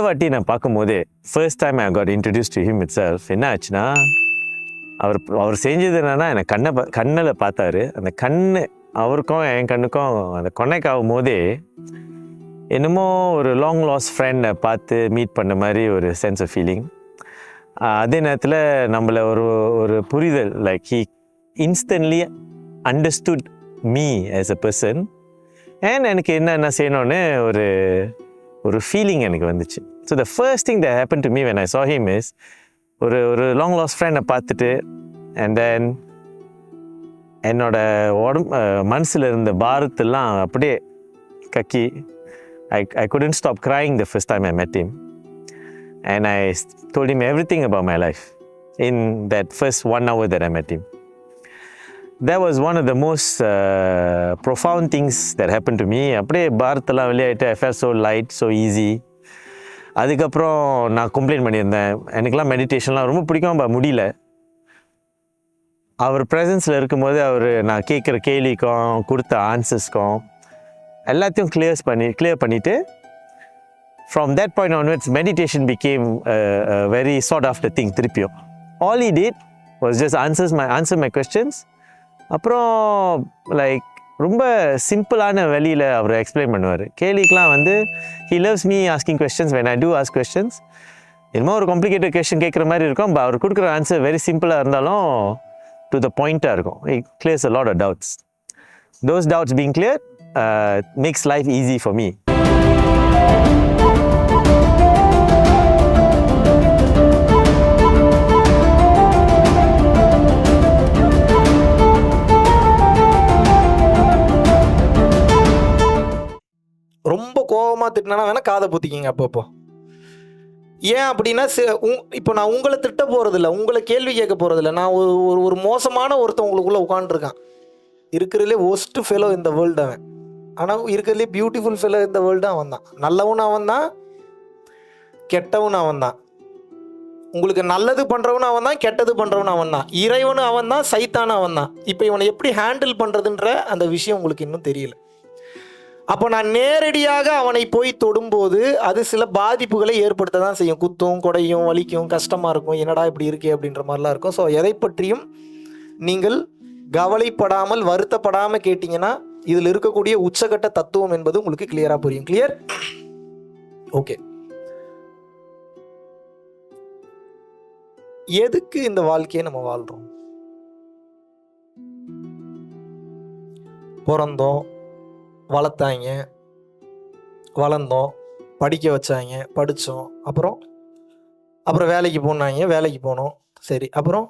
வாட்டி நான் பார்க்கும்போதே first time I got introduce to him it self என்ன ஆச்சுன்னா, அவர் செஞ்சது என்னன்னா, எனக்கு கண்ணில் பார்த்தாரு. அந்த கண்ணு அவருக்கும் என் கண்ணுக்கும் அந்த கனெக்ட் ஆகும் போதே என்னமோ ஒரு லாங் லாஸ் ஃப்ரெண்டை பார்த்து மீட் பண்ண மாதிரி ஒரு சென்ஸ் ஆஃப் ஃபீலிங். அதே நேரத்தில் நம்மளை ஒரு புரிதல், like he instantly understood me as a person. And எனக்கு என்ன செய்யணும்னு ஒரு ஃபீலிங் எனக்கு வந்துச்சு. So the first thing that happened to me when I saw him is ஒரு லாங் லாஸ் ஃப்ரெண்டை பார்த்துட்டு அண்ட் தென் என்னோட மனசில் இருந்த பாரத்தெல்லாம் அப்படியே கக்கி I couldn't stop crying the first time I met him. And I told him everything about my life in that first 1 hour that I met him. That was one of the most profound things that happened to me. அப்படியே பாரத்தெல்லாம் வெளியாகிட்டு I felt so light, so easy. அதுக்கப்புறம் நான் complaint பண்ணியிருந்தேன், எனக்குலாம் மெடிடேஷன்லாம் ரொம்ப பிடிக்கும், முடியல. அவர் ப்ரெசன்ஸில் இருக்கும்போது நான் கேட்குற கேள்விக்கும் கொடுத்த ஆன்சர்ஸ்க்கும் எல்லாத்தையும் கிளியர் பண்ணிவிட்டு from that point onwards meditation became a very sought after thing. திருப்பியும் all he did was just answer my questions. அப்புறம் லைக் ரொம்ப சிம்பிளான வழியில் அவர் எக்ஸ்பிளைன் பண்ணுவார். கேள்விக்கெலாம் he loves me asking questions when I do ask questions. என்னமோ ஒரு complicated question கேட்குற மாதிரி இருக்கும், அவர் கொடுக்குற ஆன்சர் வெரி சிம்பிளாக இருந்தாலும் டு த பாயிண்ட்டாக இருக்கும். It clears a lot of doubts. Those doubts being cleared makes life easy for me. ரொம்ப கோபமாக திட்டினா வேணால் காதை பொத்திக்கிங்க அப்பப்போ. ஏன் அப்படின்னா இப்போ நான் உங்களை திட்ட போகிறதில்ல, உங்களை கேள்வி கேட்க போகிறதில்ல. நான் ஒரு மோசமான ஒருத்தன் உங்களுக்குள்ளே உட்காந்துருக்கான். இருக்கிறதுலே ஒஸ்ட்டு ஃபெலோ இந்த வேர்ல்டு அவன். ஆனால் இருக்கிறதுலே பியூட்டிஃபுல் ஃபெலோ இந்த வேர்ல்டு அவன் தான். நல்லவனும் அவன் தான், கெட்டவனும் அவன் தான். உங்களுக்கு நல்லது பண்ணுறவனும் அவன் தான், கெட்டது பண்ணுறவனும் அவன் தான். இறைவனும் அவன் தான், சைத்தானும் அவன் தான். இப்போ இவனை எப்படி ஹேண்டில் பண்ணுறதுன்ற அந்த விஷயம் உங்களுக்கு இன்னும் தெரியல. அப்போ நான் நேரடியாக அவனை போய் தொடும்போது அது சில பாதிப்புகளை ஏற்படுத்த தான் செய்யும். குத்தும், கொடையும், வலிக்கும், கஷ்டமாக இருக்கும், என்னடா இப்படி இருக்கே அப்படின்ற மாதிரிலாம் இருக்கும். ஸோ எதை பற்றியும் நீங்கள் கவலைப்படாமல் வருத்தப்படாமல் கேட்டிங்கன்னா இதில் இருக்கக்கூடிய உச்சகட்ட தத்துவம் என்பது உங்களுக்கு கிளியராக புரியும். கிளியர்? ஓகே. எதுக்கு இந்த வாழ்க்கையை நம்ம வாழ்கிறோம்? பிறந்தோம், வளர்த்தாங்க, வளர்ந்தோம், படிக்க வச்சாங்க, படித்தோம், அப்புறம் வேலைக்கு போனாங்க, வேலைக்கு போனோம், சரி, அப்புறம்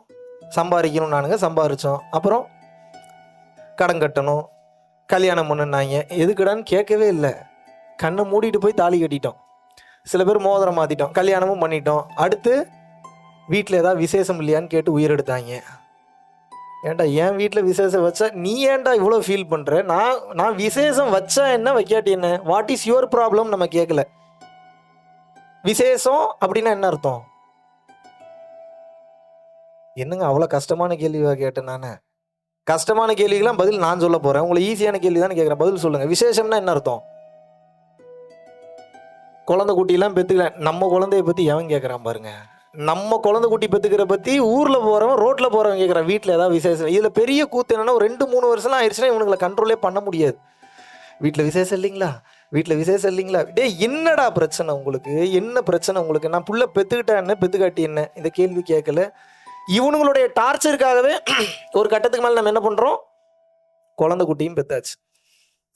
சம்பாதிக்கணும், நானுங்க சம்பாதிச்சோம், அப்புறம் கடன் கட்டணும், கல்யாணம் பண்ணுனாங்க. எதுக்குடான்னு கேட்கவே இல்லை. கண்ணை மூடிட்டு போய் தாலி கட்டிட்டோம். சில பேர் மோதிரம் மாற்றிட்டோம், கல்யாணமும் பண்ணிட்டோம். அடுத்து வீட்டில் ஏதாவது விசேஷம் இல்லையான்னு கேட்டு உயிர் எடுத்தாங்க. ஏன்டா என் வீட்டில் விசேஷம் வச்சா நீ ஏன்டா இவ்வளோ ஃபீல் பண்ணுற? நான் விசேஷம் வச்சா என்ன, வைக்காட்டி என்ன? What is your problem? நம்ம கேட்கல. விசேஷம் அப்படின்னா என்ன அர்த்தம்? என்னங்க அவ்வளோ கஷ்டமான கேள்வியாக கேட்டேன் நான். கஷ்டமான கேள்விக்கெல்லாம் பதில் நான் சொல்ல போகிறேன். உங்களை ஈஸியான கேள்வி தானே கேட்குறேன், பதில் சொல்லுங்கள். விசேஷம்னா என்ன அர்த்தம்? குழந்தை குட்டியெல்லாம் பெற்றுக்கல. நம்ம குழந்தைய பற்றி எவன் கேட்குறான் பாருங்க. நம்ம குழந்தை குட்டி பெற்றுக்கிற பற்றி ஊரில் போகிறவன், ரோட்டில் போகிறவன் கேட்குறான். வீட்டில் ஏதாவது விசேஷம். இதில் பெரிய கூத்து என்னென்னா, ஒரு 2-3 வருஷம்லாம் ஆயிடுச்சுன்னா இவனுங்களை கண்ட்ரோலே பண்ண முடியாது. வீட்டில் விசேஷம் இல்லைங்களா, வீட்டில் விசேஷம் இல்லைங்களா? டே என்னடா பிரச்சனை உங்களுக்கு? என்ன பிரச்சனை உங்களுக்கு? நான் புள்ள பெற்றுக்கிட்டா என்ன, பெற்றுக்காட்டி என்ன? இந்த கேள்வி கேட்கல. இவனுங்களுடைய டார்ச்சருக்காகவே ஒரு கட்டத்துக்கு மேலே நம்ம என்ன பண்ணுறோம்? குழந்தை குட்டியும் பெற்றாச்சு,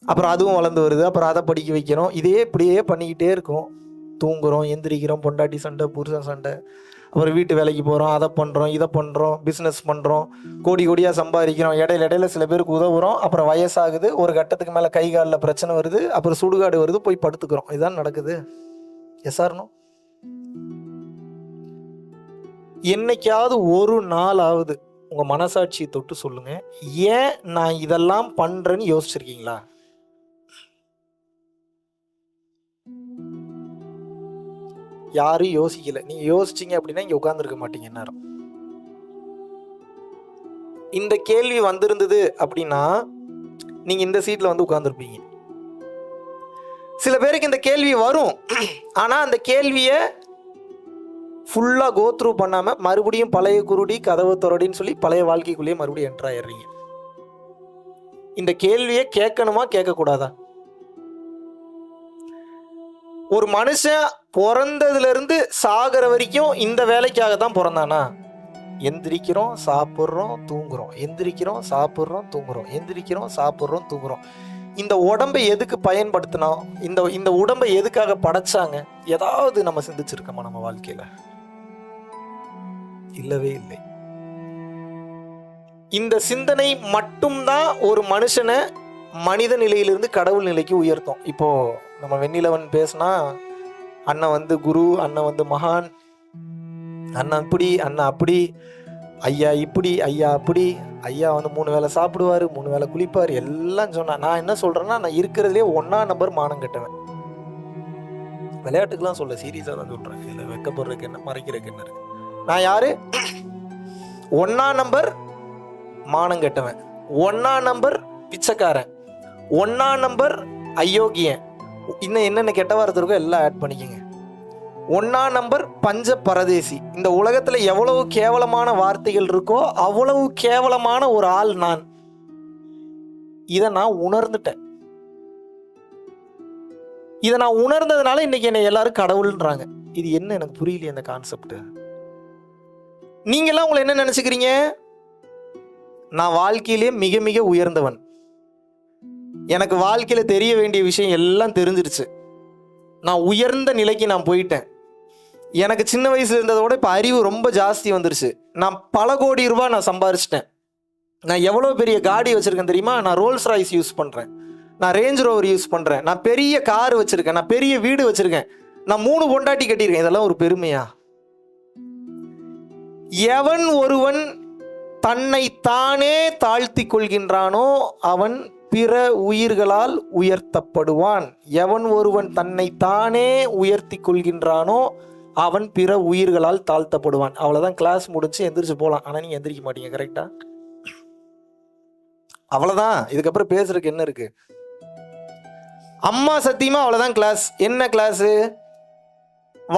அப்புறம் அதுவும் வளர்ந்து வருது, அப்புறம் அதை படிக்க வைக்கிறோம். இதே இப்படியே பண்ணிக்கிட்டே இருக்கும். தூங்குகிறோம், எந்திரிக்கிறோம், பொண்டாட்டி சண்டை, புருஷன் சண்டை, அப்புறம் வீட்டு வேலைக்கு போகிறோம், அதை பண்ணுறோம், இதை பண்ணுறோம், பிஸ்னஸ் பண்ணுறோம், கோடியாக சம்பாதிக்கிறோம். இடையில சில பேருக்கு உதவுறோம். அப்புறம் வயசாகுது, ஒரு கட்டத்துக்கு மேலே கை காலில் பிரச்சனை வருது, அப்புறம் சுடுகாடு வருது, போய் படுத்துக்கிறோம். இதுதான் நடக்குது. Yes or no? என்னைக்காவது ஒரு நாளாவது உங்கள் மனசாட்சியை தொட்டு சொல்லுங்கள், ஏன் நான் இதெல்லாம் பண்ணுறேன்னு யோசிச்சிருக்கீங்களா? யாரும் யோசிக்கல. நீங்கள் யோசிச்சிங்க அப்படின்னா இங்கே உட்காந்துருக்க மாட்டீங்க நேரம். இந்த கேள்வி வந்திருந்தது அப்படின்னா நீங்கள் இந்த சீட்டில் வந்து உட்காந்துருப்பீங்க. சில பேருக்கு இந்த கேள்வி வரும், ஆனால் அந்த கேள்வியை ஃபுல்லாக கோ த்ரூ பண்ணாமல் மறுபடியும் பழைய குருடி கதவு தொடடின்னு சொல்லி பழைய வாழ்க்கைக்குள்ளேயே மறுபடியும் என்ட்ரு ஆயிடுறீங்க. இந்த கேள்வியை கேட்கணுமா கேட்கக்கூடாதா? ஒரு மனுஷன் பிறந்ததுலேருந்து சாகிற வரைக்கும் இந்த வேலைக்காக தான் பிறந்தானா? எந்திரிக்கிறோம், சாப்பிட்றோம், தூங்குறோம், எந்திரிக்கிறோம், சாப்பிட்றோம், தூங்குறோம், எந்திரிக்கிறோம், சாப்பிட்றோம், தூங்குறோம். இந்த உடம்பை எதுக்கு பயன்படுத்தினோம்? இந்த உடம்பை எதுக்காக படைச்சாங்க? ஏதாவது நம்ம சிந்திச்சிருக்கோமா நம்ம வாழ்க்கையில? இல்லவே இல்லை. இந்த சிந்தனை மட்டும்தான் ஒரு மனுஷனை மனித நிலையிலிருந்து கடவுள் நிலைக்கு உயர்த்தும். இப்போ நம்ம வெண்ணிலவன் பேசினா அண்ணன் வந்து குரு, அண்ணன் வந்து மகான், அண்ணன் இப்படி, அண்ணன் அப்படி, ஐயா இப்படி, ஐயா அப்படி, ஐயா வந்து 3 வேளை சாப்பிடுவார், 3 வேளை குளிப்பார், எல்லாம் சொன்னா. நான் என்ன சொல்றேன்னா, நான் இருக்கிறதுலே 1ஆம் நம்பர் மானம் கட்டுவேன். விளையாட்டுக்கெல்லாம் சொல்ல, சீரியஸாக தான் சொல்றேன். இல்லை வெக்கப்படுறதுக்கு என்ன, மறைக்கிறதுக்கு என்ன இருக்கு? நான் யாரு? 1ஆம் நம்பர் மானம் கட்டுவேன், 1ஆம் நம்பர் பிச்சைக்காரன், 1ஆம் நம்பர் அயோக்கியன், இன்னும் என்னென்ன கெட்ட வார்த்தை இருக்கோ எல்லாம் ஆட் பண்ணிக்கோங்க. 1ஆம் நம்பர் பஞ்ச பரதேசி. இந்த உலகத்துல எவ்வளவு கேவலமான வார்த்தைகள் இருக்கோ அவ்வளவு கேவலமான ஒரு ஆள் நான். இதை நான் உணர்ந்துட்டேன். இதை நான் உணர்ந்ததுனால இன்னைக்கு என்னை எல்லாரும் கடவுள்ன்றாங்க. இது என்ன எனக்கு புரியலையே அந்த கான்செப்ட். நீங்க எல்லாம் உங்களை என்ன நினைச்சுக்கிறீங்க? நான் வாழ்க்கையிலே மிக மிக உயர்ந்தவன், எனக்கு வாழ்க்கையில தெரிய வேண்டிய விஷயம் எல்லாம் தெரிஞ்சிருச்சு, நான் உயர்ந்த நிலைக்கு நான் போயிட்டேன், எனக்கு சின்ன வயசுல இருந்ததோட இப்போ அறிவு ரொம்ப ஜாஸ்தி வந்துருச்சு, நான் பல கோடி ரூபாய் நான் சம்பாரிச்சிட்டேன், நான் எவ்வளோ பெரிய காடி வச்சிருக்கேன் தெரியுமா? நான் ரோல்ஸ் ராய்ஸ் யூஸ் பண்ணுறேன், நான் ரேஞ்ச் ரோவர் யூஸ் பண்ணுறேன், நான் பெரிய கார் வச்சிருக்கேன், நான் பெரிய வீடு வச்சிருக்கேன், நான் 3 பொண்டாட்டி கட்டியிருக்கேன். இதெல்லாம் ஒரு பெருமையா? எவன் ஒருவன் தன்னை தானே தாழ்த்தி கொள்கின்றானோ அவன் பிற உயிர்களால் உயர்த்தப்படுவான். எவன் ஒருவன் தன்னை தானே உயர்த்தி கொள்கின்றானோ அவன் பிற உயிர்களால் தாழ்த்தப்படுவான். அவ்வளோதான், கிளாஸ் முடிச்சு எந்திரிச்சு போகலாம். ஆனால் நீங்கள் எந்திரிக்க மாட்டீங்க, கரெக்டா? அவ்வளோதான், இதுக்கப்புறம் பேசுறதுக்கு என்ன இருக்கு? அம்மா சத்தியமா அவ்வளோதான் கிளாஸ். என்ன கிளாஸு?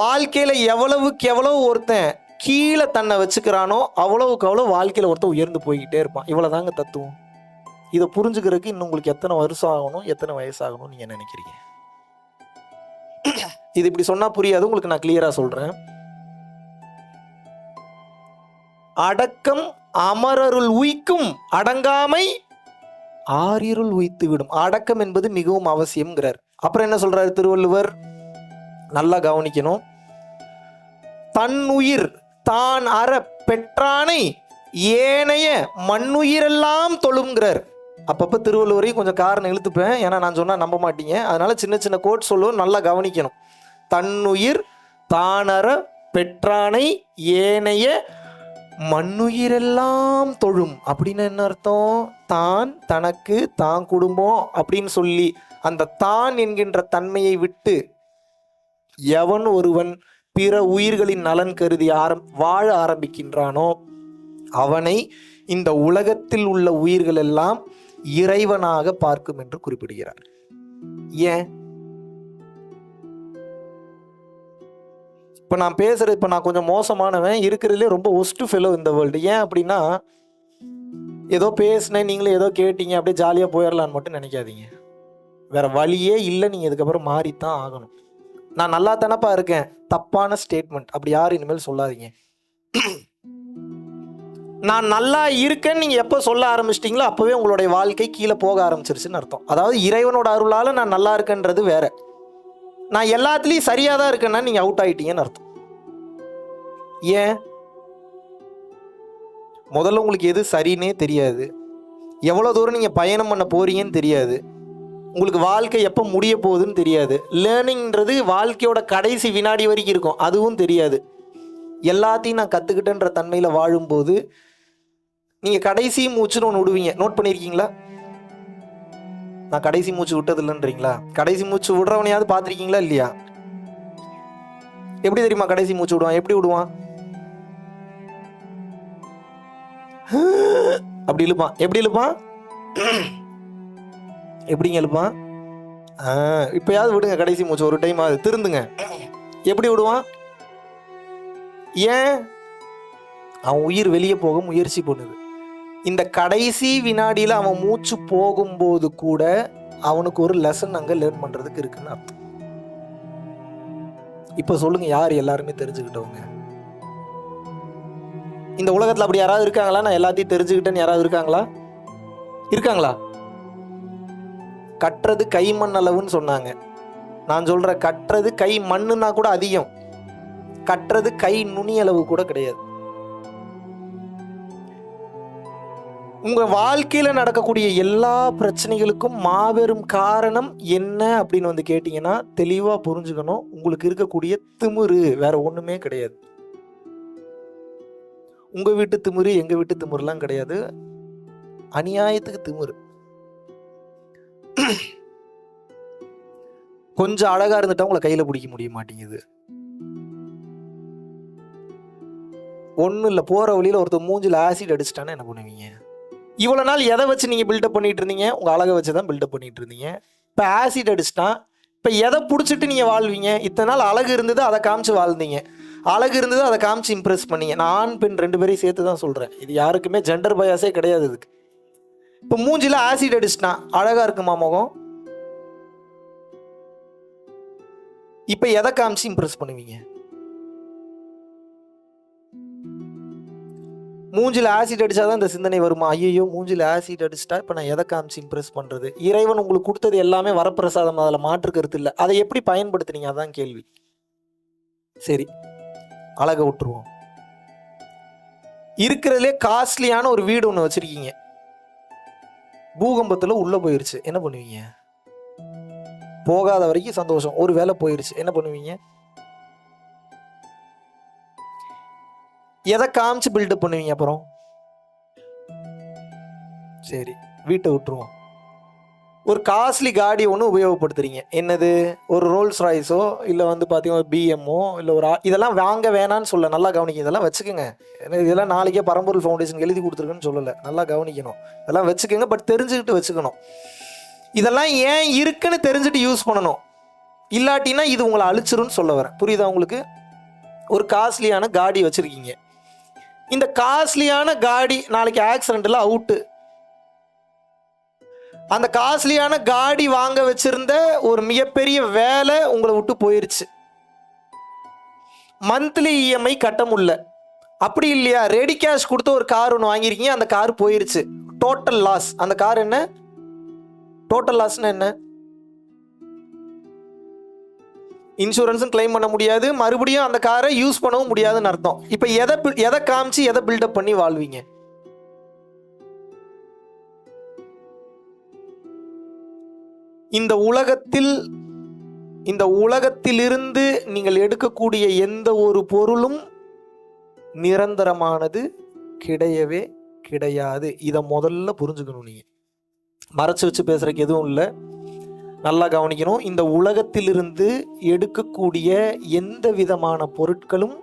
வாழ்க்கையில் எவ்வளவுக்கு எவ்வளவு ஒருத்தன் கீழே தன்னை வச்சுக்கிறானோ அவ்வளவுக்கு அவ்வளோ வாழ்க்கையில் ஒருத்தன் உயர்ந்து போய்கிட்டே இருப்பான். இவ்வளோதாங்க தத்துவம். இதை புரிஞ்சுக்கிறதுக்கு இன்னும் உங்களுக்கு எத்தனை வருஷம் ஆகணும், எத்தனை வயசாகணும் நீங்கள் நினைக்கிறீங்க? இது இப்படி சொன்னா புரியாது உங்களுக்கு, நான் கிளியரா சொல்றேன். அடக்கம் அமரருள் உய்க்கும், அடங்காமை ஆரிருள் உய்த்து விடும். அடக்கம் என்பது மிகவும் அவசியம்ங்கிறார். அப்புறம் என்ன சொல்றாரு திருவள்ளுவர்? நல்லா கவனிக்கணும். தன் உயிர் தான் அற பெற்றானை ஏனைய மண்ணுயிரெல்லாம் தொழுங்கிறார். அப்பப்போ திருவள்ளுவரையும் கொஞ்சம் காரணம் இழுத்துப்பேன், ஏன்னா நான் சொன்னால் நம்ப மாட்டீங்க. அதனால சின்ன சின்ன கோட் சொல்லுவோம், நல்லா கவனிக்கணும். தன்னுயிர் தானற பெற்றானை ஏனைய மண்ணுயிரெல்லாம் தொழும் அப்படின்னு என்ன அர்த்தம்? தான், தனக்கு, தான் குடும்பம் அப்படின்னு சொல்லி அந்த தான் என்கின்ற தன்மையை விட்டு எவன் ஒருவன் பிற உயிர்களின் நலன் கருதி வாழ ஆரம்பிக்கின்றானோ அவனை இந்த உலகத்தில் உள்ள உயிர்கள் எல்லாம் இறைவனாக பார்க்கும் என்று குறிப்பிடுகிறார். ஏன்? இப்போ நான் பேசுறது, இப்போ நான் கொஞ்சம் மோசமானவன், இருக்கிறதுலே ரொம்ப ஒஸ்ட் ஃபெலோ இந்த வேர்ல்டு. ஏன் அப்படின்னா, ஏதோ பேசினேன் நீங்களே ஏதோ கேட்டீங்க அப்படியே ஜாலியாக போயிடலான்னு மட்டும் நினைக்காதீங்க. வேற வழியே இல்லை, நீங்கள் இதுக்கப்புறம் மாறித்தான் ஆகணும். நான் நல்லா தானப்பா இருக்கேன், தப்பான ஸ்டேட்மெண்ட். அப்படி யாரும் இனிமேல் சொல்லாதீங்க. நான் நல்லா இருக்கேன்னு நீங்கள் எப்போ சொல்ல ஆரம்பிச்சிட்டிங்களோ அப்போவே உங்களுடைய வாழ்க்கை கீழே போக ஆரம்பிச்சிருச்சுன்னு அர்த்தம். அதாவது இறைவனோட அருளால் நான் நல்லா இருக்கேன்றது வேற, நான் எல்லாத்துலேயும் சரியாக தான் இருக்கேன்னா நீங்கள் அவுட் ஆகிட்டீங்கன்னு அர்த்தம். ஏன்? முதல்ல உங்களுக்கு எது சரின்னே தெரியாது, எவ்வளோ தூரம் நீங்கள் பயணம் பண்ண போறீங்கன்னு தெரியாது, உங்களுக்கு வாழ்க்கை எப்போ முடிய போகுதுன்னு தெரியாது, லேர்னிங்கிறது வாழ்க்கையோட கடைசி வினாடி வரைக்கும் இருக்கும் அதுவும் தெரியாது. எல்லாத்தையும் நான் கற்றுக்கிட்டேன்ற தன்மையில் வாழும்போது நீங்கள் கடைசி மூச்சுன்னு ஒன்று விடுவீங்க. நோட் பண்ணியிருக்கீங்களா? நான் கடைசி மூச்சு விட்டது இல்லைன்றீங்களா? கடைசி மூச்சு விடுறவனையாவது பார்த்துருக்கீங்களா இல்லையா? எப்படி தெரியுமா கடைசி மூச்சு விடுவான்? எப்படி விடுவான்? அப்படி இழுப்பான். எப்படி இழுப்பான்? எப்படிங்க இழுப்பான்? இப்பயாவது விடுங்க, கடைசி மூச்சு ஒரு டைம் அது திருந்துங்க. எப்படி விடுவான்? ஏன்? அவன் உயிர் வெளியே போக முயற்சி பண்ணுது. இந்த கடைசி வினாடியில அவன் மூச்சு போகும்போது கூட அவனுக்கு ஒரு லெசன் அங்க லேர்ன் பண்றதுக்கு இருக்குன்னு அர்த்தம். இப்ப சொல்லுங்க, யார் எல்லாருமே தெரிஞ்சுக்கிட்டவங்க? இந்த உலகத்துல அப்படி யாராவது இருக்காங்களா? நான் எல்லாத்தையும் தெரிஞ்சுக்கிட்டேன்னு யாராவது இருக்காங்களா? கற்றது கை மண் அளவுன்னு சொன்னாங்க. நான் சொல்ற கற்றது கை மண்ணுன்னா கூட அதிகம், கற்றது கை நுனி அளவு கூட கிடையாது. உங்க வாழ்க்கையில நடக்கக்கூடிய எல்லா பிரச்சனைகளுக்கும் மாபெரும் காரணம் என்ன அப்படின்னு வந்து கேட்டீங்கன்னா தெளிவா புரிஞ்சுக்கணும். உங்களுக்கு இருக்கக்கூடிய திமிரு வேற ஒண்ணுமே கிடையாது. உங்க வீட்டு திமிரு எங்க வீட்டு திமிருலாம் கிடையாது. அநியாயத்துக்கு திமிரு. கொஞ்சம் அழகா இருந்துட்டா உங்களை கையில பிடிக்க முடிய மாட்டேங்குது. ஒன்றும் இல்லை, போற வழியில ஒருத்தர் மூஞ்சில் ஆசிட் அடிச்சிட்டானா என்ன பண்ணுவீங்க? இவ்வளோ நாள் எதை வச்சு நீங்கள் பில்டப் பண்ணிட்டு இருந்தீங்க? உங்கள் அழகை வச்சு தான் பில்டப் பண்ணிட்டு இருந்தீங்க. இப்போ ஆசிட் அடிச்சிட்டான், இப்போ எதை பிடிச்சிட்டு நீங்கள் வாழ்வீங்க? இத்தனை நாள் அழகு இருந்தது, அதை காமிச்சு வாழ்ந்தீங்க. அழகு இருந்தது, அதை காமிச்சு இம்ப்ரெஸ் பண்ணீங்க. நான் ஆண் பெண் ரெண்டு பேரையும் சேர்த்து தான் சொல்கிறேன். இது யாருக்குமே ஜெண்டர் பயாஸே கிடையாது இதுக்கு. இப்போ மூஞ்சில ஆசிட் அடிச்சிட்டான், அழகாக இருக்குமா முகம்? இப்போ எதை காமிச்சு இம்ப்ரெஸ் பண்ணுவீங்க? மூஞ்சில் ஆசிட் அடிச்சாதான் இந்த சிந்தனை வருமா? ஐயோ மூஞ்சில் ஆசிட் அடிச்சிட்டா இப்போ நான் எதை காமிச்சு இம்ப்ரெஸ் பண்ணுறது? இறைவன் உங்களுக்கு கொடுத்தது எல்லாமே வரப்பிரசாதம், அதில் மாற்று கருத்து இல்லை. அதை எப்படி பயன்படுத்துனீங்க? அதான் கேள்வி. சரி, அழகை விட்டுருவோம். இருக்கிறதுலே காஸ்ட்லியான ஒரு வீடு ஒன்று வச்சிருக்கீங்க, பூகம்பத்தில் உள்ளே போயிருச்சு, என்ன பண்ணுவீங்க? போகாத வரைக்கும் சந்தோஷம், ஒரு வேளை போயிருச்சு, என்ன பண்ணுவீங்க? எதை காமிச்சு பில்டப் பண்ணுவீங்க? அப்புறம் சரி, வீட்டை விட்டுருவோம். ஒரு காஸ்ட்லி காடி ஒன்று உபயோகப்படுத்துறீங்க. என்னது? ஒரு ரோல்ஸ் ராய்ஸோ இல்லை வந்து பார்த்தீங்கன்னா ஒரு பிஎம்மோ இல்லை ஒரு இதெல்லாம் வாங்க வேணான்னு சொல்ல, நல்லா கவனிக்க. இதெல்லாம் வச்சுக்கோங்க. இதெல்லாம் நாளைக்கே பரம்பொருள் ஃபவுண்டேஷன் எழுதி கொடுத்துருக்குன்னு சொல்லலை, நல்லா கவனிக்கணும். இதெல்லாம் வச்சுக்கோங்க, பட் தெரிஞ்சுக்கிட்டு வச்சுக்கணும். இதெல்லாம் ஏன் இருக்குன்னு தெரிஞ்சுட்டு யூஸ் பண்ணணும். இல்லாட்டினா இது உங்களை அழிச்சிருன்னு சொல்ல வரேன். புரியுதா உங்களுக்கு? ஒரு காஸ்ட்லியான காடி வச்சுருக்கீங்க. இந்த காஸ்ட்லியான காடி நாளைக்கு ஆக்சிடென்ட்ல அவுட்டு. அந்த காஸ்ட்லியான காடி வாங்க வச்சிருந்த ஒரு மிகப்பெரிய வேலை உங்களை விட்டு போயிருச்சு. மந்த்லி இஎம்ஐ கட்ட முடியல. அப்படி இல்லையா, ரெடி கேஷ் கொடுத்து ஒரு கார் ஒன்று வாங்கியிருக்கீங்க, அந்த கார் போயிருச்சு. Total loss. அந்த கார் என்ன? டோட்டல் லாஸ்னா என்ன? இன்சூரன்ஸும் கிளைம் பண்ண முடியாது, மறுபடியும் அந்த காரை யூஸ் பண்ணவும் முடியாதுன்னு அர்த்தம். இப்போ எதை காமிச்சு எதை பில்டப் பண்ணி வாழ்வீங்க? இந்த உலகத்திலிருந்து நீங்கள் எடுக்கக்கூடிய எந்த ஒரு பொருளும் நிரந்தரமானது கிடையவே கிடையாது. இதை முதல்ல புரிஞ்சுக்கணும். நீங்க மறைச்சு வச்சு பேசுறதுக்கு எதுவும் இல்லை, நல்லா கவனிக்கணும். இந்த உலகத்திலிருந்து எடுக்கக்கூடிய எந்த விதமான பொருட்களும்,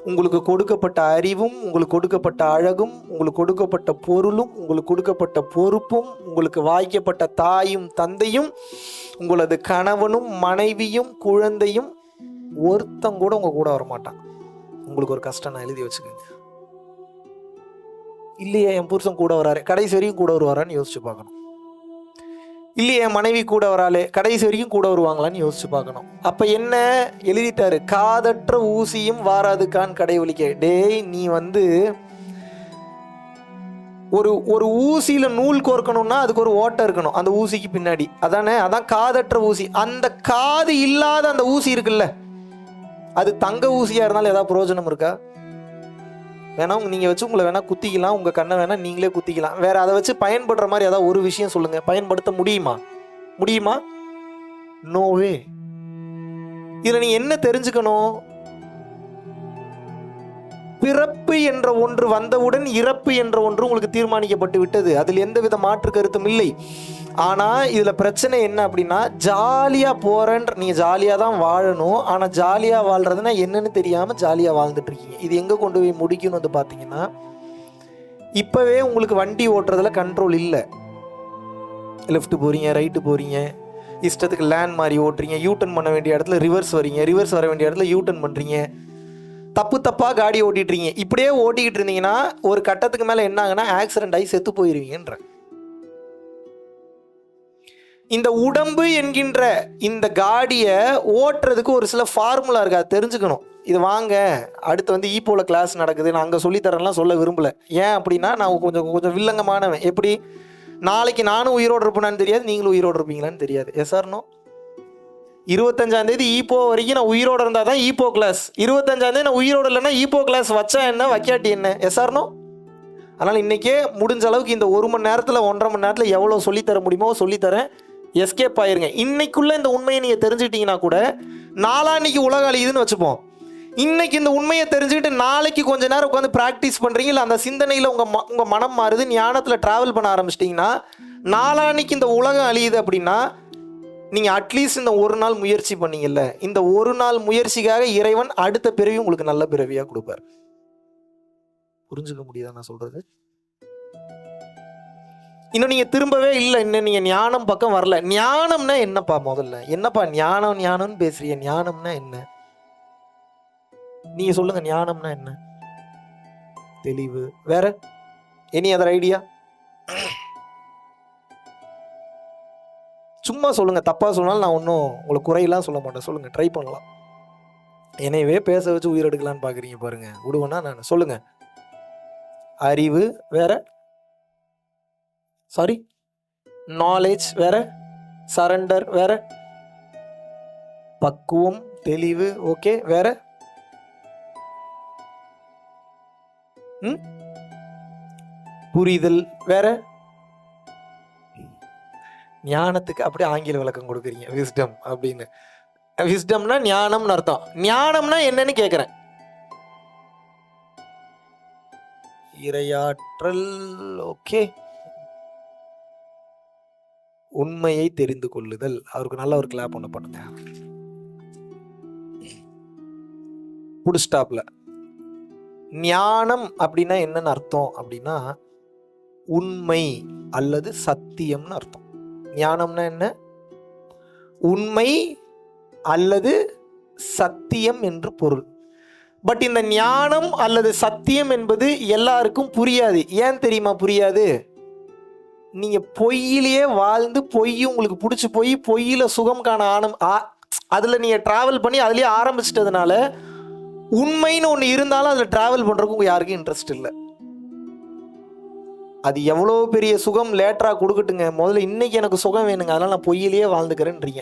உங்களுக்கு கொடுக்கப்பட்ட அறிவும், உங்களுக்கு கொடுக்கப்பட்ட அழகும், உங்களுக்கு கொடுக்கப்பட்ட பொருளும், உங்களுக்கு கொடுக்கப்பட்ட பொறுப்பும், உங்களுக்கு வாய்க்கப்பட்ட தாயும் தந்தையும், உங்களது கணவனும் மனைவியும் குழந்தையும், ஒருத்தம் கூட உங்க கூட வரமாட்டான். உங்களுக்கு ஒரு கஷ்டம் நான் எழுதி வச்சுக்கோங்க. இல்லையே என் புருஷன் கூட வராரு, கடைசி வரைக்கும் கூட வருவாரான்னு யோசிச்சு பார்க்கணும். இல்லையே என் மனைவி கூட வராளே, கடைசி வரைக்கும் கூட வருவாங்களான்னு யோசிச்சு பார்க்கணும். அப்ப என்ன எழுதிட்டாரு? காதற்ற ஊசியும் வாராதுக்கான் கடைவழிக்க. டேய், நீ வந்து ஒரு ஊசியில நூல் கோர்க்கணும்னா அதுக்கு ஒரு ஓட்டை இருக்கணும் அந்த ஊசிக்கு பின்னாடி, அதானே? அதான் காதற்ற ஊசி. அந்த காது இல்லாத அந்த ஊசி இருக்குல்ல, அது தங்க ஊசியா இருந்தாலும் ஏதாவது பிரயோஜனம் இருக்கா? வேணா நீங்க வச்சு உங்களை வேணா குத்திக்கலாம், உங்க கண்ணை வேணா நீங்களே குத்திக்கலாம். வேற அதை வச்சு பயன்படுற மாதிரி ஏதாவது ஒரு விஷயம் சொல்லுங்க. பயன்படுத்த முடியுமா? நோவே. இதுல நீ என்ன தெரிஞ்சுக்கணும்? பிறப்பு என்ற ஒன்று வந்தவுடன் இறப்பு என்ற ஒன்று உங்களுக்கு தீர்மானிக்கப்பட்டு விட்டது. அதில் எந்தவித மாற்று கருத்தும் இல்லை. ஆனா இதுல பிரச்சனை என்ன அப்படின்னா, ஜாலியா போறேன்ற, நீங்க ஜாலியா தான் வாழணும். ஆனா ஜாலியா வாழ்றதுன்னா என்னன்னு தெரியாம ஜாலியா வாழ்ந்துட்டு இருக்கீங்க. இது எங்க கொண்டு போய் முடிக்கணும் வந்து பாத்தீங்கன்னா, இப்பவே உங்களுக்கு வண்டி ஓட்டுறதுல கண்ட்ரோல் இல்லை. லெஃப்ட் போறீங்க, ரைட்டு போறீங்க, இஷ்டத்துக்கு லேண்ட் மாதிரி ஓட்டுறீங்க, யூட்டன் பண்ண வேண்டிய இடத்துல ரிவர்ஸ் வரீங்க, ரிவர்ஸ் வர வேண்டிய இடத்துல யூட்டன் பண்ணுறீங்க, தப்பாக காடி ஓட்டிட்டுறீங்க. இப்படியே ஓட்டிக்கிட்டு இருந்தீங்கன்னா ஒரு கட்டத்துக்கு மேலே என்ன ஆகுனா ஆக்சிடென்ட் ஆகி செத்து போயிருவீங்கன்ற. இந்த உடம்பு என்கின்ற இந்த காடியை ஓட்டுறதுக்கு ஒரு சில ஃபார்முலா இருக்கு, அதை தெரிஞ்சுக்கணும். இது வாங்க அடுத்து வந்து ஈப்போல கிளாஸ் நடக்குது, நான் அங்கே சொல்லித்தரேன்லாம் சொல்ல விரும்பலை. ஏன் அப்படின்னா நான் கொஞ்சம் வில்லங்கமானவன். எப்படி நாளைக்கு நானும் உயிரோடு இருப்பேனான்னு தெரியாது, நீங்களும் உயிரோடு இருப்பீங்களான்னு தெரியாது. எஸ்ஆர்னோ 25ஆம் தேதி ஈப்போ வரைக்கும் நான் உயிரோடு இருந்தால் தான் ஈப்போ கிளாஸ். 25ஆம் தேதி நான் உயிரோடு இல்லைன்னா ஈப்போ கிளாஸ் வச்சா என்ன வைக்காட்டி என்ன? எஸ்ஆர்னோ. அதனால் இன்றைக்கே முடிஞ்ச அளவுக்கு இந்த 1 மணி நேரத்தில் 1.5 மணி நேரத்தில் எவ்வளோ சொல்லித்தர முடியுமோ சொல்லித்தரேன். எஸ்கேப் ஆயிருங்க. இன்னைக்குள்ளே இந்த உண்மையை நீங்கள் தெரிஞ்சுக்கிட்டீங்கன்னா கூட நாளான்னைக்கு உலக அழியுதுன்னு வச்சுப்போம். இன்னைக்கு இந்த உண்மையை தெரிஞ்சுக்கிட்டு நாளைக்கு கொஞ்ச நேரம் உட்காந்து ப்ராக்டிஸ் பண்ணுறீங்க, இல்லை அந்த சிந்தனையில் உங்கள் மனம் மாறுது, ஞானத்தில் ட்ராவல் பண்ண ஆரம்பிச்சிட்டிங்கன்னா நாளான்னைக்கு இந்த உலகம் அழியுது அப்படின்னா நீங்கள் அட்லீஸ்ட் இந்த ஒரு நாள் முயற்சி பண்ணீங்கல்ல, இந்த ஒரு நாள் முயற்சிக்காக இறைவன் அடுத்த பிறவி உங்களுக்கு நல்ல பிறவியாக கொடுப்பார். புரிஞ்சுக்க முடியுதா நான் சொல்கிறது? இன்னும் நீங்கள் திரும்பவே இல்லை, இன்னும் நீங்கள் ஞானம் பக்கம் வரல. ஞானம்னா என்னப்பா? முதல்ல என்னப்பா ஞானம்னு பேசுறீங்க? ஞானம்னா என்ன? நீங்க சொல்லுங்க, ஞானம்னா என்ன? தெளிவு. வேற எனி அதர் ஐடியா? சும்மா சொல்லுங்க, தப்பா சொன்னாலும் நான் ஒன்றும் உங்களை குறையெல்லாம் சொல்ல மாட்டேன். சொல்லுங்க, ட்ரை பண்ணலாம். என்னையவே பேச வச்சு உயிர் எடுக்கலான்னு பார்க்குறீங்க பாருங்க. விடுவேன்னா நான் சொல்லுங்க. அறிவு வேற, சாரி நாலேஜ் வேற, சரண்டர் வேற, பக்குவம் தெளிவு ஓகே வேற, புரிதல் வேற. ஞானத்துக்கு அப்படியே ஆங்கில விளக்கம் கொடுக்குறீங்க, விஸ்டம் அப்படின்னு. விஸ்டம்னா ஞானம்னு அர்த்தம். ஞானம்னா என்னன்னு கேட்குறேன். இறையாற்றல் ஓகே. உண்மையை தெரிந்து கொள்ளுதல். அவருக்கு நல்ல ஒரு கிளாப் ஒன்று பண்ணுங்க. புட் ஸ்டாப்ல ஞானம் அப்படின்னா என்னன்னு அர்த்தம் அப்படின்னா உண்மை அல்லது சத்தியம்னு அர்த்தம். ஞானம்னா என்ன? உண்மை அல்லது சத்தியம் என்று பொருள். பட் இந்த ஞானம் அல்லது சத்தியம் என்பது எல்லாருக்கும் புரியாது. ஏன் தெரியுமா புரியாது? நீங்க பொய்யிலேயே வாழ்ந்து பொய் உங்களுக்கு பிடிச்சி போய் பொய்யில சுகம் காண அதுல நீங்க டிராவல் பண்ணி அதுலயே ஆரம்பிச்சிட்டதுனால உண்மைன்னு ஒன்று இருந்தாலும் அதில் ட்ராவல் பண்ணுறதுக்கு உங்கள் யாருக்கும் இன்ட்ரெஸ்ட் இல்லை. அது எவ்வளோ பெரிய சுகம் லேட்டராக கொடுக்கட்டுங்க, முதல்ல இன்னைக்கு எனக்கு சுகம் வேணுங்க, அதனால் நான் பொய்யிலேயே வாழ்ந்துக்கிறேன்றீங்க.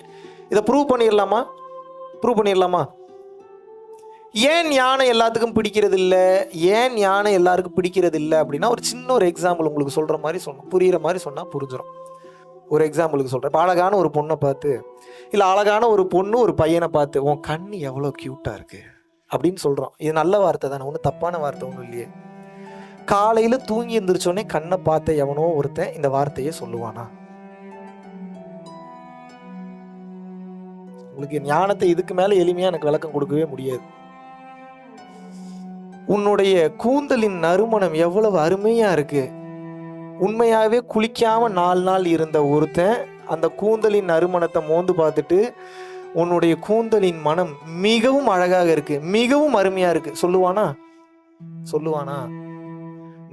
இதை ப்ரூவ் பண்ணிடலாமா? ஏன் ஞானம் எல்லாத்துக்கும் பிடிக்கிறது இல்லை? ஏன் ஞானம் எல்லாருக்கும் பிடிக்கிறது இல்லை அப்படின்னா ஒரு சின்ன ஒரு எக்ஸாம்பிள் உங்களுக்கு சொல்கிற மாதிரி சொன்னோம், புரிகிற மாதிரி சொன்னால் புரிஞ்சிடும். ஒரு எக்ஸாம்பிளுக்கு சொல்கிறேன். இப்போ அழகான ஒரு பொண்ணை பார்த்து, இல்லை அழகான ஒரு பொண்ணு ஒரு பையனை பார்த்து, உன் கண் எவ்வளோ க்யூட்டாக இருக்குது அப்படின்னு சொல்கிறோம். இது நல்ல வார்த்தை தானே, ஒன்றும் தப்பான வார்த்தை ஒன்றும் இல்லையே. காலையில் தூங்கி எழுந்திரிச்சோடனே கண்ணை பார்த்த எவனோ ஒருத்தன் இந்த வார்த்தையே சொல்லுவானா? உங்களுக்கு ஞானத்தை இதுக்கு மேலே எளிமையாக எனக்கு விளக்கம் கொடுக்கவே முடியாது. உன்னுடைய கூந்தலின் நறுமணம் எவ்வளவு அருமையாக இருக்கு. உண்மையாகவே குளிக்காம 4 நாள் இருந்த ஒருத்தன் அந்த கூந்தலின் நறுமணத்தை மோந்து பார்த்துட்டு உன்னுடைய கூந்தலின் மனம் மிகவும் அழகாக இருக்கு, மிகவும் அருமையா இருக்கு சொல்லுவானா?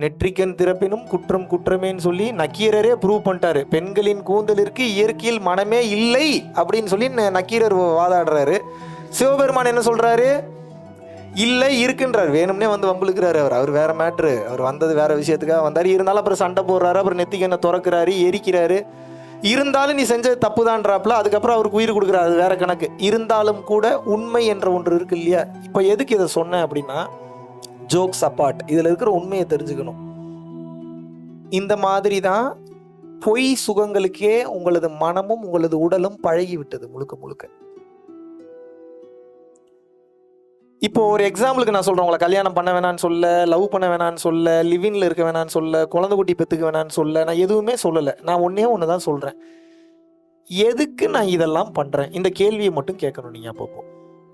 நெற்றிக்கண் திறப்பினும் குற்றம் குற்றமேன்னு சொல்லி நக்கீரரே ப்ரூவ் பண்ணிட்டாரு. பெண்களின் கூந்தலிற்கு இயற்கையில் மனமே இல்லை அப்படின்னு சொல்லி நக்கீரர் வாதாடுறாரு. சிவபெருமான் என்ன சொல்றாரு? இல்லை இருக்குன்றார். வேணும்னே வந்து வம்புழுக்கிறாரு. அவர் வேற மேட்ரு, அவர் வந்தது வேற விஷயத்துக்காக வந்தார். இருந்தாலும் அப்புறம் சண்டை போடுறாரு, அப்புறம் நெத்திக்கண்ணை திறக்கிறாரு, எரிக்கிறாரு. இருந்தாலும் நீ செஞ்சது தப்பு தான்றாப்புல. அதுக்கப்புறம் அவருக்கு உயிர் கொடுக்குறாரு, அது வேற கணக்கு. இருந்தாலும் கூட உண்மை என்ற ஒன்று இருக்கு இல்லையா? இப்போ எதுக்கு இதை சொன்னேன் அப்படின்னா, ஜோக்ஸ் அப்பார்ட், இதில் இருக்கிற உண்மையை தெரிஞ்சுக்கணும். இந்த மாதிரி தான் பொய் சுகங்களுக்கே உங்களது மனமும் உங்களது உடலும் பழகி விட்டது முழுக்க. இப்போ ஒரு எக்ஸாம்பிளுக்கு நான் சொல்கிறேன். உங்களை கல்யாணம் பண்ண வேணான்னு சொல்ல, லவ் பண்ண வேணான்னு சொல்ல, லிவின்ல இருக்க வேணான்னு சொல்ல, குழந்தை குட்டி பெற்றுக்க வேணான்னு சொல்ல, நான் எதுவுமே சொல்லலை. நான் ஒன்று தான் சொல்கிறேன். எதுக்கு நான் இதெல்லாம் பண்ணுறேன்? இந்த கேள்வியை மட்டும் கேட்கணும் நீங்கள். அப்பப்போ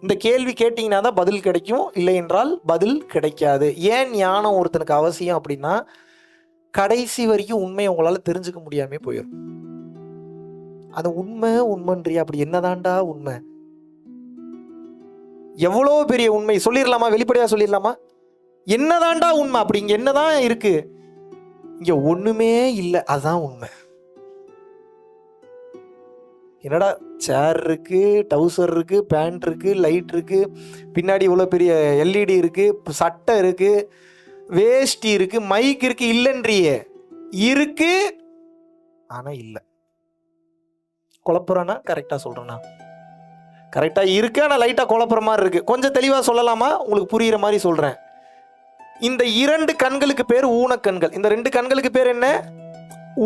இந்த கேள்வி கேட்டிங்கன்னா தான் பதில் கிடைக்கும், இல்லை என்றால் பதில் கிடைக்காது. ஏன் ஞானம் ஒருத்தனுக்கு அவசியம் அப்படின்னா, கடைசி வரைக்கும் உண்மையை உங்களால் தெரிஞ்சுக்க முடியாமல் போயிடும். அது உண்மை உண்மைன்றியா? அப்படி என்னதான்டா உண்மை? எவ்வளோ பெரிய உண்மை சொல்லிடலாமா? வெளிப்படையா சொல்லிடலாமா? என்னதான்டா உண்மை? அப்படி இங்க என்னதான் இருக்கு? இங்க ஒண்ணுமே இல்லை, அதுதான் உண்மை. என்னடா சேர் இருக்கு, டவுசர் இருக்கு, பேண்ட் இருக்கு, லைட் இருக்கு, பின்னாடி இவ்வளோ பெரிய எல்இடி இருக்கு, சட்டை இருக்கு, வேஷ்டி இருக்கு, மைக் இருக்கு, இல்லைன்றியே. இருக்கு ஆனா இல்லை. குழப்பறானா? கரெக்டா சொல்றேனா? கரெக்டா இருக்கு, ஆனா லைட்டா குழப்புற மாதிரி இருக்கு. கொஞ்சம் தெளிவா சொல்லலாமா? உங்களுக்கு புரியுற மாதிரி சொல்றேன். இந்த 2 கண்களுக்கு பேர் ஊனக்கண்கள். இந்த 2 கண்களுக்கு பேர் என்ன?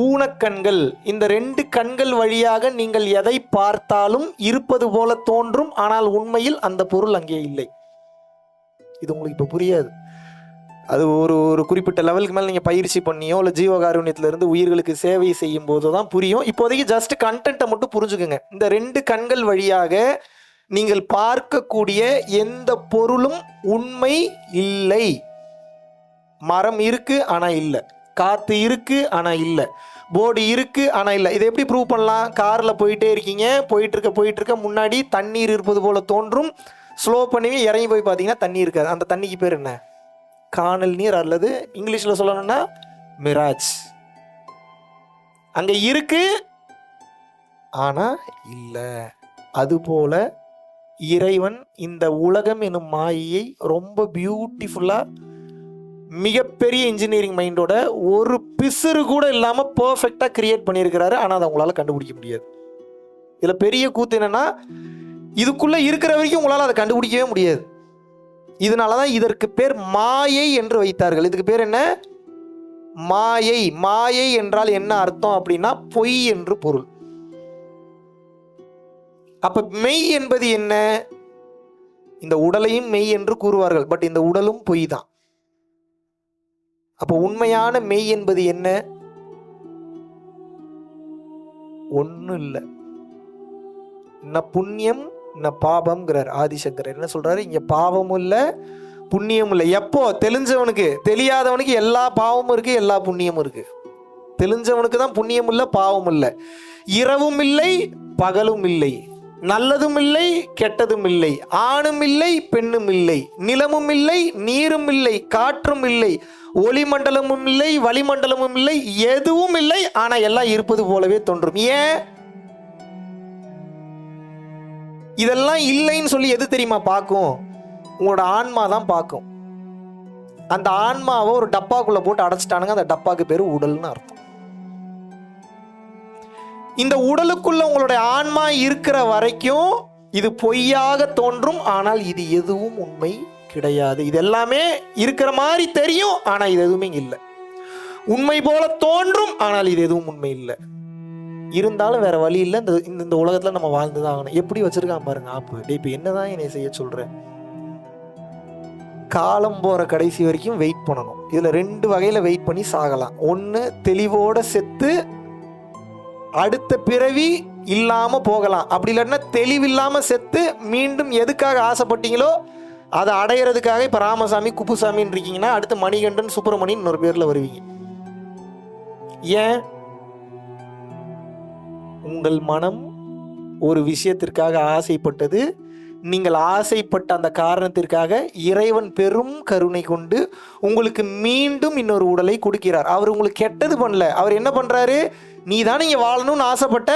ஊனக்கண்கள். இந்த 2 கண்கள் வழியாக நீங்கள் எதை பார்த்தாலும் இருப்பது போல தோன்றும், ஆனால் உண்மையில் அந்த பொருள் அங்கே இல்லை. இது உங்களுக்கு இப்போ புரியாது. அது ஒரு குறிப்பிட்ட லெவலுக்கு மேலே நீங்கள் பயிற்சி பண்ணியோ இல்லை ஜீவகாருண்யத்திலிருந்து உயிர்களுக்கு சேவை செய்யும் போது தான் புரியும். இப்போதைக்கு ஜஸ்ட் கண்டென்ட்டை மட்டும் புரிஞ்சுக்குங்க. இந்த 2 கண்கள் வழியாக நீங்கள் பார்க்கக்கூடிய எந்த பொருளும் உண்மை இல்லை. மரம் இருக்கு ஆனா இல்லை, காத்து இருக்கு ஆனா இல்லை, போர்டு இருக்கு ஆனா இல்லை. இதை எப்படி ப்ரூவ் பண்ணலாம்? காரில் போயிட்டே இருக்கீங்க, போயிட்டு இருக்க முன்னாடி தண்ணீர் இருப்பது போல தோன்றும். ஸ்லோ பண்ணுவீங்க, இறங்கி போய் பார்த்தீங்கன்னா தண்ணி இருக்காது. அந்த தண்ணிக்கு பேர் என்ன? காணல் நீர், அல்லது இங்கிலீஷில் சொல்லணும்னா மிராஜ். அங்கே இருக்கு ஆனா இல்லை. அதுபோல இறைவன் இந்த உலகம் எனும் மாயையை ரொம்ப பியூட்டிஃபுல்லாக, மிகப்பெரிய இன்ஜினியரிங் மைண்டோட ஒரு பிசுறு கூட இல்லாமல் பர்ஃபெக்டாக கிரியேட் பண்ணியிருக்கிறாரு. ஆனால் அதை உங்களால் கண்டுபிடிக்க முடியாது. இதில் பெரிய கூத்து என்னன்னா, இதுக்குள்ளே இருக்கிற வரைக்கும் உங்களால் அதை கண்டுபிடிக்கவே முடியாது. இதனால தான் இதற்கு பேர் மாயை என்று வைத்தார்கள். இதுக்கு பேர் என்ன? மாயை. மாயை என்றால் என்ன அர்த்தம் அப்படின்னா பொய் என்று பொருள். அப்ப மெய் என்பது என்ன? இந்த உடலையும் மெய் என்று கூறுவார்கள், பட் இந்த உடலும் பொய் தான். அப்ப உண்மையான மெய் என்பது என்ன? ஒன்னும் இல்லை. ந புண்ணியம் ந பாபம்ங்கிறார் ஆதிசங்கரர். என்ன சொல்றாரு? இங்க பாவமும் இல்லை, புண்ணியமும் இல்லை. எப்போ? தெரிஞ்சவனுக்கு. தெரியாதவனுக்கு எல்லா பாவமும் இருக்கு, எல்லா புண்ணியமும் இருக்கு. தெரிஞ்சவனுக்கு தான் புண்ணியம் இல்லை, பாவம் இல்லை. இரவும் இல்லை, பகலும் இல்லை, நல்லதும் இல்லை, கெட்டதும் இல்லை, ஆணும் இல்லை, பெண்ணும் இல்லை, நிலமும் இல்லை, நீரும் இல்லை, காற்றும் இல்லை, ஒளிமண்டலமும் இல்லை, வளிமண்டலமும் இல்லை, எதுவும் இல்லை. ஆனா எல்லாம் இருப்பது போலவே தோன்றும். ஏன்? இதெல்லாம் இல்லைன்னு சொல்லி எது தெரியுமா பார்க்கும்? உங்களோட ஆன்மா தான் பார்க்கும். அந்த ஆன்மாவை ஒரு டப்பாக்குள்ள போட்டு அடைச்சிட்டானுங்க. அந்த டப்பாக்கு பேரு உடல்னு அர்த்தம். இந்த உடலுக்குள்ள உங்களுடைய ஆன்மா இருக்கிற வரைக்கும் இது பொய்யாக தோன்றும், ஆனால் இது எதுவும் உண்மை கிடையாது. இது எல்லாமே இருக்கிற மாதிரி தெரியும், ஆனா இது எதுவுமே இல்லை. உண்மை போல தோன்றும், ஆனால் இது எதுவும் உண்மை இல்லை. இருந்தாலும் வேற வழி இல்லை. இந்த உலகத்துல நம்ம வாழ்ந்துதான் ஆகணும். எப்படி வச்சிருக்கான் பாருங்க ஆப்பு. இப்போ என்னதான் என்னை செய்ய சொல்றேன்? காலம் போற கடைசி வரைக்கும் வெயிட் பண்ணணும். இதுல 2 வகையில வெயிட் பண்ணி சாகலாம். ஒன்று, தெளிவோட செத்து அடுத்த பிறவி இல்லாம போகலாம். அப்படி இல்லைன்னா தெளிவில்லாம செத்து மீண்டும் எதுக்காக ஆசைப்பட்டீங்களோ அதை அடையிறதுக்காக இப்ப ராமசாமி குப்புசாமின்னு இருக்கீங்கன்னா அடுத்து மணிகண்டன் சுப்பிரமணியன் இன்னொரு பேர்ல வருவீங்க. ஏன்? உங்கள் மனம் ஒரு விஷயத்திற்காக ஆசைப்பட்டது. நீங்கள் ஆசைப்பட்ட அந்த காரணத்திற்காக இறைவன் பெரும் கருணை கொண்டு உங்களுக்கு மீண்டும் இன்னொரு உடலை கொடுக்கிறார். அவர் உங்களுக்கு கெட்டது பண்ணல. அவர் என்ன பண்றாரு? நீ தானே இங்க வாழணும்னு ஆசைப்பட்ட,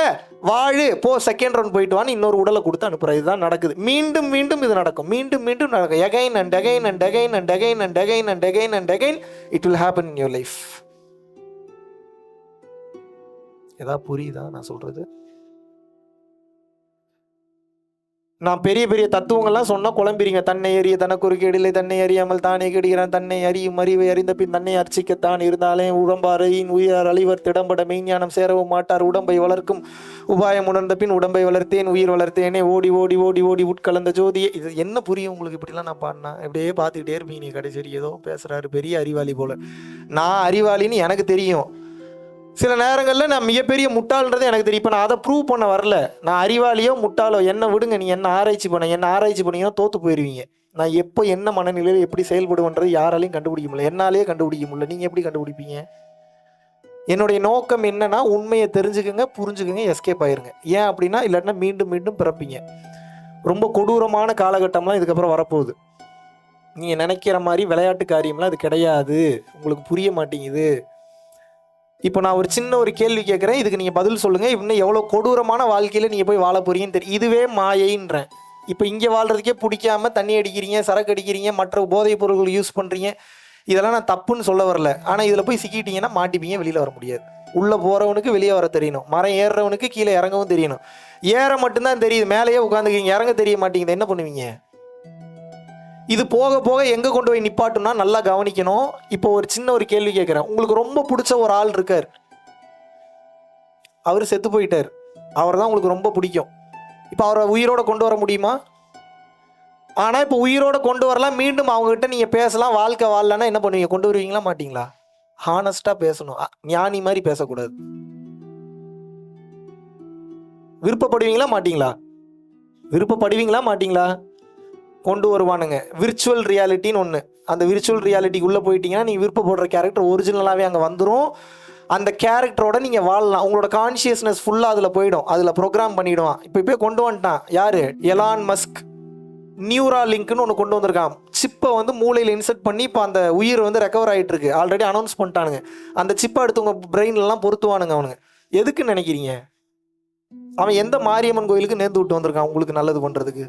வாழு, போ, செகண்ட் ரவுண்ட் போயிட்டு வான்னு இன்னொரு உடலை கொடுத்து அனுப்புறாரு. இதுதான் நடக்குது. மீண்டும் மீண்டும் இது நடக்கும். மீண்டும் மீண்டும் நடக்கும். again and again and again and again and again and again and again it will happen in your life. ஏதா புரியுதா நான் சொல்றது? நான் பெரிய பெரிய தத்துவங்கள்லாம் சொன்னா குழம்பிறீங்க. தன்னை அறிய தனக்கு இல்லை, தன்னை அறியாமல் தானே கெடுகிறான், தன்னை அறியும் அறிவை அறிந்த பின் தன்னை அர்ச்சிக்கத்தான் இருந்தாலே உடம்பாரையின் உயிர் அழிவர் திடம்பட மெய்ஞானம் சேரவும் மாட்டார். உடம்பை வளர்க்கும் உபாயம் உணர்ந்த பின் உடம்பை வளர்த்தேன் உயிர் வளர்த்தேனே ஓடி ஓடி ஓடி ஓடி உட்கலந்த ஜோதியே. இது என்ன புரியும் உங்களுக்கு? இப்படிலாம் நான் பாடினா இப்படியே பார்த்துக்கிட்டே இருப்பீங்க. கடைசி ஏதோ பேசுறாரு, பெரிய அறிவாளி போல. நான் அறிவாளின்னு எனக்கு தெரியும். சில நேரங்களில் நான் மிகப்பெரிய முட்டாள்ன்றது எனக்கு தெரியும். இப்போ நான் அதை ப்ரூவ் பண்ண வரல. நான் அறிவாளியோ முட்டாளோ என்ன விடுங்க. நீ என்ன ஆராய்ச்சி பண்ணீங்கன்னா தோற்று போயிடுவீங்க. நான் எப்போ என்ன மனநிலையில் எப்படி செயல்படுவேன்றது யாராலையும் கண்டுபிடிக்க முடியல. என்னாலேயே கண்டுபிடிக்க முடியல. நீங்கள் எப்படி கண்டுபிடிப்பீங்க? என்னுடைய நோக்கம் என்னன்னா உண்மையை தெரிஞ்சுக்குங்க, புரிஞ்சுக்குங்க, எஸ்கேப் ஆயிருங்க. ஏன் அப்படின்னா இல்லாட்டினா மீண்டும் மீண்டும் பிறப்பீங்க. ரொம்ப கொடூரமான காலகட்டம்லாம் இதுக்கப்புறம் வரப்போகுது. நீங்கள் நினைக்கிற மாதிரி விளையாட்டு காரியம்லாம் இது கிடையாது. உங்களுக்கு புரிய மாட்டேங்குது. இப்போ நான் ஒரு சின்ன ஒரு கேள்வி கேட்குறேன், இதுக்கு நீங்கள் பதில் சொல்லுங்கள். இன்னும் எவ்வளோ கொடூரமான வாழ்க்கையில் நீங்கள் போய் வாழ போறீங்கன்னு தெரியும். இதுவே மாயைன்றேன். இப்போ இங்கே வாழ்கிறதுக்கே பிடிக்காம தண்ணி அடிக்கிறீங்க, சரக்கு அடிக்கிறீங்க, மற்ற போதைப் பொருட்கள் யூஸ் பண்ணுறீங்க. இதெல்லாம் நான் தப்புன்னு சொல்ல வரல. ஆனால் இதில் போய் சிக்கிட்டீங்கன்னா மாட்டிப்பீங்க, வெளியில் வர முடியாது. உள்ளே போகிறவனுக்கு வெளியே வர தெரியணும். மரம் ஏறுறவனுக்கு கீழே இறங்கவும் தெரியணும். ஏற மட்டும்தான் தெரியுது, மேலேயே உட்காந்துக்கிங்க, இறங்க தெரிய மாட்டேங்குது. என்ன பண்ணுவீங்க? இது போக போக எங்கே கொண்டு போய் நிப்பாட்டும்னா நல்லா கவனிக்கணும். இப்போ ஒரு சின்ன ஒரு கேள்வி கேட்குறேன். உங்களுக்கு ரொம்ப பிடிச்ச ஒரு ஆள் இருக்கார், அவர் செத்து போயிட்டார். அவர் தான் உங்களுக்கு ரொம்ப பிடிக்கும். இப்போ அவரை உயிரோட கொண்டு வர முடியுமா? ஆனால் இப்போ உயிரோட கொண்டு வரலாம், மீண்டும் அவங்ககிட்ட நீங்கள் பேசலாம், வாழ்க்கை வாழலன்னா என்ன பண்ணுவீங்க? கொண்டு வருவீங்களா மாட்டிங்களா? ஹானஸ்டாக பேசணும், ஞானி மாதிரி பேசக்கூடாது. விருப்பப்படுவீங்களா மாட்டிங்களா? விருப்பப்படுவீங்களா மாட்டிங்களா? கொண்டு வருவானுங்க. விர்ச்சுவல் ரியாலிட்டின்னு ஒன்று. அந்த விர்ச்சுவல் ரியாலிட்டிக்குள்ளே போயிட்டீங்கன்னா நீங்கள் விருப்பப்படுற கேரக்டர் ஒரிஜினலாகவே அங்கே வந்துடும். அந்த கேரக்டரோட நீங்கள் வாழலாம். உங்களோட கான்ஷியஸ்னஸ் ஃபுல்லாக அதில் போயிடும். அதில் ப்ரோக்ராம் பண்ணிவிடுவான். இப்போ கொண்டு வந்துட்டான் யார்? Elon Musk. நியூரா லிங்க்னு ஒன்று கொண்டு வந்திருக்கான். சிப்பை வந்து மூளையில் இன்செர்ட் பண்ணி இப்போ அந்த உயிர் வந்து ரெக்கவர் ஆகிட்டு இருக்கு. ஆல்ரெடி அனௌன்ஸ் பண்ணிட்டானுங்க. அந்த சிப்பை எடுத்து உங்கள் பிரெயின்லாம் பொருத்துவானுங்க அவனுங்க. எதுக்குன்னு நினைக்கிறீங்க? அவன் எந்த மாரியம்மன் கோயிலுக்கு நேர்ந்து விட்டு வந்திருக்கான் உங்களுக்கு நல்லது பண்ணுறதுக்கு?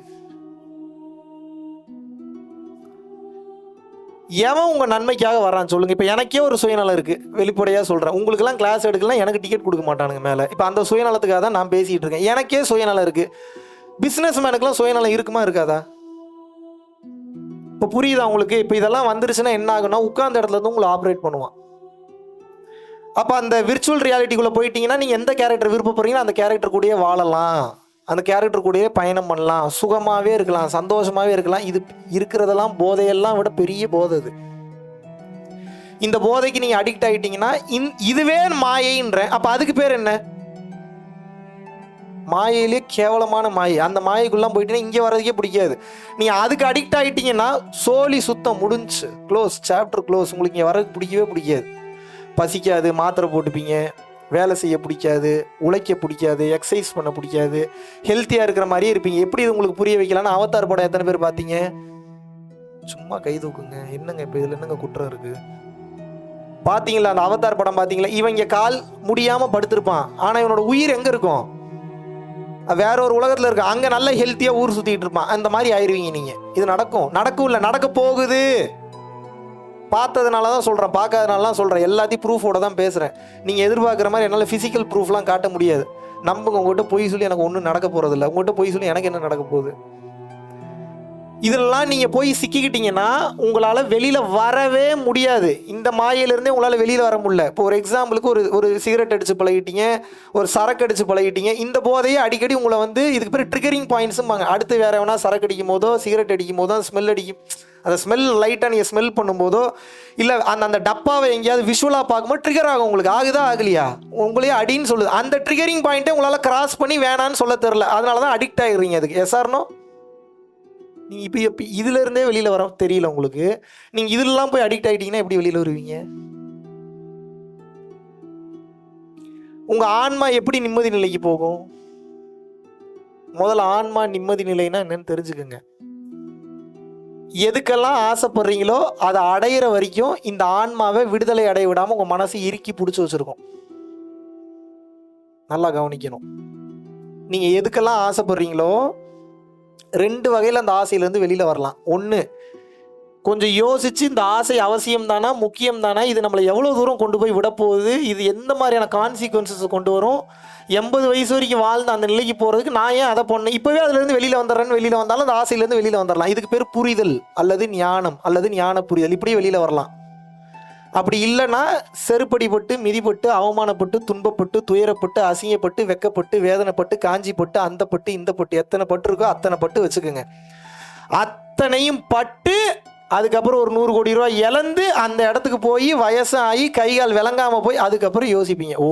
எவன் உங்கள் நன்மைக்காக வரான்னு சொல்லுங்கள். இப்போ எனக்கே ஒரு சுயநலம் இருக்குது, வெளிப்படையாக சொல்கிறேன். உங்களுக்கெல்லாம் கிளாஸ் எடுக்கலாம், எனக்கு டிக்கெட் கொடுக்க மாட்டானுங்க மேலே. இப்போ அந்த சுயநலத்துக்காக தான் நான் பேசிகிட்டு இருக்கேன். எனக்கே சுயநலம் இருக்குது. பிஸ்னஸ் மேனுக்கெலாம் சுயநலம் இருக்குமா இருக்காதா? இப்போ புரியுதா உங்களுக்கு? இப்போ இதெல்லாம் வந்துருச்சுன்னா என்ன ஆகுனா, உட்கார்ந்த இடத்துல இருந்து உங்களை ஆப்ரேட் பண்ணுவான். அப்போ அந்த விர்ச்சுவல் ரியாலிட்டிக்குள்ளே போயிட்டீங்கன்னா நீங்கள் எந்த கேரக்டர் விருப்பப்படுறீங்களோ அந்த கேரக்டர் கூடயே வாழலாம், அந்த கேரக்டர் கூடயே பயணம் பண்ணலாம், சுகமாகவே இருக்கலாம், சந்தோஷமாகவே இருக்கலாம். இது இருக்கிறதெல்லாம் போதையெல்லாம் விட பெரிய போதை இது. இந்த போதைக்கு நீங்கள் அடிக்ட் ஆகிட்டீங்கன்னா இதுவே மாயைன்றேன். அப்போ அதுக்கு பேர் என்ன? மாயையிலே கேவலமான மாயை. அந்த மாயைக்குள்ளே போயிட்டீங்கன்னா இங்கே வர்றதுக்கே பிடிக்காது. நீங்கள் அதுக்கு அடிக்ட் ஆகிட்டீங்கன்னா சோலி சுத்தம் முடிஞ்சு, க்ளோஸ், சாப்டர் க்ளோஸ். உங்களுக்கு இங்கே வர்றதுக்கு பிடிக்கவே பிடிக்காது. பசிக்காது, மாத்திரை போட்டுப்பீங்க, வேலை செய்ய பிடிக்காது, உழைக்க பிடிக்காது, எக்ஸசைஸ் பண்ண பிடிக்காது, ஹெல்த்தியாக இருக்கிற மாதிரியே இருப்பீங்க. எப்படி இது உங்களுக்கு புரிய வைக்கலான்னு அவதார் படம் எத்தனை பேர் பார்த்தீங்க? சும்மா கை தூக்குங்க. என்னங்க இப்போ இதில் என்னங்க குற்றம் இருக்குது? பார்த்தீங்களா அந்த அவதார் படம்? பார்த்தீங்களா? இவங்க கால் முடியாமல் படுத்திருப்பான், ஆனால் இவனோட உயிர் எங்கே இருக்கும்? வேற ஒரு உலகத்தில் இருக்கு. அங்கே நல்ல ஹெல்த்தியாக ஊர் சுற்றிட்டு இருப்பான். அந்த மாதிரி ஆயிடுவீங்க நீங்கள். இது நடக்கும் இல்லை, நடக்க போகுது. பார்த்ததுனால தான் சொல்கிறேன், பார்க்காதனால தான் சொல்கிறேன். எல்லாத்தையும் ப்ரூஃபோட தான் பேசுகிறேன். நீங்கள் எதிர்பார்க்குற மாதிரி என்னால் ஃபிசிக்கல் ப்ரூஃப்லாம் காட்ட முடியாது. நம்புங்க, உங்கள்கிட்ட பொய் சொல்லி எனக்கு ஒன்றும் நடக்க போகிறதில்ல. உங்கள்கிட்ட பொய் சொல்லி எனக்கு என்ன நடக்க போகுது? இதெல்லாம் நீங்கள் போய் சிக்கிக்கிட்டீங்கன்னா உங்களால் வெளியில் வரவே முடியாது. இந்த மாயிலிருந்தே உங்களால் வெளியில் வர முடியல. இப்போ ஒரு எக்ஸாம்பிளுக்கு ஒரு சிகரெட் அடித்து பழகிட்டீங்க, ஒரு சரக்கு அடித்து பழகிட்டீங்க. இந்த போதையே அடிக்கடி உங்களை வந்து இதுக்கு பேர் ட்ரிகரிங் பாயிண்ட்ஸும்பாங்க. அடுத்து வேறு எவனா சரக்கு அடிக்கும் போதோ சிகரெட் அடிக்கும் போதோ ஸ்மெல் அடிக்கும். அந்த ஸ்மெல் லைட்டாக நீங்கள் ஸ்மெல் பண்ணும்போதோ இல்லை அந்த டப்பாவை எங்கேயாவது விஷுவலாக பார்க்கும்போது ட்ரிகர் ஆகும். உங்களுக்கு ஆகுதா ஆகலையா? உங்களே அடின்னு சொல்லுது. அந்த ட்ரிகரிங் பாயிண்ட்டே உங்களால் கிராஸ் பண்ணி வேணான்னு சொல்ல தெரில. அதனால தான் அடிக்ட் ஆகிடுறீங்க அதுக்கு. எஸ்ஆர்னோ? நீங்கள் இப்போ இதுலேருந்தே வெளியில் வர தெரியல உங்களுக்கு. நீங்கள் இதெல்லாம் போய் அடிக்ட் ஆகிட்டீங்கன்னா எப்படி வெளியில் வருவீங்க? உங்கள் ஆன்மா எப்படி நிம்மதி நிலைக்கு போகும்? முதல்ல ஆன்மா நிம்மதி நிலைன்னா என்னன்னு தெரிஞ்சுக்கோங்க. எதுக்கெல்லாம் ஆசைப்படுறீங்களோ அதை அடையிற வரைக்கும் இந்த ஆன்மாவை விடுதலை அடைய விடாமல் உங்கள் மனசு இறுக்கி பிடிச்சி வச்சுருக்கோம். நல்லா கவனிக்கணும். நீங்கள் எதுக்கெல்லாம் ஆசைப்படுறீங்களோ 2 வகையில் அந்த ஆசையிலேருந்து வெளியில் வரலாம். ஒன்று, கொஞ்சம் யோசித்து இந்த ஆசை அவசியம் தானா, முக்கியம் தானா, இது நம்மளை எவ்வளோ தூரம் கொண்டு போய் விடப்போகுது, இது எந்த மாதிரியான கான்சிக்வன்சஸ் கொண்டு வரும், 80 வயசு வரைக்கும் வாழ்ந்து அந்த நிலைக்கு போகிறதுக்கு நான் ஏன் அதை பண்ணேன், இப்போவே அதுலேருந்து வெளியில் வந்துடுறேன்னு வெளியில் வந்தாலும் அந்த ஆசையிலேருந்து வெளியில் வந்துடலாம். இதுக்கு பேர் புரிதல் அல்லது ஞானம் அல்லது ஞான புரிதல். இப்படியே வெளியில் வரலாம். அப்படி இல்லைன்னா செருப்படிப்பட்டு, மிதிப்பட்டு, அவமானப்பட்டு, துன்பப்பட்டு, துயரப்பட்டு, அசிங்கப்பட்டு, வெக்கப்பட்டு, வேதனைப்பட்டு, காஞ்சிப்பட்டு, அந்த பட்டு இந்த பட்டு, எத்தனை பட்டு இருக்கோ அத்தனை பட்டு வச்சுக்கோங்க. அத்தனையும் பட்டு அதுக்கப்புறம் ஒரு 100 கோடி ரூபா இழந்து அந்த இடத்துக்கு போய் வயசாகி கைகால் விளங்காமல் போய் அதுக்கப்புறம் யோசிப்பீங்க, ஓ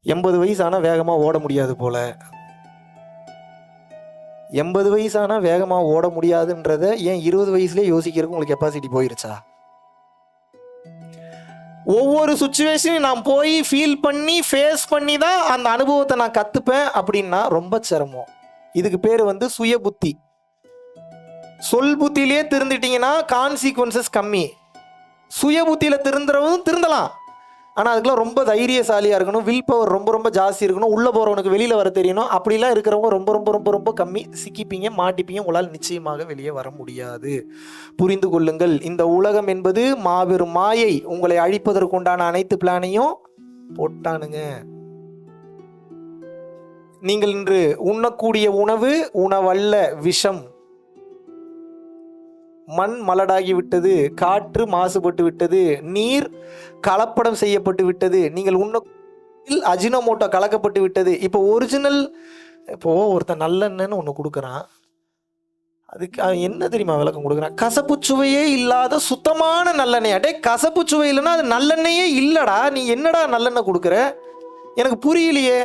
80 வயசானால் வேகமாக ஓட முடியாது போல. 80 வயசானால் வேகமாக ஓட முடியாதுன்றத ஏன் 20 வயசுலேயே யோசிக்கிறதுக்கு உங்களுக்கு கெப்பாசிட்டி போயிருச்சா? ஒவ்வொரு சுச்சுவேஷனையும் நான் போய் ஃபீல் பண்ணி ஃபேஸ் பண்ணி தான் அந்த அனுபவத்தை நான் கற்றுப்பேன் அப்படின்னா ரொம்ப சிரமம். இதுக்கு பேர் சுய புத்தி. சொல் புத்தியிலே திருந்துட்டீங்கன்னா கான்சிக்வன்சஸ் கம்மி. சுய புத்தியில் திருந்துறவனும் திருந்தலாம், ஆனால் அதுக்கெல்லாம் ரொம்ப தைரியசாலியாக இருக்கணும், வில் பவர் ரொம்ப ரொம்ப ஜாஸ்தி இருக்கணும், உள்ளே போகிறவனுக்கு வெளியில் வர தெரியணும். அப்படிலாம் இருக்கிறவங்க ரொம்ப ரொம்ப ரொம்ப ரொம்ப கம்மி. சிக்கிப்பீங்க, மாட்டிப்பீங்க, உங்களால் நிச்சயமாக வெளியே வர முடியாது. புரிந்து கொள்ளுங்கள், இந்த உலகம் என்பது மாபெரும் மாயை. உங்களை அழிப்பதற்குண்டான அனைத்து பிளானையும் போட்டானுங்க. நீங்கள் இன்று உண்ணக்கூடிய உணவு உணவல்ல, விஷம். மண் மலடாகி விட்டது, காற்று மாசுபட்டு விட்டது, நீர் கலப்படம் செய்யப்பட்டு விட்டது, நீங்கள் உண்ண அஜினோமோட்டோ கலக்கப்பட்டு விட்டது. இப்போ ஒரிஜினல், இப்போ ஒருத்தன் நல்லெண்ணெய்னு ஒன்று கொடுக்குறான், அதுக்கு அவன் என்ன தெரியுமா விளக்கம் கொடுக்குறான்? கசப்பு சுவையே இல்லாத சுத்தமான நல்லெண்ணெய். அடே, கசப்பு சுவை இல்லைன்னா அது நல்லெண்ணெயே இல்லடா, நீ என்னடா நல்லெண்ணெய் கொடுக்குற? எனக்கு புரியலையே.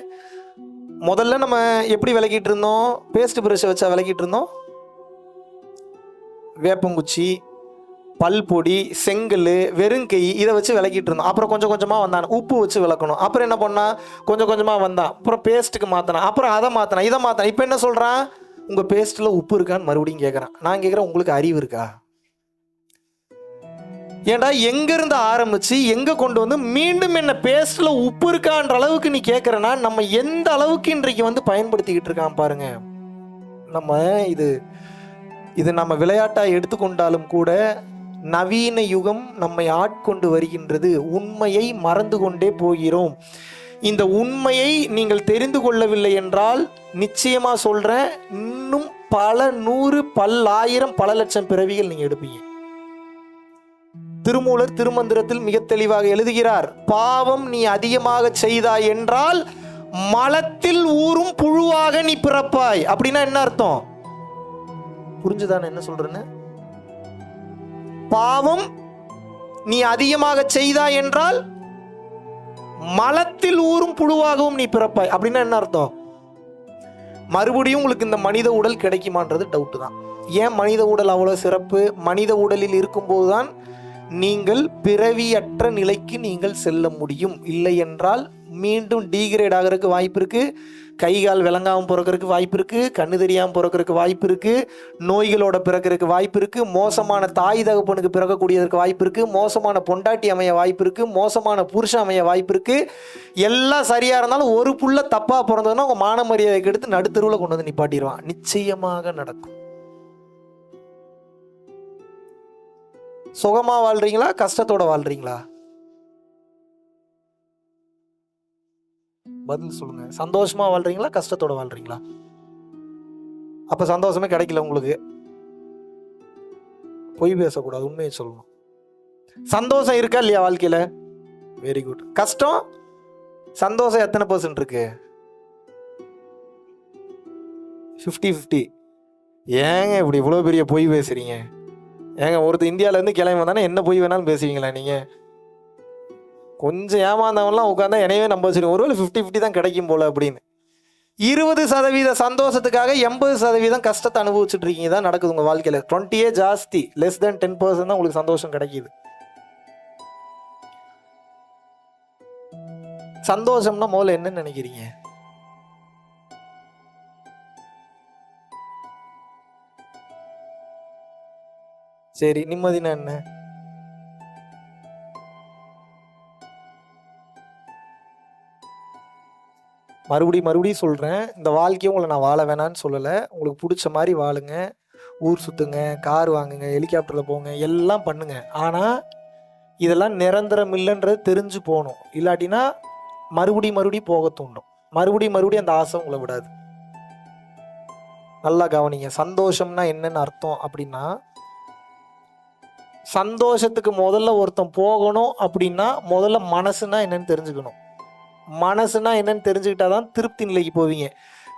முதல்ல நம்ம எப்படி விளக்கிட்டு இருந்தோம்? பேஸ்ட் பிரஷை வச்சா விளக்கிட்டு இருந்தோம். வேப்பங்குச்சி, பல்பொடி, செங்கல், வெறுங்கை இதை வச்சு விளக்கிட்டு இருந்தோம். அப்புறம் கொஞ்சம் கொஞ்சமாக வந்தான், உப்பு வச்சு விளக்கணும். அப்புறம் என்ன பண்ணா, கொஞ்சம் கொஞ்சமாக வந்தான், அப்புறம் பேஸ்ட்டுக்கு மாற்றினான், அப்புறம் அதை மாற்றினான், இதை மாற்றினான். இப்போ என்ன சொல்கிறான்? உங்கள் பேஸ்ட்டில் உப்பு இருக்கான்னு மறுபடியும் கேட்குறான். நான் கேட்குறேன், உங்களுக்கு அறிவு இருக்கா? ஏன்டா, எங்கேருந்து ஆரம்பித்து எங்கே கொண்டு வந்து மீண்டும் என்ன பேஸ்ட்டில் உப்பு இருக்கான்ற அளவுக்கு நீ கேட்குறேன்னா, நம்ம எந்த அளவுக்கு இன்றைக்கு பயன்படுத்திக்கிட்டு இருக்கான் பாருங்க. நம்ம இது நம்ம விளையாட்டாக எடுத்துக்கொண்டாலும் கூட நவீன யுகம் நம்மை ஆட்கொண்டு வருகின்றது. உண்மையை மறந்து கொண்டே போகிறோம். இந்த உண்மையை நீங்கள் தெரிந்து கொள்ளவில்லை என்றால் நிச்சயமாக சொல்கிறேன், இன்னும் பல 100, பல்லாயிரம், பல லட்சம் பிறவிகள் நீங்கள் எடுப்பீங்க. திருமூலர் திருமந்திரத்தில் மிக தெளிவாக எழுதுகிறார், பாவம் நீ அதிகமாக செய்தாய் என்றால் மலத்தில் ஊறும் புழுவாக நீ பிறப்பாய். அப்படின்னா என்ன அர்த்தம்? புரிஞ்சுதானே என்ன சொல்றேன்னு? பாவம் நீ அதிகமாக செய்தாய் என்றால் மலத்தில் ஊறும் புழுவாகவும் நீ பிறப்பாய். அப்படின்னா என்ன அர்த்தம்? மறுபடியும் உங்களுக்கு இந்த மனித உடல் கிடைக்குமான்றது டவுட் தான். ஏன் மனித உடல் அவ்வளவு சிறப்பு? மனித உடலில் இருக்கும்போதுதான் நீங்கள் பிறவியற்ற நிலைக்கு நீங்கள் செல்ல முடியும். இல்லை என்றால் மீண்டும் டீகிரேட் ஆகிறதுக்கு வாய்ப்பு இருக்கு, கை கால் விளங்காமல் பிறக்கிறதுக்கு வாய்ப்பு இருக்கு, கண்ணு தெரியாமல் பிறக்கிறதுக்கு வாய்ப்பு இருக்கு, நோய்களோட பிறக்கிறதுக்கு வாய்ப்பு இருக்கு, மோசமான தாய் தகப்பனுக்கு பிறக்கக்கூடியதற்கு வாய்ப்பு இருக்கு, மோசமான பொண்டாட்டி அமைய வாய்ப்பு இருக்கு, மோசமான புருஷன் அமைய வாய்ப்பு இருக்கு. எல்லாம் சரியா இருந்தாலும் ஒரு புள்ள தப்பா பிறந்ததுன்னா உங்க மான மரியாதைக்கு எடுத்து நடுத்தருவில் கொண்டு வந்து நிப்பாட்டிடுவான். நிச்சயமாக நடக்கும். சுகமா வாழ்றீங்களா, கஷ்டத்தோட வாழ்றீங்களா? பதில் சொல்லுங்க. சந்தோஷமா வாழ்றீங்களா, கஷ்டத்தோட வாழ்றீங்களா? அப்ப சந்தோஷமே கிடைக்கல உங்களுக்கு. பொய் பேசக்கூடாது, உண்மையை சொல்லணும். சந்தோஷம் இருக்கா இல்லையா வாழ்க்கையில? Very good. கஷ்டம், சந்தோஷம் எத்தனை % இருக்கு? 50-50. ஏங்க இப்படி இவ்வளவு பெரிய பொய் பேசுறீங்க? ஏங்க, ஒருத்தர் இந்தியால இருந்து கிளம்பி வந்தானே என்ன பொய் வேணாலும் பேசுவீங்களா நீங்க? கொஞ்சம் ஏமாந்தவன்லாம் உட்காந்தா என்னையவே நம்ப வச்சிருக்கோம், ஒருவேளை 50-50 தான் கிடைக்கும் போல அப்படின்னு. 20% சந்தோஷத்துக்காக 80% கஷ்டத்தை அனுபவிச்சுட்டு இருக்கீங்க. தான் நடக்குது உங்க வாழ்க்கையில. 20 ஜாஸ்தி, less than 10% தான் உங்களுக்கு சந்தோஷம் கிடைக்குது. சந்தோஷம்னா முதல்ல என்ன நினைக்கிறீங்க? சரி, நிம்மதினா என்ன? மறுபடியும் சொல்கிறேன், இந்த வாழ்க்கையை உங்களை நான் வாழ வேணான்னு சொல்லலை. உங்களுக்கு பிடிச்ச மாதிரி வாழுங்க, ஊர் சுற்றுங்க, கார் வாங்குங்க, ஹெலிகாப்டரில் போங்க, எல்லாம் பண்ணுங்க. ஆனால் இதெல்லாம் நிரந்தரம் இல்லைன்றது தெரிஞ்சு போகணும். இல்லாட்டினா மறுபடியும் போக தூண்டும். மறுபடியும் அந்த ஆசை உங்களை விடாது. நல்லா கவனிங்க. சந்தோஷம்னா என்னன்னு அர்த்தம் அப்படின்னா, சந்தோஷத்துக்கு முதல்ல ஒருத்தன் போகணும் அப்படின்னா முதல்ல மனசுனா என்னன்னு தெரிஞ்சுக்கணும். மனசுனா என்னன்னு தெரிஞ்சுக்கிட்டாதான் திருப்தி நிலைக்கு போவீங்க.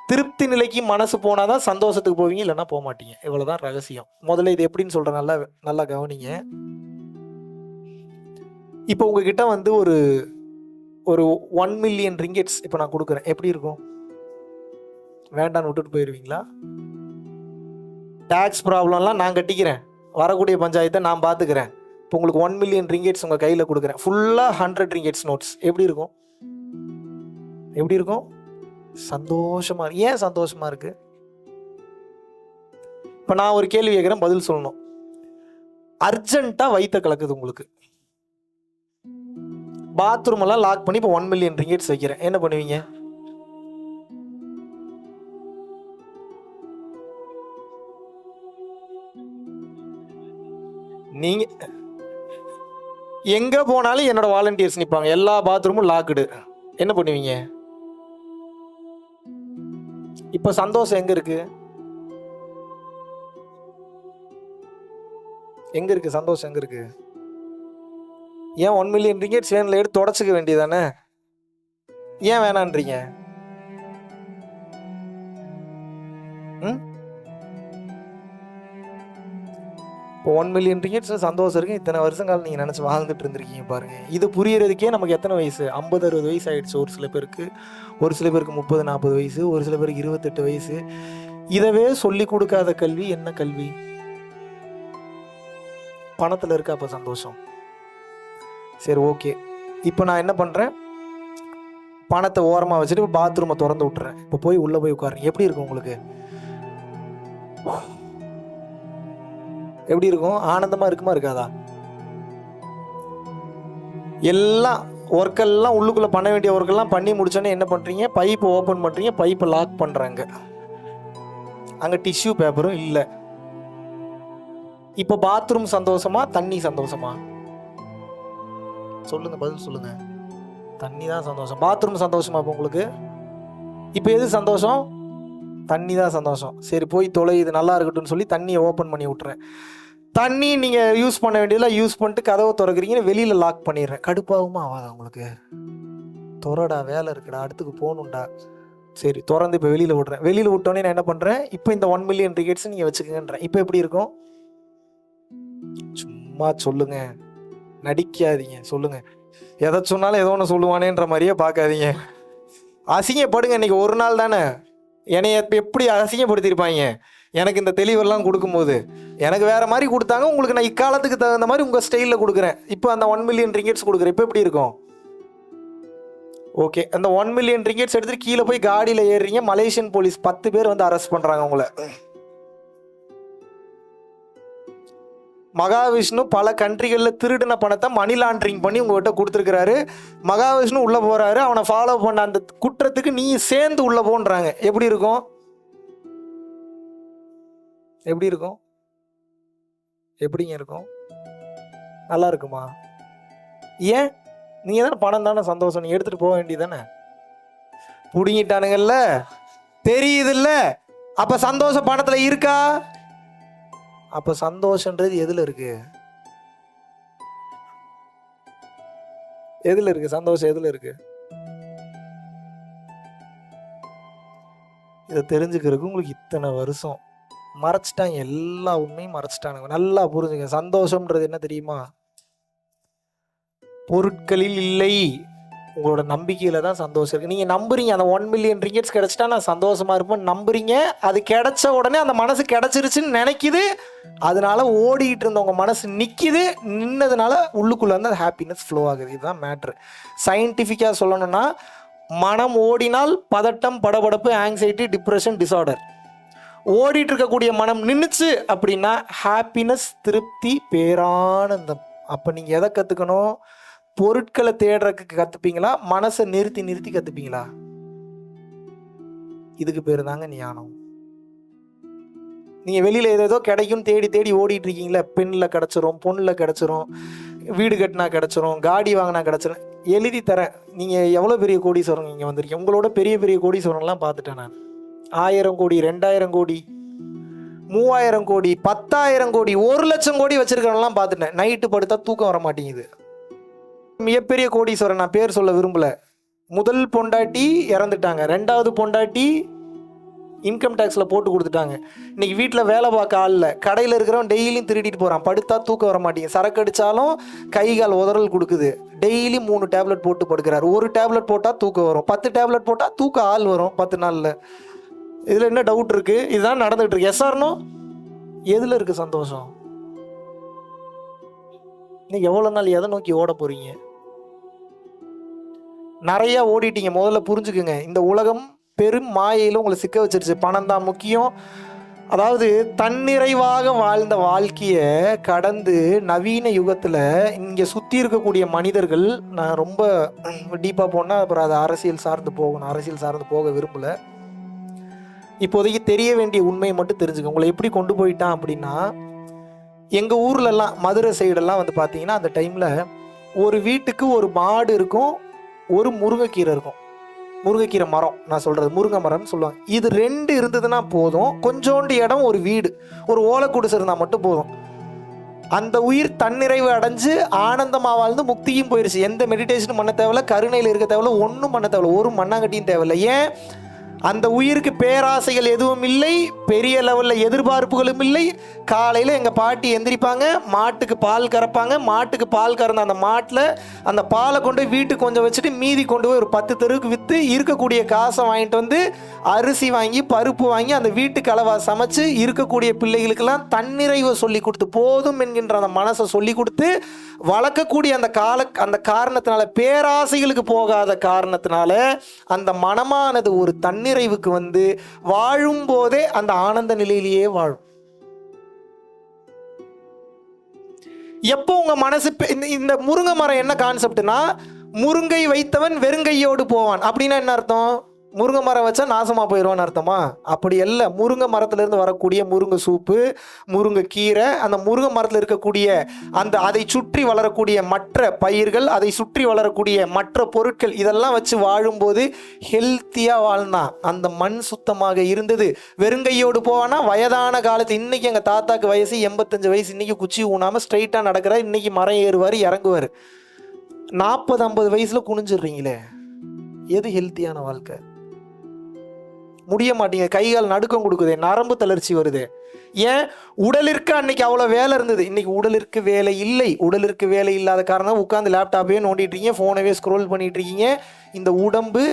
திருப்தி நிலைக்கு மனசு போனாதான் சந்தோஷத்துக்கு போவீங்க, இல்லைன்னா போக மாட்டீங்க. இவ்வளவுதான் ரகசியம். முதல்ல இது எப்படின்னு சொல்றேன், நல்லா கவனிங்க. இப்போ உங்ககிட்ட ஒரு 1 மில்லியன் ரிங்கெட்ஸ் இப்போ நான் கொடுக்குறேன். எப்படி இருக்கும்? வேண்டான்னு விட்டுட்டு போயிடுவீங்களா? டேக்ஸ் ப்ராப்ளம்லாம் நான் கட்டிக்கிறேன், வரக்கூடிய பஞ்சாயத்தை நான் பார்த்துக்கிறேன், இப்போ உங்களுக்கு 1 மில்லியன் ரிங்கெட்ஸ் உங்கள் கையில் கொடுக்குறேன், ஃபுல்லாக 100 ரிங்கெட்ஸ் நோட்ஸ். எப்படி இருக்கும்? எப்படி இருக்கும்? சந்தோஷமா இருக்கு. ஏன் சந்தோஷமா இருக்கு? இப்போ நான் ஒரு கேள்வி கேட்குறேன், பதில் சொல்லணும். அர்ஜென்ட்டாக வயிற்ற கலக்குது உங்களுக்கு, பாத்ரூம் எல்லாம் லாக் பண்ணி இப்போ 1 மில்லியன் ரிங்கெட்ஸ் வைக்கிறேன், என்ன பண்ணுவீங்க? நீங்க எங்க போனாலும் என்னோட வாலண்டியர்ஸ் நிற்பாங்க, எல்லா பாத்ரூமும் லாக்குடு, என்ன பண்ணுவீங்க? இப்போ சந்தோஷம் எங்க இருக்கு? எங்க இருக்கு சந்தோஷம்? எங்க இருக்கு? ஏன் 1 மில்லியன் ரிங்கெட்ஸ் வேனில் எடுத்து தொடச்சிக்க வேண்டியதானே? ஏன் வேணான்றீங்க? இப்போ 1 மில்லியன் ரிங்கெட்ஸ் சந்தோஷம் இருக்கு, இத்தனை வருஷங்கள் நீங்கள் நினச்சி வாழ்ந்துட்டு இருந்திருக்கீங்க பாருங்க. இது புரியறதுக்கே நமக்கு எத்தனை வயசு? 50-60 வயசு ஆயிடுச்சு ஒரு சில பேருக்கு, ஒரு சில பேருக்கு 30-40 வயசு, ஒரு சில பேருக்கு 28 வயசு. இதவே சொல்லி கொடுக்காத கல்வி என்ன கல்வி? பணத்தில் இருக்கா அப்போ சந்தோஷம்? சரி, ஓகே. இப்போ நான் என்ன பண்ணுறேன், பணத்தை ஓரமாக வச்சுட்டு இப்போ பாத்ரூமை திறந்து விட்டுறேன். இப்போ போய் உள்ளே போய் உட்காருங்க. எப்படி இருக்கும் உங்களுக்கு? எப்படி இருக்கும்? ஆனந்தமாக இருக்குமா இருக்காதா? எல்லாம் ஒர்க்கெல்லாம் உள்ளுக்குள்ளே பண்ண வேண்டிய ஒர்க்கெல்லாம் பண்ணி முடிச்சோன்னே என்ன பண்ணுறீங்க? பைப்பை ஓப்பன் பண்ணுறீங்க, பைப்பை லாக் பண்ணுறாங்க, அங்கே டிஷ்யூ பேப்பரும் இல்லை. இப்போ பாத்ரூம் சந்தோஷமா தண்ணி சந்தோஷமா? சொல்லுங்க, பதில் சொல்லுங்க. தண்ணி தான் சந்தோஷம். பாத்ரூம் சந்தோஷமா இப்போ உங்களுக்கு? இப்போ எது சந்தோஷம்? தண்ணி தான் சந்தோஷம். சரி, போய் தொலை, இது நல்லா இருக்கட்டும்னு சொல்லி தண்ணியை ஓப்பன் பண்ணி விட்டுறேன். தண்ணி நீங்கள் யூஸ் பண்ண வேண்டியதில் யூஸ் பண்ணிட்டு கதவை திறக்கிறீங்கன்னு வெளியில் லாக் பண்ணிடுறேன். கடுப்பாகுமா ஆகாதா உங்களுக்கு? துறடா, வேலை இருக்குடா, அடுத்துக்கு போகணுண்டா. சரி, திறந்து இப்போ வெளியில் விட்றேன். வெளியில் விட்டோன்னே நான் என்ன பண்ணுறேன், இப்போ இந்த 1 மில்லியன் ரிங்கெட்ஸ் நீங்கள் வச்சுக்கங்கன்றேன். இப்போ எப்படி இருக்கும்? சும்மா சொல்லுங்க, நடிக்காதீங்க, சொல்லுங்க. எதை சொன்னாலும் ஏதோ ஒன்று சொல்லுவானேன்ற மாதிரியே பார்க்காதீங்க. அசிங்கப்படுங்க. இன்னைக்கு ஒரு நாள் தானே, என்னைய எப்படி அசிங்கப்படுத்தியிருப்பாங்க எனக்கு இந்த தெளிவெல்லாம் கொடுக்கும்போது. எனக்கு வேற மாதிரி கொடுத்தாங்க, உங்களுக்கு நான் இக்காலத்துக்கு தகுந்த மாதிரி உங்கள் ஸ்டைலில் கொடுக்குறேன். இப்போ அந்த 1 மில்லியன் ரிங்கெட்ஸ் கொடுக்குறேன். இப்போ எப்படி இருக்கும்? ஓகே, அந்த 1 மில்லியன் ரிங்கெட்ஸ் எடுத்துட்டு கீழே போய் காடியில் ஏறுறீங்க, மலேசியன் போலீஸ் 10 பேர் வந்து அரெஸ்ட் பண்ணுறாங்க உங்களை. மகாவிஷ்ணு பல கண்ட்ரிகளில் திருடின பணத்தை மணி லாண்ட்ரிங் பண்ணி உங்கள்கிட்ட கொடுத்துருக்கிறாரு. மகாவிஷ்ணு உள்ளே போகிறாரு, அவனை ஃபாலோ பண்ண அந்த குற்றத்துக்கு நீ சேர்ந்து உள்ளே போன்றாங்க. எப்படி இருக்கும்? எப்படி இருக்கும்? எப்படிங்க இருக்கும்? நல்லா இருக்குமா? ஏன்? நீங்கள் தானே பணம் தானே சந்தோஷம், நீ எடுத்துகிட்டு போக வேண்டியதானே. பிடுங்கிட்டானுங்கல்ல, தெரியுதுல்ல. அப்போ சந்தோஷம் பணத்தில் இருக்கா? அப்போ சந்தோஷன்றது எதில் இருக்கு? எதில் இருக்கு சந்தோஷம்? எதில் இருக்கு? இதை தெரிஞ்சுக்கிறதுக்கு உங்களுக்கு இத்தனை வருஷம் மறைச்சிட்டாங்க, எல்லா உண்மையும் மறைச்சிட்டானுங்க. நல்லா புரிஞ்சுங்க. சந்தோஷம்ன்றது என்ன தெரியுமா? பொருட்களில் இல்லை, உங்களோட நம்பிக்கையில் தான் சந்தோஷம் இருக்குது. நீங்கள் நம்புறீங்க அந்த 1 மில்லியன் ரிங்கெட்ஸ் கிடச்சிட்டா நான் சந்தோஷமாக இருப்பேன் நம்புறீங்க. அது கிடைச்ச உடனே அந்த மனசு கிடச்சிருச்சுன்னு நினைக்குது, அதனால ஓடிக்கிட்டு இருந்த உங்கள் மனசு நிற்கிது. நின்னதுனால உள்ளுக்குள்ளே வந்து அது ஹாப்பினஸ் ஃப்ளோ ஆகுது. இதுதான் மேட்ரு. சயின்டிஃபிக்காக சொல்லணும்னா, மனம் ஓடினால் பதட்டம், படபடப்பு, ஆங்ஸைட்டி, டிப்ரெஷன், டிஸார்டர். ஓடிட்டு இருக்கக்கூடிய மனம் நின்றுச்சு அப்படின்னா ஹாப்பினஸ், திருப்தி, பேரானந்தம். அப்போ நீங்கள் எதை கற்றுக்கணும்? பொருட்களை தேடுறதுக்கு கற்றுப்பீங்களா, மனசை நிறுத்தி நிறுத்தி கற்றுப்பீங்களா? இதுக்கு பேர் தாங்க ஞானம். நீங்கள் வெளியில் ஏதோ கிடைக்கும் தேடி தேடி ஓடிட்டு இருக்கீங்களா, பெண்ணில் கிடச்சிரும், பொண்ணில் கிடச்சிரும், வீடு கட்டினா கிடச்சிரும், காடி வாங்கினா கிடச்சிரும். எழுதி தரேன். நீங்கள் எவ்வளோ பெரிய கோடீஸ்வரன் இங்கே வந்திருக்கீங்க, உங்களோட பெரிய பெரிய கோடீஸ்வரன்லாம் பார்த்துட்டேன் நான். 1000 கோடி, 2000 கோடி, 3000 கோடி, 10,000 கோடி, 1,00,000 கோடி வச்சிருக்கிறவங்கலாம் பார்த்துட்டேன். நைட்டு படுத்தா தூக்கம் வர மாட்டேங்குது. மிகப்பெரிய கோடீஸ்வரன், நான் பேர் சொல்ல விரும்பல. முதல் பொண்டாட்டி இறந்துட்டாங்க, 2வது பொண்டாட்டி இன்கம் டேக்ஸில் போட்டு கொடுத்துட்டாங்க. இன்னைக்கு வீட்டில் வேலை பார்க்க ஆள் இல்லை, கடையில் இருக்கிறவன் டெய்லியும் திருடிட்டு போகிறான், படுத்தா தூக்கம் வர மாட்டேங்குது, சரக்கு அடித்தாலும் கை கால் உதறல் கொடுக்குது, டெய்லி 3 டேப்லெட் போட்டு படுக்கிறார். 1 டேப்லெட் போட்டால் தூக்கம் வரும், 10 டேப்லெட் போட்டால் தூக்கம் ஆள் வரும் 10 நாளில். இதில் என்ன டவுட் இருக்குது? இதுதான் நடந்துகிட்டு இருக்கு. Yes or no? எதில் இருக்குது சந்தோஷம்? இன்னைக்கு எவ்வளோ நாள் எதை நோக்கி ஓட போறீங்க? நிறைய ஓடிட்டீங்க. முதல்ல புரிஞ்சுக்குங்க, இந்த உலகம் பெரும் மாயையில் உங்களை சிக்க வச்சிருச்சு. பணம் தான் முக்கியம். அதாவது தன்னிறைவாக வாழ்ந்த வாழ்க்கையை கடந்து நவீன யுகத்தில் இங்கே சுற்றி இருக்கக்கூடிய மனிதர்கள், நான் ரொம்ப டீப்பாக போனால் அப்புறம் அது அரசியல் சார்ந்து போகணும், அரசியல் சார்ந்து போக விரும்பலை. இப்போதைக்கு தெரிய வேண்டிய உண்மையை மட்டும் தெரிஞ்சுக்க. உங்களை எப்படி கொண்டு போயிட்டான் அப்படின்னா, எங்கள் ஊர்லெல்லாம் மதுரை சைடெல்லாம் வந்து பார்த்தீங்கன்னா அந்த டைமில் ஒரு வீட்டுக்கு ஒரு மாடு இருக்கும், ஒரு முருங்கைக்கீரை இருக்கும். முருங்கைக்கீரை மரம், நான் சொல்கிறது முருங்கை மரம்னு சொல்லுவாங்க. இது 2 இருந்ததுன்னா போதும். கொஞ்சோண்டு இடம், ஒரு வீடு, ஒரு ஓலை குடிசை இருந்தால் மட்டும் போதும். அந்த உயிர் தன்னிறைவு அடைஞ்சு ஆனந்தமாக வாழ்ந்து முக்தியும் போயிடுச்சு. எந்த மெடிடேஷனும் பண்ண தேவையில்ல, கருணையில் இருக்க தேவையில்ல, ஒன்றும் பண்ண தேவையில்ல, ஒரு மண்ணாங்கட்டியும் தேவையில்லை. ஏன்? அந்த உயிருக்கு பேராசைகள் எதுவும் இல்லை, பெரிய லெவலில் எதிர்பார்ப்புகளும் இல்லை. காலையில் எங்கள் பாட்டி எந்திரிப்பாங்க, மாட்டுக்கு பால் கறப்பாங்க. மாட்டுக்கு பால் கறந்த அந்த மாட்டில் அந்த பாலை கொண்டு போய் வீட்டுக்கு கொஞ்சம் வச்சுட்டு மீதி கொண்டு போய் ஒரு 10 தெருவுக்கு விற்று இருக்கக்கூடிய காசை வாங்கிட்டு வந்து அரிசி வாங்கி பருப்பு வாங்கி அந்த வீட்டுக்கு அளவாக சமைச்சு இருக்கக்கூடிய பிள்ளைகளுக்கெல்லாம் தன்னிறைவை சொல்லி கொடுத்து, போதும் என்கின்ற அந்த மனசை சொல்லி கொடுத்து வளர்க்கக்கூடிய அந்த காரணத்தினால, பேராசைகளுக்கு போகாத காரணத்தினால அந்த மனமானது ஒரு தன்னிறைவுக்கு வந்து வாழும் போதே அந்த ஆனந்த நிலையிலேயே வாழும். எப்போ உங்க மனசு இந்த முருங்கை மரம் என்ன கான்செப்ட்னா, முருங்கை வைத்தவன் வெறுங்கையோடு போவான் அப்படின்னா என்ன அர்த்தம்? முருங்கை மரம் வச்சா நாசமா போயிடுவான்னு அர்த்தமா? அப்படி அல்ல. முருங்கை மரத்திலிருந்து வரக்கூடிய முருங்கை சூப்பு, முருங்கை கீரை, அந்த முருங்கை மரத்தில் இருக்கக்கூடிய அதை சுற்றி வளரக்கூடிய மற்ற பயிர்கள், அதை சுற்றி வளரக்கூடிய மற்ற பொருட்கள், இதெல்லாம் வச்சு வாழும்போது ஹெல்த்தியாக வாழ்ந்தான். அந்த மண் சுத்தமாக இருந்தது. வெறுங்கையோடு போவானா வயதான காலத்து, இன்னைக்கு எங்கள் தாத்தாக்கு வயசு 85 வயசு, இன்னைக்கு குச்சி ஊனாமல் ஸ்ட்ரைட்டாக நடக்கிறார். இன்னைக்கு மரம் ஏறுவார், இறங்குவார். 40-50 வயசுல குனிஞ்சிடுறீங்களே, எது ஹெல்த்தியான வாழ்க்கை? முடிய மாட்டீங்க. கைகால் நடுக்கம் கொடுக்குது, நரம்பு தளர்ச்சி வருது. ஏன்? உடலிற்கு அன்னைக்கு அவ்வளோ வேலை இருந்தது, இன்னைக்கு உடலிற்கு வேலை இல்லை. உடலிற்கு வேலை இல்லாத காரணம் உட்காந்து லேப்டாப்பே நோண்டிட்டு இருக்கீங்க, ஃபோனவே ஸ்க்ரோல் பண்ணிட்டு இருக்கீங்க. இந்த உடம்பு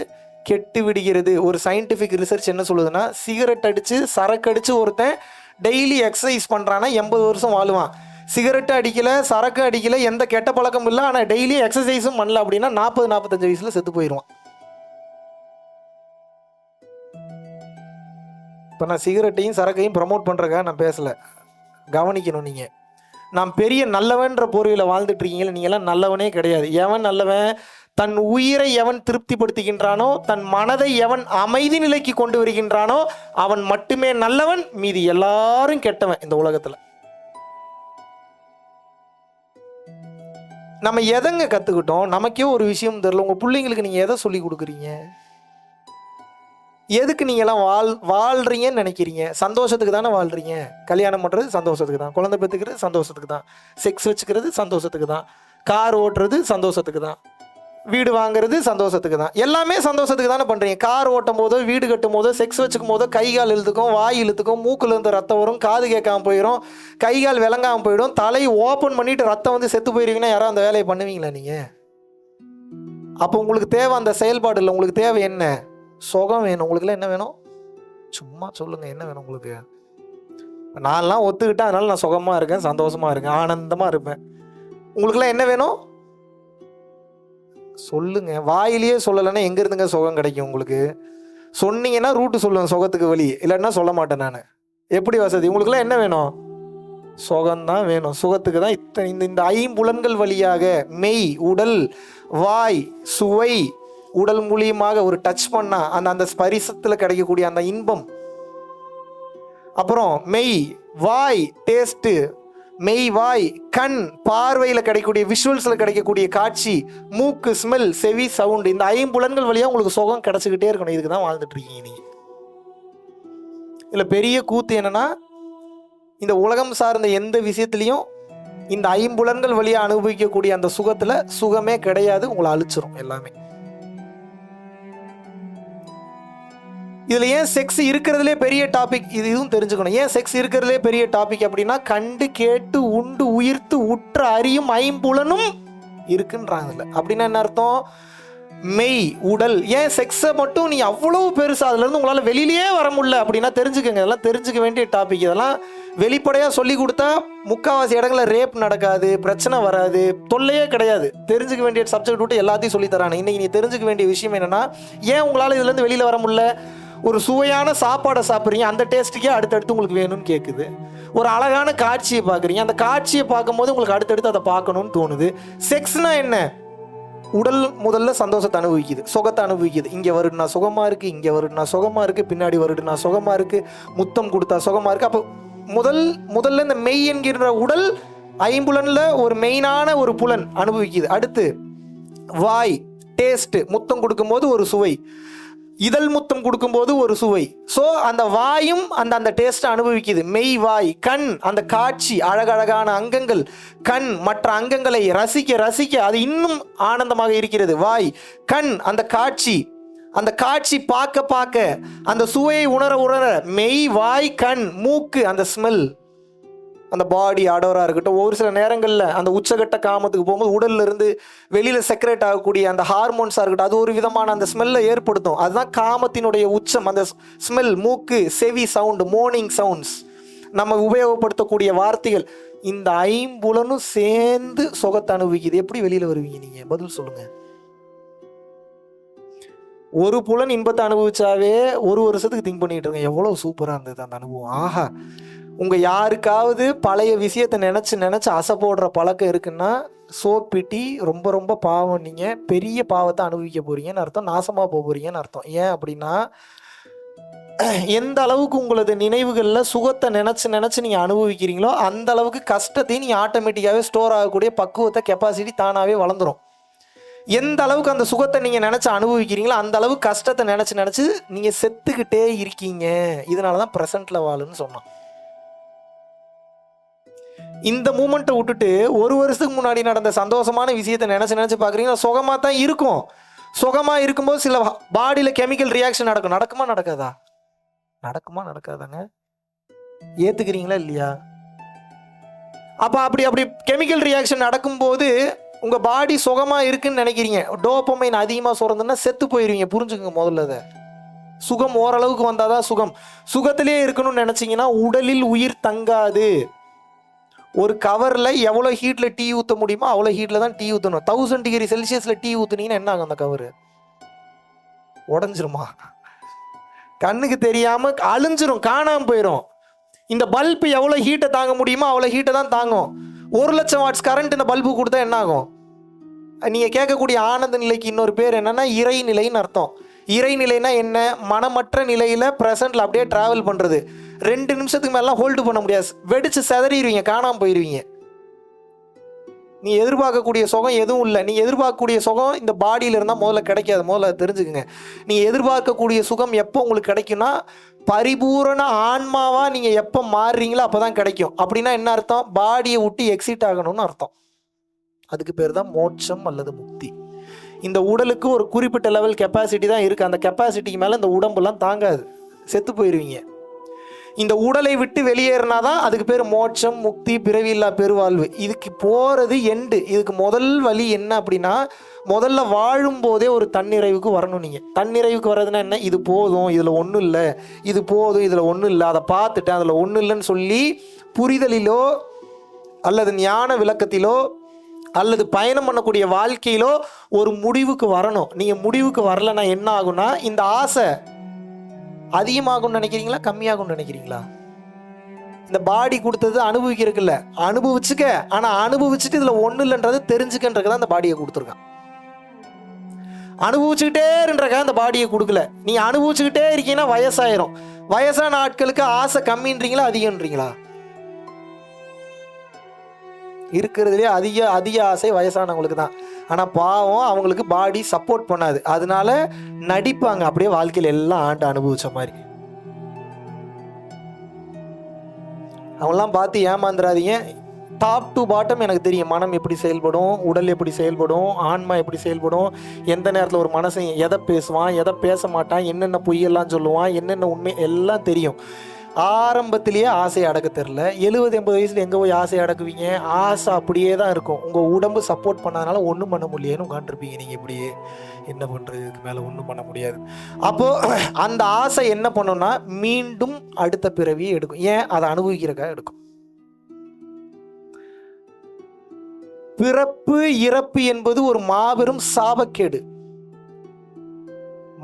கெட்டு விடுகிறது. ஒரு சயின்டிஃபிக் ரிசர்ச் என்ன சொல்லுதுன்னா, சிகரெட் அடித்து சரக்கு அடித்து ஒருத்தன் டெய்லி எக்ஸசைஸ் பண்ணுறான்னா 80 வருஷம் வாழுவான். சிகரெட்டு அடிக்கலை, சரக்கு அடிக்கலை, எந்த கெட்ட பழக்கமும் இல்லை, ஆனால் டெய்லி எக்ஸசைஸும் பண்ணல அப்படின்னா 40-45 வயசில் செத்து போயிடுவான். இப்போ நான் சிகரெட்டையும் சரக்கையும் ப்ரமோட் பண்ணுறக்கா நான் பேசலை, கவனிக்கணும். நீங்கள் நான் பெரிய நல்லவன்ற போர்வையில் வாழ்ந்துட்டு இருக்கீங்களே, நீங்கள்லாம் நல்லவனே கிடையாது. எவன் நல்லவன்? தன் உயிரை எவன் திருப்திப்படுத்துகின்றானோ, தன் மனதை எவன் அமைதி நிலைக்கு கொண்டு வருகின்றானோ அவன் மட்டுமே நல்லவன். மீதி எல்லாரும் கெட்டவன் இந்த உலகத்தில். நம்ம எதங்க கற்றுக்கிட்டோம்? நமக்கே ஒரு விஷயம் தெரியல. உங்கள் பிள்ளைங்களுக்கு நீங்கள் எதை சொல்லி கொடுக்குறீங்க? எதுக்கு நீங்கள்லாம் வாழ்றீங்கன்னு நினைக்கிறீங்க? சந்தோஷத்துக்கு தானே வாழ்றீங்க. கல்யாணம் பண்ணுறது சந்தோஷத்துக்கு தான், குழந்தை பெற்றுக்கிறது சந்தோஷத்துக்கு தான், செக்ஸ் வச்சுக்கிறது சந்தோஷத்துக்கு தான், கார் ஓட்டுறது சந்தோஷத்துக்கு தான், வீடு வாங்குறது சந்தோஷத்துக்கு தான். எல்லாமே சந்தோஷத்துக்கு தானே பண்ணுறீங்க. கார் ஓட்டும் போதோ, வீடு கட்டும் போதோ, செக்ஸ் வச்சுக்கும் போதோ கை கால் இழுத்துக்கும், வாய் இழுத்துக்கும், மூக்கில் இருந்து ரத்தம் வரும், காது கேட்காமல் போயிடும், கை கால் விளங்காமல் போயிடும், தலையை ஓப்பன் பண்ணிவிட்டு ரத்தம் வந்து செத்து போயிருவீங்கன்னா யாரும் அந்த வேலையை பண்ணுவீங்களா நீங்கள்? அப்போ உங்களுக்கு தேவை அந்த செயல்பாடு இல்லை. உங்களுக்கு தேவை என்ன? சுகம் வேணும். உங்களுக்குலாம் என்ன வேணும்? சும்மா சொல்லுங்கள், என்ன வேணும் உங்களுக்கு? நான்லாம் ஒத்துக்கிட்டேன், அதனால நான் சுகமாக இருக்கேன், சந்தோஷமாக இருக்கேன், ஆனந்தமாக இருப்பேன். உங்களுக்குலாம் என்ன வேணும் சொல்லுங்க. வாயிலேயே சொல்லலைன்னா எங்கேருந்துங்க சுகம் கிடைக்கும் உங்களுக்கு? சொன்னீங்கன்னா ரூட்டு சொல்லுவேன் சுகத்துக்கு வழி, இல்லைன்னா சொல்ல மாட்டேன் நான். எப்படி வசதி? உங்களுக்குலாம் என்ன வேணும்? சுகம்தான் வேணும். சுகத்துக்கு தான் இந்த 5 புலன்கள் வழியாக மெய், உடல், வாய், சுவை, உடல் மூலியமாக ஒரு டச் பண்ணா அந்த ஸ்பரிசத்தில் கிடைக்கக்கூடிய அந்த இன்பம், அப்புறம் மெய், வாய் டேஸ்ட்டு, மெய், வாய், கண் பார்வையில் கிடைக்கக்கூடிய விஷுவல்ஸில் கிடைக்கக்கூடிய காட்சி, மூக்கு ஸ்மெல், செவி சவுண்டு, இந்த 5 புலன்கள் வழியாக உங்களுக்கு சுகம் கிடச்சிக்கிட்டே இருக்கணும். இதுக்கு தான் வாழ்ந்துட்டு இருக்கீங்க நீங்கள். இதில் பெரிய கூத்து என்னன்னா, இந்த உலகம் சார்ந்த எந்த விஷயத்துலையும் இந்த 5 புலன்கள் வழியாக அனுபவிக்கக்கூடிய அந்த சுகத்தில் சுகமே கிடையாது. உங்களை அழிச்சிரும் எல்லாமே. இதில் ஏன் செக்ஸ் இருக்கிறதுலே பெரிய டாபிக், இதுவும் தெரிஞ்சுக்கணும். ஏன் செக்ஸ் இருக்கிறதுலே பெரிய டாபிக் அப்படின்னா, கண்டு கேட்டு உண்டு உயிர்த்து உற்ற அறியும் 5 புலனும் இருக்குன்றாங்கல்ல. அப்படின்னா என்ன அர்த்தம்? மெய், உடல். ஏன் செக்ஸை மட்டும் நீ அவ்வளோ பெருசா அதுலேருந்து உங்களால் வெளியிலேயே வர முடியல அப்படின்னா தெரிஞ்சுக்கங்க. இதெல்லாம் தெரிஞ்சுக்க வேண்டிய டாபிக். இதெல்லாம் வெளிப்படையாக சொல்லி கொடுத்தா முக்கால்வாசி இடங்களில் ரேப் நடக்காது, பிரச்சனை வராது, தொல்லையே கிடையாது. தெரிஞ்சுக்க வேண்டிய சப்ஜெக்ட் விட்டு எல்லாத்தையும் சொல்லி தரானே. இன்றைக்கி நீ தெரிஞ்சுக்க வேண்டிய விஷயம் என்னென்னா, ஏன் உங்களால் இதுலேருந்து வெளியில் வர முடியல? ஒரு சுவையான சாப்பாடை சாப்பிட்றீங்க, அந்த டேஸ்ட்டுக்கே அடுத்தடுத்து உங்களுக்கு வேணும்னு கேட்குது. ஒரு அழகான காட்சியை பார்க்குறீங்க, அந்த காட்சியை பார்க்கும்போது உங்களுக்கு அடுத்தடுத்து அதை பார்க்கணும்னு தோணுது. செக்ஸ்னா என்ன? உடல் முதல்ல சந்தோஷத்தை அனுபவிக்குது, சுகத்தை அனுபவிக்குது. இங்கே வருடுனா சுகமாக இருக்குது, இங்கே வருடுனா சுகமாக இருக்குது, பின்னாடி வருடுனா சுகமாக இருக்குது, முத்தம் கொடுத்தா சுகமாக இருக்குது. அப்போ முதல்ல இந்த மெய் என்கிற உடல் ஐம்புலனில் ஒரு மெயினான ஒரு புலன் அனுபவிக்குது. அடுத்து வாய், டேஸ்ட்டு, முத்தம் கொடுக்கும்போது ஒரு சுவை, இதழ் முத்தம் கொடுக்கும்போது ஒரு சுவை. ஸோ அந்த வாயும் அந்த டேஸ்ட்டை அனுபவிக்குது. மெய், வாய், கண், அந்த காட்சி, அழகழகான அங்கங்கள், கண் மற்ற அங்கங்களை ரசிக்க ரசிக்க அது இன்னும் ஆனந்தமாக இருக்கிறது. வாய், கண், அந்த காட்சி பார்க்க பார்க்க, அந்த சுவையை உணர மெய், வாய், கண், மூக்கு, அந்த ஸ்மெல், அந்த பாடி அடோராக இருக்கட்டும். ஒரு சில நேரங்களில் அந்த உச்சகட்ட காமத்துக்கு போகும்போது உடல்ல இருந்து வெளியில் செக்ரேட் ஆகக்கூடிய அந்த ஹார்மோன்ஸாக இருக்கட்டும், அது ஒரு விதமான அந்த ஸ்மெல்லை ஏற்படுத்தும். அதுதான் காமத்தினுடைய உச்சம். அந்த ஸ்மெல், மூக்கு, செவி சவுண்டு, மோர்னிங் சவுண்ட்ஸ், நம்ம உபயோகப்படுத்தக்கூடிய வார்த்தைகள், இந்த ஐம்புலனும் சேர்ந்து சுகத்தை அனுபவிக்குது. எப்படி வெளியில் வருவீங்க நீங்கள்? பதில் சொல்லுங்கள். ஒரு புலன் இன்பத்தை அனுபவிச்சாவே ஒரு வருஷத்துக்கு திங்க் பண்ணிட்டு இருக்கேன், எவ்வளோ சூப்பராக இருந்தது அந்த அனுபவம். ஆஹா, உங்கள் யாருக்காவது பழைய விஷயத்தை நினச்சி அசை போடுற பழக்கம் இருக்குன்னா சோப்பிட்டி, ரொம்ப ரொம்ப பாவம். நீங்கள் பெரிய பாவத்தை அனுபவிக்க போகிறீங்கன்னு அர்த்தம், நாசமாக போக போகிறீங்கன்னு அர்த்தம். ஏன் அப்படின்னா, எந்த அளவுக்கு உங்களது நினைவுகளில் சுகத்தை நினச்சி நீங்கள் அனுபவிக்கிறீங்களோ அந்த அளவுக்கு கஷ்டத்தையும் நீங்கள் ஆட்டோமேட்டிக்காகவே ஸ்டோர் ஆகக்கூடிய பக்குவத்தை, கெப்பாசிட்டி தானாகவே வளர்ந்துடும். எந்த அளவுக்கு அந்த சுகத்தை நீங்கள் நினச்சி அனுபவிக்கிறீங்களோ அந்த அளவுக்கு கஷ்டத்தை நினச்சி நீங்கள் செத்துக்கிட்டே இருக்கீங்க. இதனால தான் ப்ரெசண்ட்டில் வாழுன்னு சொன்னான். இந்த மூமெண்ட்டை விட்டுட்டு ஒரு வருஷத்துக்கு முன்னாடி நடந்த சந்தோஷமான விஷயத்தை நினச்சி பார்க்குறீங்கன்னா சுகமாக தான் இருக்கும். சுகமாக இருக்கும்போது சில பாடியில் கெமிக்கல் ரியாக்ஷன் நடக்குமா நடக்காதாங்க? ஏற்றுக்கிறீங்களா இல்லையா? அப்போ அப்படி கெமிக்கல் ரியாக்ஷன் நடக்கும்போது உங்கள் பாடி சுகமாக இருக்குன்னு நினைக்கிறீங்க, டோபமைன் அதிகமாக சுரந்துன்னா செத்து போயிடுவீங்க. புரிஞ்சுக்கோங்க முதல்ல அதை. சுகம் ஓரளவுக்கு வந்தால் தான் சுகம். சுகத்திலே இருக்கணும்னு நினச்சிங்கன்னா உடலில் உயிர் தங்காது. ஒரு கவரில் எவ்வளோ ஹீட்டில் டீ ஊற்ற முடியுமோ அவ்வளோ ஹீட்டில் தான் டீ ஊற்றணும். 1000 டிகிரி செல்சியஸில் டீ ஊற்றுனீங்கன்னா என்ன ஆகும்? அந்த கவரு உடஞ்சிருமா? கண்ணுக்கு தெரியாமல் அழிஞ்சிரும், காணாமல் போயிடும். இந்த பல்பு எவ்வளோ ஹீட்டை தாங்க முடியுமோ அவ்வளோ ஹீட்டை தான் தாங்கும். 1,00,000 வாட்ஸ் கரண்ட் இந்த பல்பு கொடுத்தா என்ன ஆகும்? நீங்கள் கேட்கக்கூடிய ஆனந்த நிலைக்கு இன்னொரு பேர் என்னென்னா இறைநிலைன்னு அர்த்தம். இறைநிலைனா என்ன? மனமற்ற நிலையில் ப்ரெசண்டில் அப்படியே ட்ராவல் பண்ணுறது. 2 நிமிஷத்துக்கு மேலாம் ஹோல்டு பண்ண முடியாது, வெடிச்சு செதறிடுவீங்க, காணாமல் போயிடுவீங்க. நீ எதிர்பார்க்கக்கூடிய சுகம் எதுவும் இல்லை. நீ எதிர்பார்க்கக்கூடிய சுகம் இந்த பாடியில் இருந்தால் முதல்ல கிடைக்காது. முதல்ல தெரிஞ்சுக்குங்க. நீ எதிர்பார்க்கக்கூடிய சுகம் எப்போ உங்களுக்கு கிடைக்கும்னா, பரிபூரண ஆன்மாவாக நீங்கள் எப்போ மாறுறீங்களோ அப்போ தான் கிடைக்கும். அப்படின்னா என்ன அர்த்தம்? பாடியை விட்டு எக்ஸிட் ஆகணும்னு அர்த்தம். அதுக்கு பேர் தான் மோட்சம் அல்லது முக்தி. இந்த உடலுக்கு ஒரு குறிப்பிட்ட லெவல் கெப்பாசிட்டி தான் இருக்குது. அந்த கெப்பாசிட்டிக்கு மேலே இந்த உடம்புலாம் தாங்காது, செத்து போயிடுவீங்க. இந்த உடலை விட்டு வெளியேறினா தான் அதுக்கு பேர் மோட்சம், முக்தி, பிறவியில்லா பெருவாழ்வு. இதுக்கு போகிறது எண்டு. இதுக்கு முதல் வழி என்ன அப்படின்னா, முதல்ல வாழும்போதே ஒரு தன்னிறைவுக்கு வரணும். நீங்கள் தன்னிறைவுக்கு வர்றதுன்னா என்ன? இது போதும், இதில் ஒன்றும் இல்லை, இது போதும், இதில் ஒன்றும் இல்லை, அதை பார்த்துட்டேன், அதில் ஒன்றும் இல்லைன்னு சொல்லி புரிதலிலோ அல்லது ஞான விளக்கத்திலோ அல்லது பயணம் பண்ணக்கூடிய வாழ்க்கையிலோ ஒரு முடிவுக்கு வரணும். நீங்கள் முடிவுக்கு வரலைன்னா என்ன ஆகும்னா, இந்த ஆசை அதிகமாகும்னு நினைக்கிறீங்களா, கம்மியாகும்னு நினைக்கிறீங்களா? இந்த பாடி கொடுத்தது அனுபவிக்கிறதுக்குல்ல, அனுபவிச்சுக்க. ஆனால் அனுபவிச்சுட்டு இதில் ஒன்றும் இல்லைன்றது தெரிஞ்சுக்கன்றதுக்கு தான் இந்த பாடியை கொடுத்துருக்கான். அனுபவிச்சுக்கிட்டே இருன்றக்காக இந்த பாடியை கொடுக்கல. நீ அனுபவிச்சுக்கிட்டே இருக்கீங்கன்னா வயசாயிரும். வயசான ஆட்களுக்கு ஆசை கம்மின்றீங்களா அதிகன்றீங்களா? இருக்கிறதுலே அதிக ஆசை வயசானவங்களுக்கு தான். ஆனால் பாவம் அவங்களுக்கு பாடி சப்போர்ட் பண்ணாது. அதனால நடிப்பாங்க அப்படியே வாழ்க்கையில் எல்லாம் ஆண்டு அனுபவிச்ச மாதிரி. அவங்களாம் பார்த்து ஏமாந்துடாதீங்க. டாப் டு பாட்டம் எனக்கு தெரியும். மனம் எப்படி செயல்படும், உடல் எப்படி செயல்படும், ஆன்மா எப்படி செயல்படும், எந்த நேரத்தில் ஒரு மனசை எதை பேசுவான், எதை பேச மாட்டான், என்னென்ன பொய்யெல்லாம் சொல்லுவான், என்னென்ன உண்மை எல்லாம் தெரியும். ஆரம்பத்திலேயே ஆசையை அடக்க தெரில, 70-80 வயசுல எங்கே போய் ஆசையை அடக்குவீங்க? ஆசை அப்படியே தான் இருக்கும். உங்கள் உடம்பு சப்போர்ட் பண்ணாதனால ஒன்றும் பண்ண முடியலன்னு உட்காந்துருப்பீங்க. நீங்கள் இப்படியே என்ன பண்ணுறது, இதுக்கு மேலே ஒன்றும் பண்ண முடியாது. அப்போது அந்த ஆசை என்ன பண்ணுன்னா மீண்டும் அடுத்த பிறவியை எடுக்கும். ஏன்? அதை அனுபவிக்கிறக்காக எடுக்கும். பிறப்பு இறப்பு என்பது ஒரு மாபெரும் சாபக்கேடு.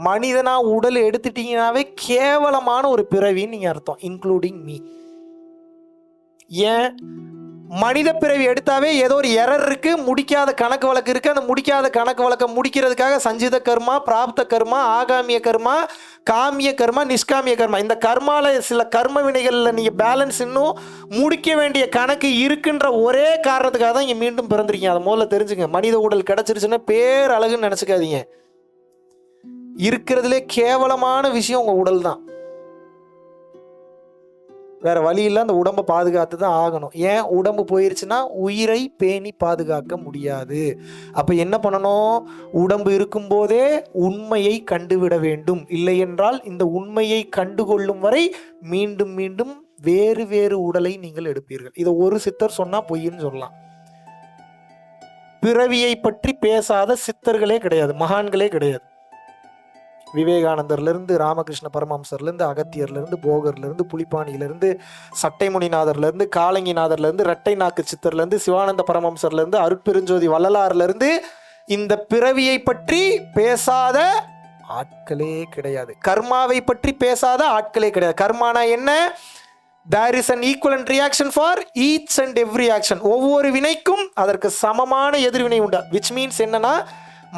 மனிதனா உடல் எடுத்துட்டீங்கன்னாவே கேவலமான ஒரு பிறவின்னு நீங்க அர்த்தம், இன்க்ளூடிங் மீ. ஏன்? மனித பிறவி எடுத்தாவே ஏதோ ஒரு எரர் இருக்கு, முடிக்காத கணக்கு வழக்கு இருக்கு. அந்த முடிக்காத கணக்கு வழக்கை முடிக்கிறதுக்காக சஞ்சித கர்மா, பிராப்த கர்மா, ஆகாமிய கர்மா, காமிய கர்மா, நிஷ்காமிய கர்மா, இந்த கர்மால சில கர்ம வினைகள்ல நீங்க பேலன்ஸ் இன்னும் முடிக்க வேண்டிய கணக்கு இருக்குன்ற ஒரே காரணத்துக்காக தான் இங்க மீண்டும் பிறந்திருக்கீங்க. அதை முதல்ல தெரிஞ்சுங்க. மனித உடல் கிடைச்சிருச்சுன்னா பேர் அழகுன்னு நினைச்சுக்காதீங்க. இருக்கிறதுலே கேவலமான விஷயம் உங்க உடல் தான். வேற வழி இல்லை, அந்த உடம்பை பாதுகாத்து தான் ஆகணும். ஏன்? உடம்பு போயிருச்சுன்னா உயிரை பேணி பாதுகாக்க முடியாது. அப்ப என்ன பண்ணணும்? உடம்பு இருக்கும்போதே உண்மையை கண்டுவிட வேண்டும். இல்லை என்றால் இந்த உண்மையை கண்டுகொள்ளும் வரை மீண்டும் மீண்டும் வேறு வேறு உடலை நீங்கள் எடுப்பீர்கள். இதை ஒரு சித்தர் சொன்னா பொய்ன்னு சொல்லலாம். பிறவியை பற்றி பேசாத சித்தர்களே கிடையாது, மகான்களே கிடையாது. விவேகானந்தர்லேருந்து, ராமகிருஷ்ண பரமஹம்சர்லேருந்து, அகத்தியர்லேருந்து, போகர்லேருந்து, புலிப்பாணியிலேருந்து, சட்டைமுனிநாதர்லேருந்து, காலங்கிநாதர்லேருந்து, இரட்டை நாக்கு சித்தர்லேருந்து, சிவானந்த பரமஹம்சர்லேருந்து, அருட்பெருஞ்சோதி வள்ளலார்லேருந்து இந்த பிறவியை பற்றி பேசாத ஆட்களே கிடையாது. கர்மாவை பற்றி பேசாத ஆட்களே கிடையாது. கர்மானா என்ன? There is an equivalent reaction for each and every action. ஒவ்வொரு வினைக்கும் அதற்கு சமமான எதிர்வினை உண்டு. which means என்னன்னா,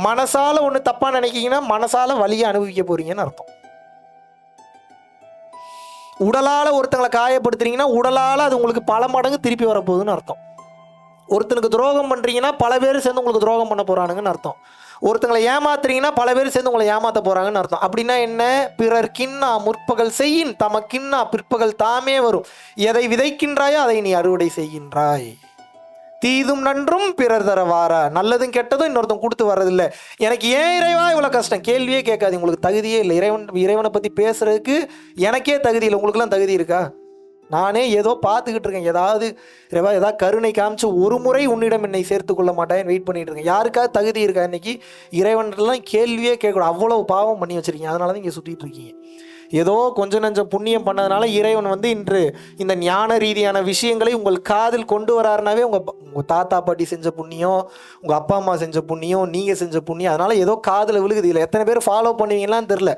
மனசால ஒன்று தப்பா நினைக்கிங்கன்னா மனசால வலியை அனுபவிக்க போறீங்கன்னு அர்த்தம். உடலால ஒருத்தங்களை காயப்படுத்துறீங்கன்னா உடலால அது உங்களுக்கு பல மடங்கு திருப்பி வரப்போகுதுன்னு அர்த்தம். ஒருத்தனுக்கு துரோகம் பண்றீங்கன்னா பல பேர் சேர்ந்து உங்களுக்கு துரோகம் பண்ண போறானுங்கன்னு அர்த்தம். ஒருத்தங்களை ஏமாத்துறீங்கன்னா பல பேர் சேர்ந்து உங்களை ஏமாத்த போறாங்கன்னு அர்த்தம். அப்படின்னா என்ன? பிறர் கின்னா முற்பகல் செய்யின் தமக்கின்னா பிற்பகல் தாமே வரும். எதை விதைக்கின்றாயோ அதை நீ அறுவடை செய்கின்றாய். தீதும் நன்றும் பிறர் தர வாரா. நல்லதும் கெட்டதும் இன்னொருத்தன் கொடுத்து வர்றதில்லை. எனக்கு ஏன் இறைவா இவ்வளோ கஷ்டம்? கேள்வியே கேட்காது. உங்களுக்கு தகுதியே இல்லை. இறைவனை பற்றி பேசுறதுக்கு எனக்கே தகுதி இல்லை. உங்களுக்குலாம் தகுதி இருக்கா? நானே ஏதோ பார்த்துக்கிட்டு இருக்கேன். ஏதாவது இறைவா ஏதாவது கருணை காமிச்சு ஒரு முறை உன்னிடம் என்னை சேர்த்து கொள்ள மாட்டேன் வெயிட் பண்ணிட்டு இருக்கேன். யாருக்காவது தகுதி இருக்கா? இன்னைக்கு இறைவன்லாம் கேள்வியே கேட்கக்கூடாது. அவ்வளவு பாவம் பண்ணி வச்சிருக்கீங்க. அதனால தான் இங்கே சுற்றிட்டு இருக்கீங்க. ஏதோ கொஞ்சம் நஞ்சம் புண்ணியம் பண்ணதுனால இறைவன் இன்று இந்த ஞான ரீதியான விஷயங்களை உங்கள் காதில் கொண்டு வராருனாவே உங்கள் தாத்தா பாட்டி செஞ்ச புண்ணியம், உங்கள் அப்பா அம்மா செஞ்ச புண்ணியம், நீங்கள் செஞ்ச புண்ணியம், அதனால ஏதோ காதில் விழுகுது. இல்லை எத்தனை பேர் ஃபாலோ பண்ணுவீங்களான்னு தெரில.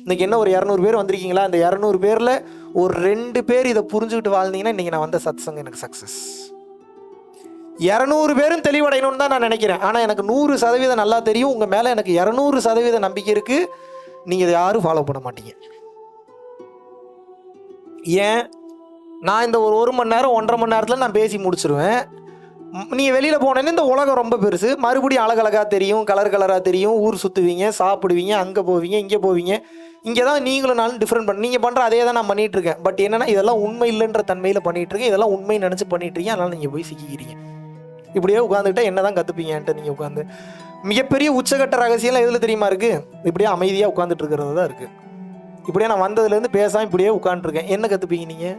இன்னைக்கு என்ன ஒரு 200 பேர் வந்திருக்கீங்களா? அந்த 200 பேரில் ஒரு 2 பேர் இதை புரிஞ்சுக்கிட்டு வாழ்ந்தீங்கன்னா இன்றைக்கி நான் வந்த சத்சங்கம் எனக்கு சக்ஸஸ். 200 பேரும் தெளிவடையணும்னு தான் நான் நினைக்கிறேன். ஆனால் எனக்கு 100% நல்லா தெரியும். உங்கள் மேலே எனக்கு 200% நம்பிக்கை இருக்குது. நீங்கள் இதை யாரும் ஃபாலோ பண்ண மாட்டீங்க. ஏன்? நான் இந்த ஒரு மணி நேரம் 1.5 மணி நேரத்தில் நான் பேசி முடிச்சிருவேன். நீங்கள் வெளியில் போனேன்னு இந்த உலகம் ரொம்ப பெருசு. மறுபடியும் அழகழகாக தெரியும், கலர் கலராக தெரியும். ஊர் சுற்றுவீங்க, சாப்பிடுவீங்க, அங்கே போவீங்க, இங்கே போவீங்க. இங்கே தான் நீங்களும் நானும் டிஃப்ரெண்ட் நீங்கள் பண்ணுற அதே தான் நான் பண்ணிகிட்டு இருக்கேன். பட் என்னென்னா இதெல்லாம் உண்மை இல்லைன்ற தன்மையில் பண்ணிகிட்டு இருக்கேன். இதெல்லாம் உண்மை நினச்சி பண்ணிகிட்டு இருக்கீங்க. அதனால் நீங்கள் போய் சிக்கிக்கிறீங்க. இப்படியே உட்காந்துக்கிட்டா என்ன தான் கற்றுப்பீங்கன்ட்டு நீங்கள் உட்காந்து மிகப்பெரிய உச்சகட்ட ரகசியம்லாம் எதில் தெரியுமா இருக்குது? இப்படியே அமைதியாக உட்காந்துட்டு இருக்கிறது தான் இருக்குது. இப்படியே நான் வந்ததுலேருந்து பேசாமல் இப்படியே உட்காந்துருக்கேன். என்ன கற்றுப்பீங்க நீங்கள்?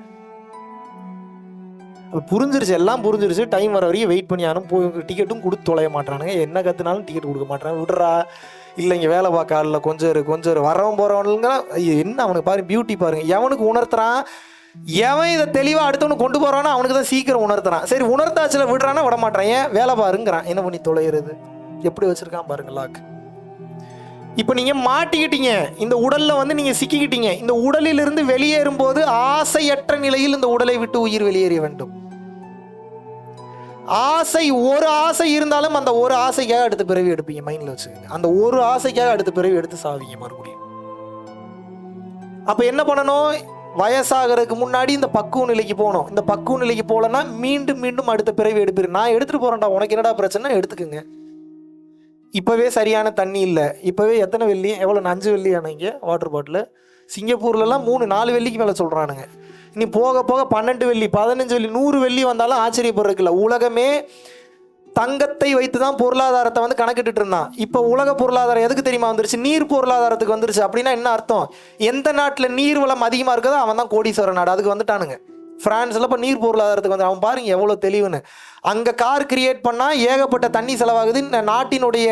அது புரிஞ்சிருச்சு, எல்லாம் புரிஞ்சிருச்சு. டைம் வர வரைக்கும் வெயிட் பண்ணி யாரும் போய் டிக்கெட்டும் கொடுத்து தொலைய மாட்டானுங்க. என்ன கற்றுனாலும் டிக்கெட் கொடுக்க மாட்டாங்க. விட்றா, இல்லை இங்கே வேலை பார்க்க ஆளில் கொஞ்சம் வரவன் போகிறவனுங்க என்ன அவனுக்கு பாருங்க, பியூட்டி பாருங்க. எவனுக்கு உணர்த்துறான், எவன் இதை தெளிவாக அடுத்தவனுக்கு கொண்டு போகிறானோ அவனுக்கு தான் சீக்கிரம் உணர்த்துறான். சரி உணர்த்தாச்சில் விடுறானா விட மாட்டான். ஏன்? வேலை பாருங்கிறான். என்ன பண்ணி தொலைகிறது? எப்படி வச்சுருக்கான் பாருங்க லாக். இப்போ நீங்கள் மாட்டிக்கிட்டீங்க. இந்த உடலில் நீங்கள் சிக்கிக்கிட்டீங்க. இந்த உடலிலிருந்து வெளியேறும் போது ஆசையற்ற நிலையில் இந்த உடலை விட்டு உயிர் வெளியேற வேண்டும். ஒரு ஆசை இருந்தாலும் அந்த ஒரு ஆசைக்காக அடுத்த பிறவி எடுப்பீங்க. மைண்டில் வச்சுக்கோங்க. அந்த ஒரு ஆசைக்காக அடுத்த பிறவி எடுத்து சாவீங்க மறுபடியும். அப்போ என்ன பண்ணணும்? வயசாகிறதுக்கு முன்னாடி இந்த பக்குவ நிலைக்கு போகணும். இந்த பக்குவ நிலைக்கு போகலன்னா மீண்டும் மீண்டும் அடுத்த பிறவி எடுப்பீங்க. நான் எடுத்துகிட்டு போகிறேன்டா, உனக்கு என்னடா பிரச்சனை, எடுத்துக்கோங்க. இப்போவே சரியான தண்ணி இல்லை. இப்போவே எத்தனை வெள்ளி, எவ்வளோ 5 வெள்ளி ஆனீங்க வாட்டர் பாட்டில். சிங்கப்பூர்லலாம் 3-4 வெள்ளிக்கு மேலே சொல்கிறானுங்க. இனி போக போக 12 வெள்ளி, 15 வெள்ளி, 100 வெள்ளி வந்தாலும் ஆச்சரியப்படுறதுக்கு இல்லை. உலகமே தங்கத்தை வைத்து தான் பொருளாதாரத்தை வந்து கணக்கிட்டு இருந்தான். இப்போ உலக பொருளாதாரம் எதுக்கு தெரியுமா வந்துருச்சு? நீர் பொருளாதாரத்துக்கு வந்துருச்சு. அப்படின்னா என்ன அர்த்தம்? எந்த நாட்டில் நீர் வளம் அதிகமாக இருக்குதோ அவன் தான் கோடீஸ்வர நாடு. அதுக்கு வந்துட்டானுங்க. பிரான்ஸில் இப்போ நீர் பொருளாதாரத்துக்கு வந்து அவன் பாருங்க எவ்வளோ தெளிவுன்னு. அங்கே கார் கிரியேட் பண்ணால் ஏகப்பட்ட தண்ணி செலவாகுது. இந்த நாட்டினுடைய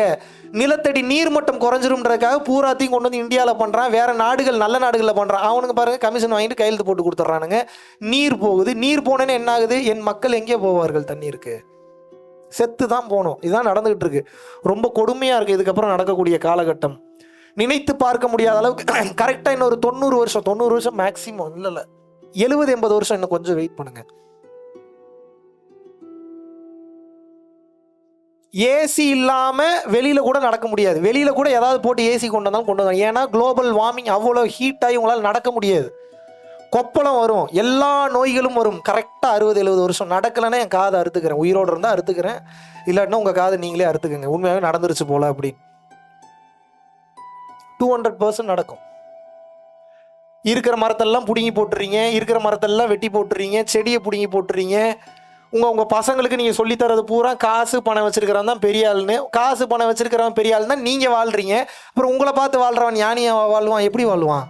நிலத்தடி நீர் மட்டம் குறைஞ்சிரும்ன்றதுக்காக பூராத்தையும் கொண்டு வந்து இந்தியாவில் பண்ணுறான். வேறு நாடுகள் நல்ல நாடுகளில் பண்ணுறான். அவனுக்கு பாருங்கள் கமிஷன் வாங்கிட்டு கையெழுத்து போட்டு கொடுத்துட்றானுங்க. நீர் போகுது. நீர் போனேன்னு என்ன ஆகுது? என் மக்கள் எங்கே போவார்கள்? தண்ணீருக்கு செத்து தான் போகணும். இதுதான் நடந்துகிட்டு இருக்கு. ரொம்ப கொடுமையாக இருக்குது இதுக்கப்புறம் நடக்கக்கூடிய காலகட்டம். நினைத்து பார்க்க முடியாத அளவுக்கு கரெக்டாக இன்னொரு 90 வருஷம் மேக்சிமம், இல்லை 70-80 வருஷம் இன்னும் கொஞ்சம் வெயிட் பண்ணுங்க. ஏசி இல்லாம வெளியில கூட நடக்க முடியாது. வெளியில கூட ஏதாவது போட்டு ஏசி கொண்டு வந்தாலும் ஏன்னா குளோபல் வார்மிங் அவ்வளோ ஹீட் ஆகி உங்களால் நடக்க முடியாது. கொப்பளம் வரும், எல்லா நோய்களும் வரும். கரெக்டாக 60-70 வருஷம். நடக்கலைன்னா என் காதை அறுத்துக்கிறேன். உயிரோடு இருந்தால் அறுத்துக்கிறேன், இல்லாட்டினா உங்கள் காதை நீங்களே அறுத்துக்குங்க. உண்மையாகவே நடந்துருச்சு போல அப்படின்னு 200% நடக்கும். இருக்கிற மரத்தெல்லாம் பிடுங்கி போட்டுறீங்க, இருக்கிற மரத்தெல்லாம் வெட்டி போட்டுறீங்க, செடியை பிடுங்கி போட்டுறீங்க. உங்கள் பசங்களுக்கு நீங்கள் சொல்லித்தரது பூரா காசு பணம் வச்சிருக்கிறவன் தான் பெரிய ஆளுன்னு. காசு பணம் வச்சிருக்கிறவன் பெரிய ஆளுன்னா நீங்கள் வாழ்கிறீங்க. அப்புறம் உங்களை பார்த்து வாழ்கிறவன் ஞானியாக வாழ்வான்? எப்படி வாழ்வான்?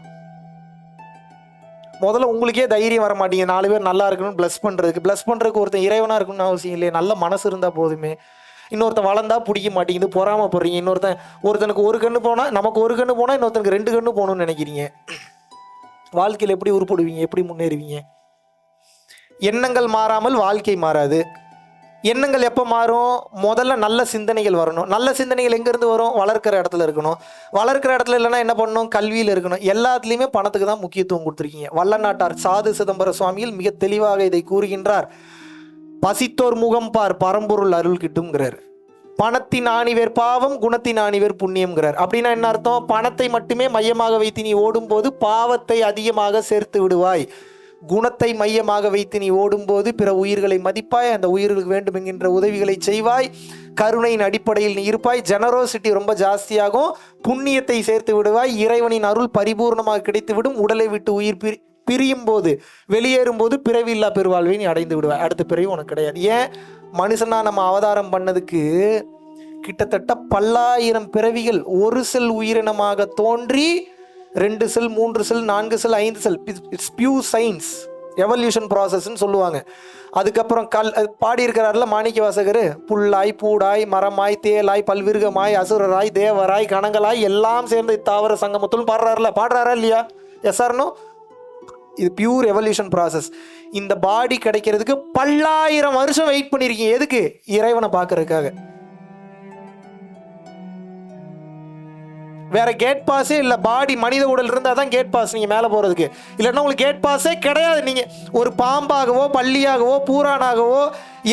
முதல்ல உங்களுக்கே தைரியம் வர மாட்டீங்க 4 பேர் நல்லா இருக்கணும்னு ப்ளஸ் பண்ணுறதுக்கு ஒருத்தன் இறைவனாக இருக்கணும்னு அவசியம் இல்லையே. நல்ல மனசு இருந்தால் போதுமே. இன்னொருத்தன் வளர்ந்தா பிடிக்க மாட்டேங்குது, பொறாமப்படுறீங்க. ஒருத்தனுக்கு ஒரு கண்ணு போனால், நமக்கு ஒரு கண்ணு போனால் இன்னொருத்தனுக்கு 2 கண்ணு போகணும்னு நினைக்கிறீங்க. வாழ்க்கையில் எப்படி உருப்படுவீங்க? எப்படி முன்னேறுவீங்க? எண்ணங்கள் மாறாமல் வாழ்க்கை மாறாது. எண்ணங்கள் எப்போ மாறும்? முதல்ல நல்ல சிந்தனைகள் வரணும். நல்ல சிந்தனைகள் எங்கேருந்து வரும்? வளர்க்குற இடத்துல இருக்கணும். வளர்க்குற இடத்துல இல்லைன்னா என்ன பண்ணணும்? கல்வியில் இருக்கணும். எல்லாத்துலேயுமே பணத்துக்கு தான் முக்கியத்துவம் கொடுத்துருக்கீங்க. வல்லநாட்டார் சாது சிதம்பர சுவாமிகள் மிக தெளிவாக இதை கூறுகின்றார். பசித்தோர் முகம் பார், பரம்பொருள் அருள் கிட்டும்ங்கிறார். பணத்தின் ஆணிவேர் பாவம், குணத்தின் ஆணிவேர் புண்ணியம்ங்கிறார். அப்படின்னா என்ன அர்த்தம்? பணத்தை மட்டுமே மையமாக வைத்து நீ ஓடும்போது பாவத்தை அதிகமாக சேர்த்து விடுவாய். குணத்தை மையமாக வைத்து நீ ஓடும்போது பிற உயிர்களை மதிப்பாய், அந்த உயிர்களுக்கு வேண்டும் என்கின்ற உதவிகளை செய்வாய், கருணையின் அடிப்படையில் நீ இருப்பாய், ஜெனரோசிட்டி ரொம்ப ஜாஸ்தியாகும், புண்ணியத்தை சேர்த்து விடுவாய், இறைவனின் அருள் பரிபூர்ணமாக கிடைத்துவிடும். உடலை விட்டு உயிர் பிரியும் போது, வெளியேறும் போது பிறவி இல்லா பெருவாழ்வை நீ அடைந்து விடுவாய். அடுத்த பிறவி உனக்கு கிடையாது. ஏன்? மனுஷனா நம்ம அவதாரம் பண்ணதுக்கு கிட்டத்தட்ட 10,000 பிறவிகள் ஒரு செல் உயிரினமாக தோன்றி 2 செல் 3 செல் 4 செல் 5 செல், இட்ஸ் பியூர் சயின்ஸ், எவல்யூஷன் ப்ராசஸ்ன்னு சொல்லுவாங்க. அதுக்கப்புறம் பாடியிருக்கிறார்ல மாணிக்க வாசகர், புல்லாய் பூடாய் மரமாய் தேலாய் பல்விருகமாய் அசுரராய் தேவராய் கணங்களாய் எல்லாம் சேர்ந்து தாவர சங்கமத்துள் பாடுறாரா இல்லையா? Yes or no? இது பியூர் எவல்யூஷன் ப்ராசஸ். இந்த பாடி கிடைக்கிறதுக்கு 10,000 வருஷம் வெயிட் பண்ணியிருக்கீங்க. எதுக்கு? இறைவனை பார்க்கறதுக்காக. வேற கேட் பாஸே இல்லை. பாடி மனித உடல் இருந்தால் தான் கேட் பாஸ் நீங்கள் மேலே போகிறதுக்கு. இல்லைன்னா உங்களுக்கு கேட் பாஸே கிடையாது. நீங்கள் ஒரு பாம்பாகவோ பள்ளியாகவோ பூரானாகவோ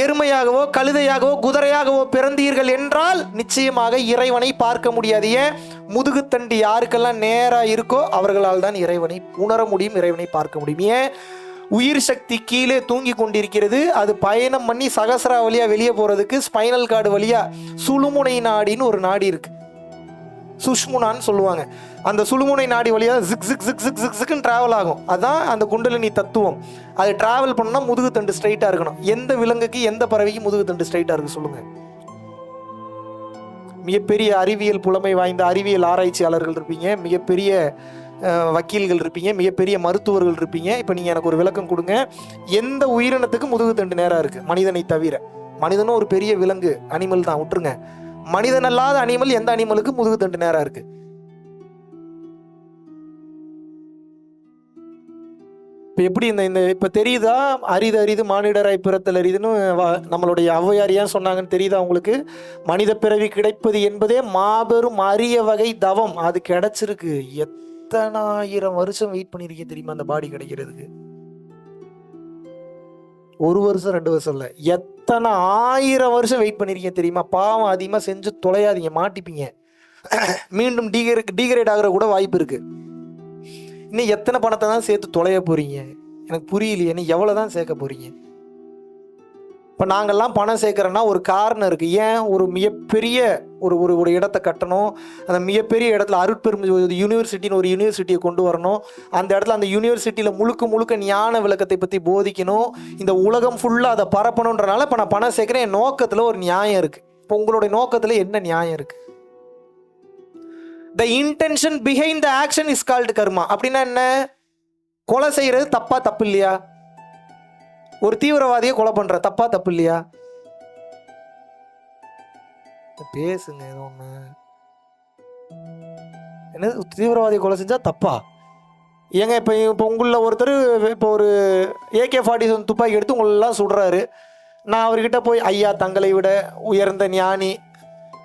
எருமையாகவோ கழுதையாகவோ குதிரையாகவோ பிறந்தீர்கள் என்றால் நிச்சயமாக இறைவனை பார்க்க முடியாது. ஏன்? முதுகுத்தண்டு யாருக்கெல்லாம் நேராக இருக்கோ அவர்களால் தான் இறைவனை உணர முடியும், இறைவனை பார்க்க முடியும். ஏன்? உயிர் சக்தி கீழே தூங்கி கொண்டிருக்கிறது. அது பயணம் பண்ணி சகசரா வழியாக வெளியே போகிறதுக்கு ஸ்பைனல் கார்டு வழியாக சுழுமுனை நாடின்னு ஒரு நாடி இருக்குது, சுஷ்முனான்னு சொல்லுவாங்க. அந்த சுழுமுனை நாடி வழியாக ஜிக் ஜிக் ஜிக் ஜிக் ஜிக் ஜிக்னு ட்ராவல் ஆகும். அதான் அந்த குண்டலினி தத்துவம். அது ட்ராவல் பண்ணால் முதுகு தண்டு ஸ்ட்ரைட்டாக இருக்கணும். எந்த விலங்குக்கு எந்த பறவைக்கு முதுகு தண்டு ஸ்ட்ரைட்டாக இருக்கு சொல்லுங்கள்? மிகப்பெரிய அறிவியல் புலமை வாய்ந்த அறிவியல் ஆராய்ச்சியாளர்கள் இருப்பீங்க, மிகப்பெரிய வக்கீல்கள் இருப்பீங்க, மிகப்பெரிய மருத்துவர்கள் இருப்பீங்க. இப்போ நீங்கள் எனக்கு ஒரு விளக்கம் கொடுங்க. எந்த உயிரினத்துக்கு முதுகு தண்டு நேராக இருக்குது? மனிதனை தவிர. மனிதனும் ஒரு பெரிய விலங்கு, அனிமல் தான், விட்டுருங்க. மனிதன் அல்லாத அனிமல் எந்த அனிமலுக்கு முதுகு தண்டு நேரா இருக்கு? இப்போ எப்படி இந்த இப்போ தெரியுதா? அரிது அரிது மானிடராய் பிறத்தல் அரிதுன்னு நம்மளுடைய ஔவையார் ஏன் சொன்னாங்கன்னு தெரியுதா உங்களுக்கு? மனித பிறவி கிடைப்பது என்பதே மாபெரும் அரிய வகை தவம். அது கிடைச்சிருக்கு. எத்தனை 1000 வருஷம் வெயிட் பண்ணியிருக்கீங்க தெரியுமா அந்த பாடி கிடைக்கிறதுக்கு? 1 வருஷம் 2 வருஷம் இல்லை, எத்தனை 1000 வருஷம் வெயிட் பண்ணியிருக்கீங்க தெரியுமா? பாவம் அதிகமாக செஞ்சு தொலையாதீங்க, மாட்டிப்பீங்க. மீண்டும் டீகிரேட் ஆகிற கூட வாய்ப்பு இருக்கு. இன்னும் எத்தனை பணத்தை தான் சேர்த்து தொலைய போறீங்க? எனக்கு புரியலையே. இன்னும் எவ்வளோ தான் சேர்க்க போறீங்க? இப்போ நாங்கள்லாம் பணம் சேர்க்குறோன்னா ஒரு காரணம் இருக்குது. ஏன்? ஒரு மிகப்பெரிய ஒரு ஒரு ஒரு இடத்த கட்டணும், அந்த மிகப்பெரிய இடத்துல அருட்பெரும் யூனிவர்சிட்டின்னு ஒரு யூனிவர்சிட்டியை கொண்டு வரணும், அந்த இடத்துல அந்த யூனிவர்சிட்டியில் முழுக்க முழுக்க ஞான விளக்கத்தை பற்றி போதிக்கணும், இந்த உலகம் ஃபுல்லாக அதை பரப்பணுன்றனால இப்போ நான் பணம் சேர்க்குறேன். என் நோக்கத்தில் ஒரு நியாயம் இருக்குது. இப்போ உங்களுடைய நோக்கத்தில் என்ன நியாயம் இருக்குது? The intention behind the action is called karma. அப்படின்னா என்ன? கொலை செய்கிறது தப்பு இல்லையா? ஒரு தீவிரவாதியை கொலை பண்ற தப்பு இல்லையா? பேசுங்க ஏதோ ஒண்ணு. என்ன தீவிரவாதியை கொலை செஞ்சா தப்பா? ஏங்க இப்போ உங்கள ஒருத்தர் இப்போ ஒரு AK-47 துப்பாக்கி எடுத்து உங்களெல்லாம் சுடுறாரு. நான் அவர்கிட்ட போய், ஐயா தங்களை விட உயர்ந்த ஞானி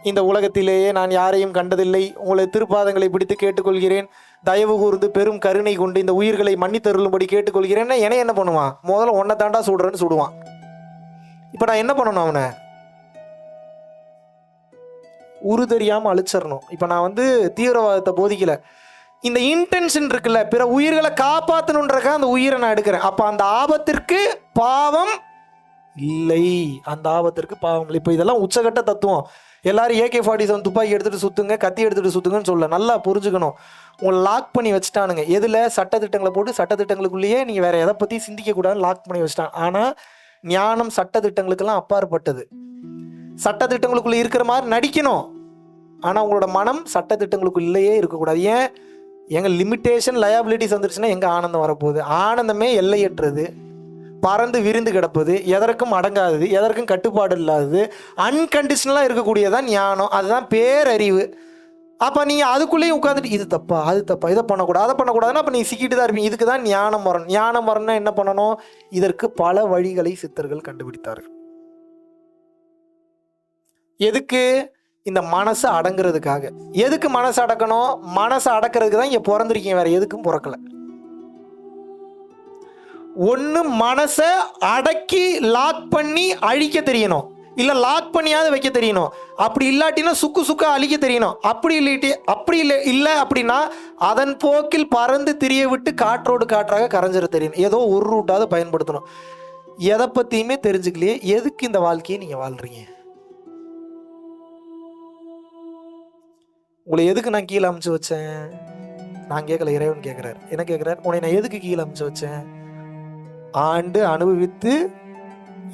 இந்த உலகத்திலேயே நான் யாரையும் கண்டதில்லை, உங்களை திருப்பாதங்களை பிடித்து கேட்டுக்கொள்கிறேன், தயவு கூர்ந்து பெரும் கருணை கொண்டு இந்த உயிர்களை மன்னித்தருளும்படி கேட்டுக்கொள்கிறேன்னா என்ன பண்ணுவான்? முதல்ல ஒன்றை தாண்டா சுடுறேன்னு சுடுவான். இப்போ நான் என்ன பண்ணணும்? அவனை உரு தெரியாமல் அழிச்சிடணும். இப்போ நான் தீவிரவாதத்தை போதிக்கல, இந்த இன்டென்ஷன் இருக்குல்ல, பிற உயிர்களை காப்பாற்றணுன்றக்கா அந்த உயிரை நான் எடுக்கிறேன். அப்போ அந்த ஆபத்திற்கு பாவம் இல்லை, அந்த ஆபத்திற்கு பாவம் இல்லை. இப்போ இதெல்லாம் உச்சகட்ட தத்துவம். எல்லாரும் AK-47 துப்பாக்கி எடுத்துகிட்டு சுற்றுங்க, கத்தி எடுத்துகிட்டு சுற்றுங்கன்னு சொல்ல, நல்லா புரிஞ்சுக்கணும். உங்களை லாக் பண்ணி வச்சுட்டானுங்க. எதில்? சட்டத்திட்டங்களை போட்டு சட்டத்திட்டங்களுக்குள்ளேயே நீங்கள் வேறு எதை பற்றி சிந்திக்கக்கூடாதுன்னு லாக் பண்ணி வச்சுட்டான். ஆனால் ஞானம் சட்டத்திட்டங்களுக்கெல்லாம் அப்பாற்பட்டது. சட்டத்திட்டங்களுக்குள்ளே இருக்கிற மாதிரி நடிக்கணும், ஆனால் உங்களோட மனம் சட்டத்திட்டங்களுக்குள்ளேயே இருக்கக்கூடாது. ஏன்? எங்கள் லிமிட்டேஷன் லயபிலிட்டிஸ் வந்துருச்சுன்னா எங்கே ஆனந்தம் வரப்போகுது? ஆனந்தமே எல்லையற்றது, பறந்து விரிந்து கிடப்பது, எதற்கும் அடங்காதது, எதற்கும் கட்டுப்பாடு இல்லாதது, அன்கண்டிஷனலாக இருக்கக்கூடியதான் ஞானம். அதுதான் பேரறிவு. அப்போ நீங்கள் அதுக்குள்ளேயும் உட்காந்துட்டு இது தப்பா அது தப்பா, இதை பண்ணக்கூடாது அதை பண்ணக்கூடாதுன்னா அப்போ நீங்கள் சிக்கிட்டு தான் இருப்பீங்க. இதுக்கு தான் ஞானம் வரணும். ஞானம் வரணும்னா என்ன பண்ணணும்? இதற்கு பல வழிகளை சித்தர்கள் கண்டுபிடித்தார்கள். எதுக்கு? இந்த மனசை அடங்குறதுக்காக. எதுக்கு மனசை அடக்கணும்? மனசை அடக்கிறதுக்கு தான் இங்கே பிறந்திருக்கீங்க, வேற எதுக்கும் பிறக்கல. ஒன்று மனசை அடக்கி லாக் பண்ணி அழிக்க தெரியணும், இல்லை லாக் பண்ணியாவது வைக்க தெரியணும். அப்படி இல்லாட்டினா சுக்கு அழிக்க தெரியணும். அப்படி இல்லை அப்படின்னா அதன் போக்கில் பறந்து திரிய விட்டு காற்றோடு காற்றாக கரைஞ்சிட தெரியணும். ஏதோ ஒரு ரூட்டாவது பயன்படுத்தணும். எதை பற்றியுமே தெரிஞ்சுக்கலையே எதுக்கு இந்த வாழ்க்கையை நீங்கள் வாழ்றீங்க? உங்களை எதுக்கு நான் கீழே அமுச்சு வச்சேன்? நான் கேட்கல, இறைவன் கேட்குறாரு. என்ன கேட்குறாரு? உன்னை நான் எதுக்கு கீழே அமுச்சு வச்சேன்? ஆண்டு அனுபவித்து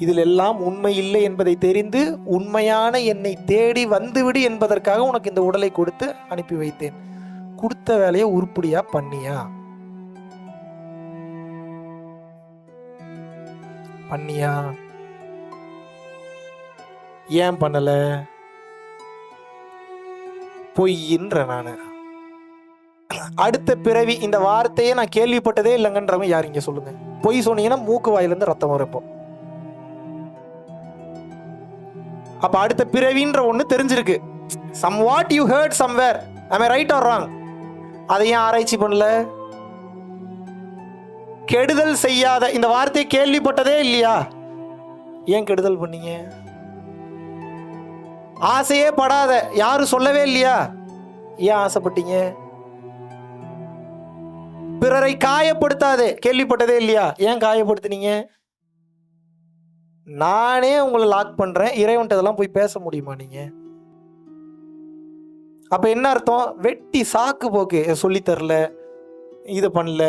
இதில் எல்லாம் உண்மை இல்லை என்பதை தெரிந்து உண்மையான என்னை தேடி வந்துவிடு என்பதற்காக உனக்கு இந்த உடலை கொடுத்து அனுப்பி வைத்தேன். கொடுத்த வேலையை உருப்படியா பண்ணியா? ஏன் பண்ணல? பொய்யின்ற நானு. அடுத்த பிறவி இந்த வார்த்தையே நான் கேள்விப்பட்டதே இல்லைங்கன்றவங்க யார் இங்க சொல்லுங்க? பொய் சொன்னீங்கன்னா மூக்கு வாயிலிருந்து ரத்தம் வரப்போம். அப்ப அடுத்த பிறவின்ற ஒண்ணு தெரிஞ்சிருக்கு. Somewhat you heard somewhere. am I right or wrong? அதை ஏன் ஆராய்ச்சி பண்ணல? கெடுதல் செய்யாத இந்த வார்த்தையை கேள்விப்பட்டதே இல்லையா? ஏன் கெடுதல் பண்ணீங்க? ஆசையே படாத யாரும் சொல்லவே இல்லையா? ஏன் ஆசைப்பட்டீங்க? பிறரை காயப்படுத்தாதே கேள்விப்பட்டதே இல்லையா? ஏன் காயப்படுத்தினீங்க? நானே உங்களை லாக் பண்றேன், இறைவன்ட்ட இதெல்லாம் போய் பேச முடியுமா நீங்க? அப்ப என்ன அர்த்தம்? வெட்டி சாக்கு போக்கு, சொல்லித்தரல, இதை பண்ணல,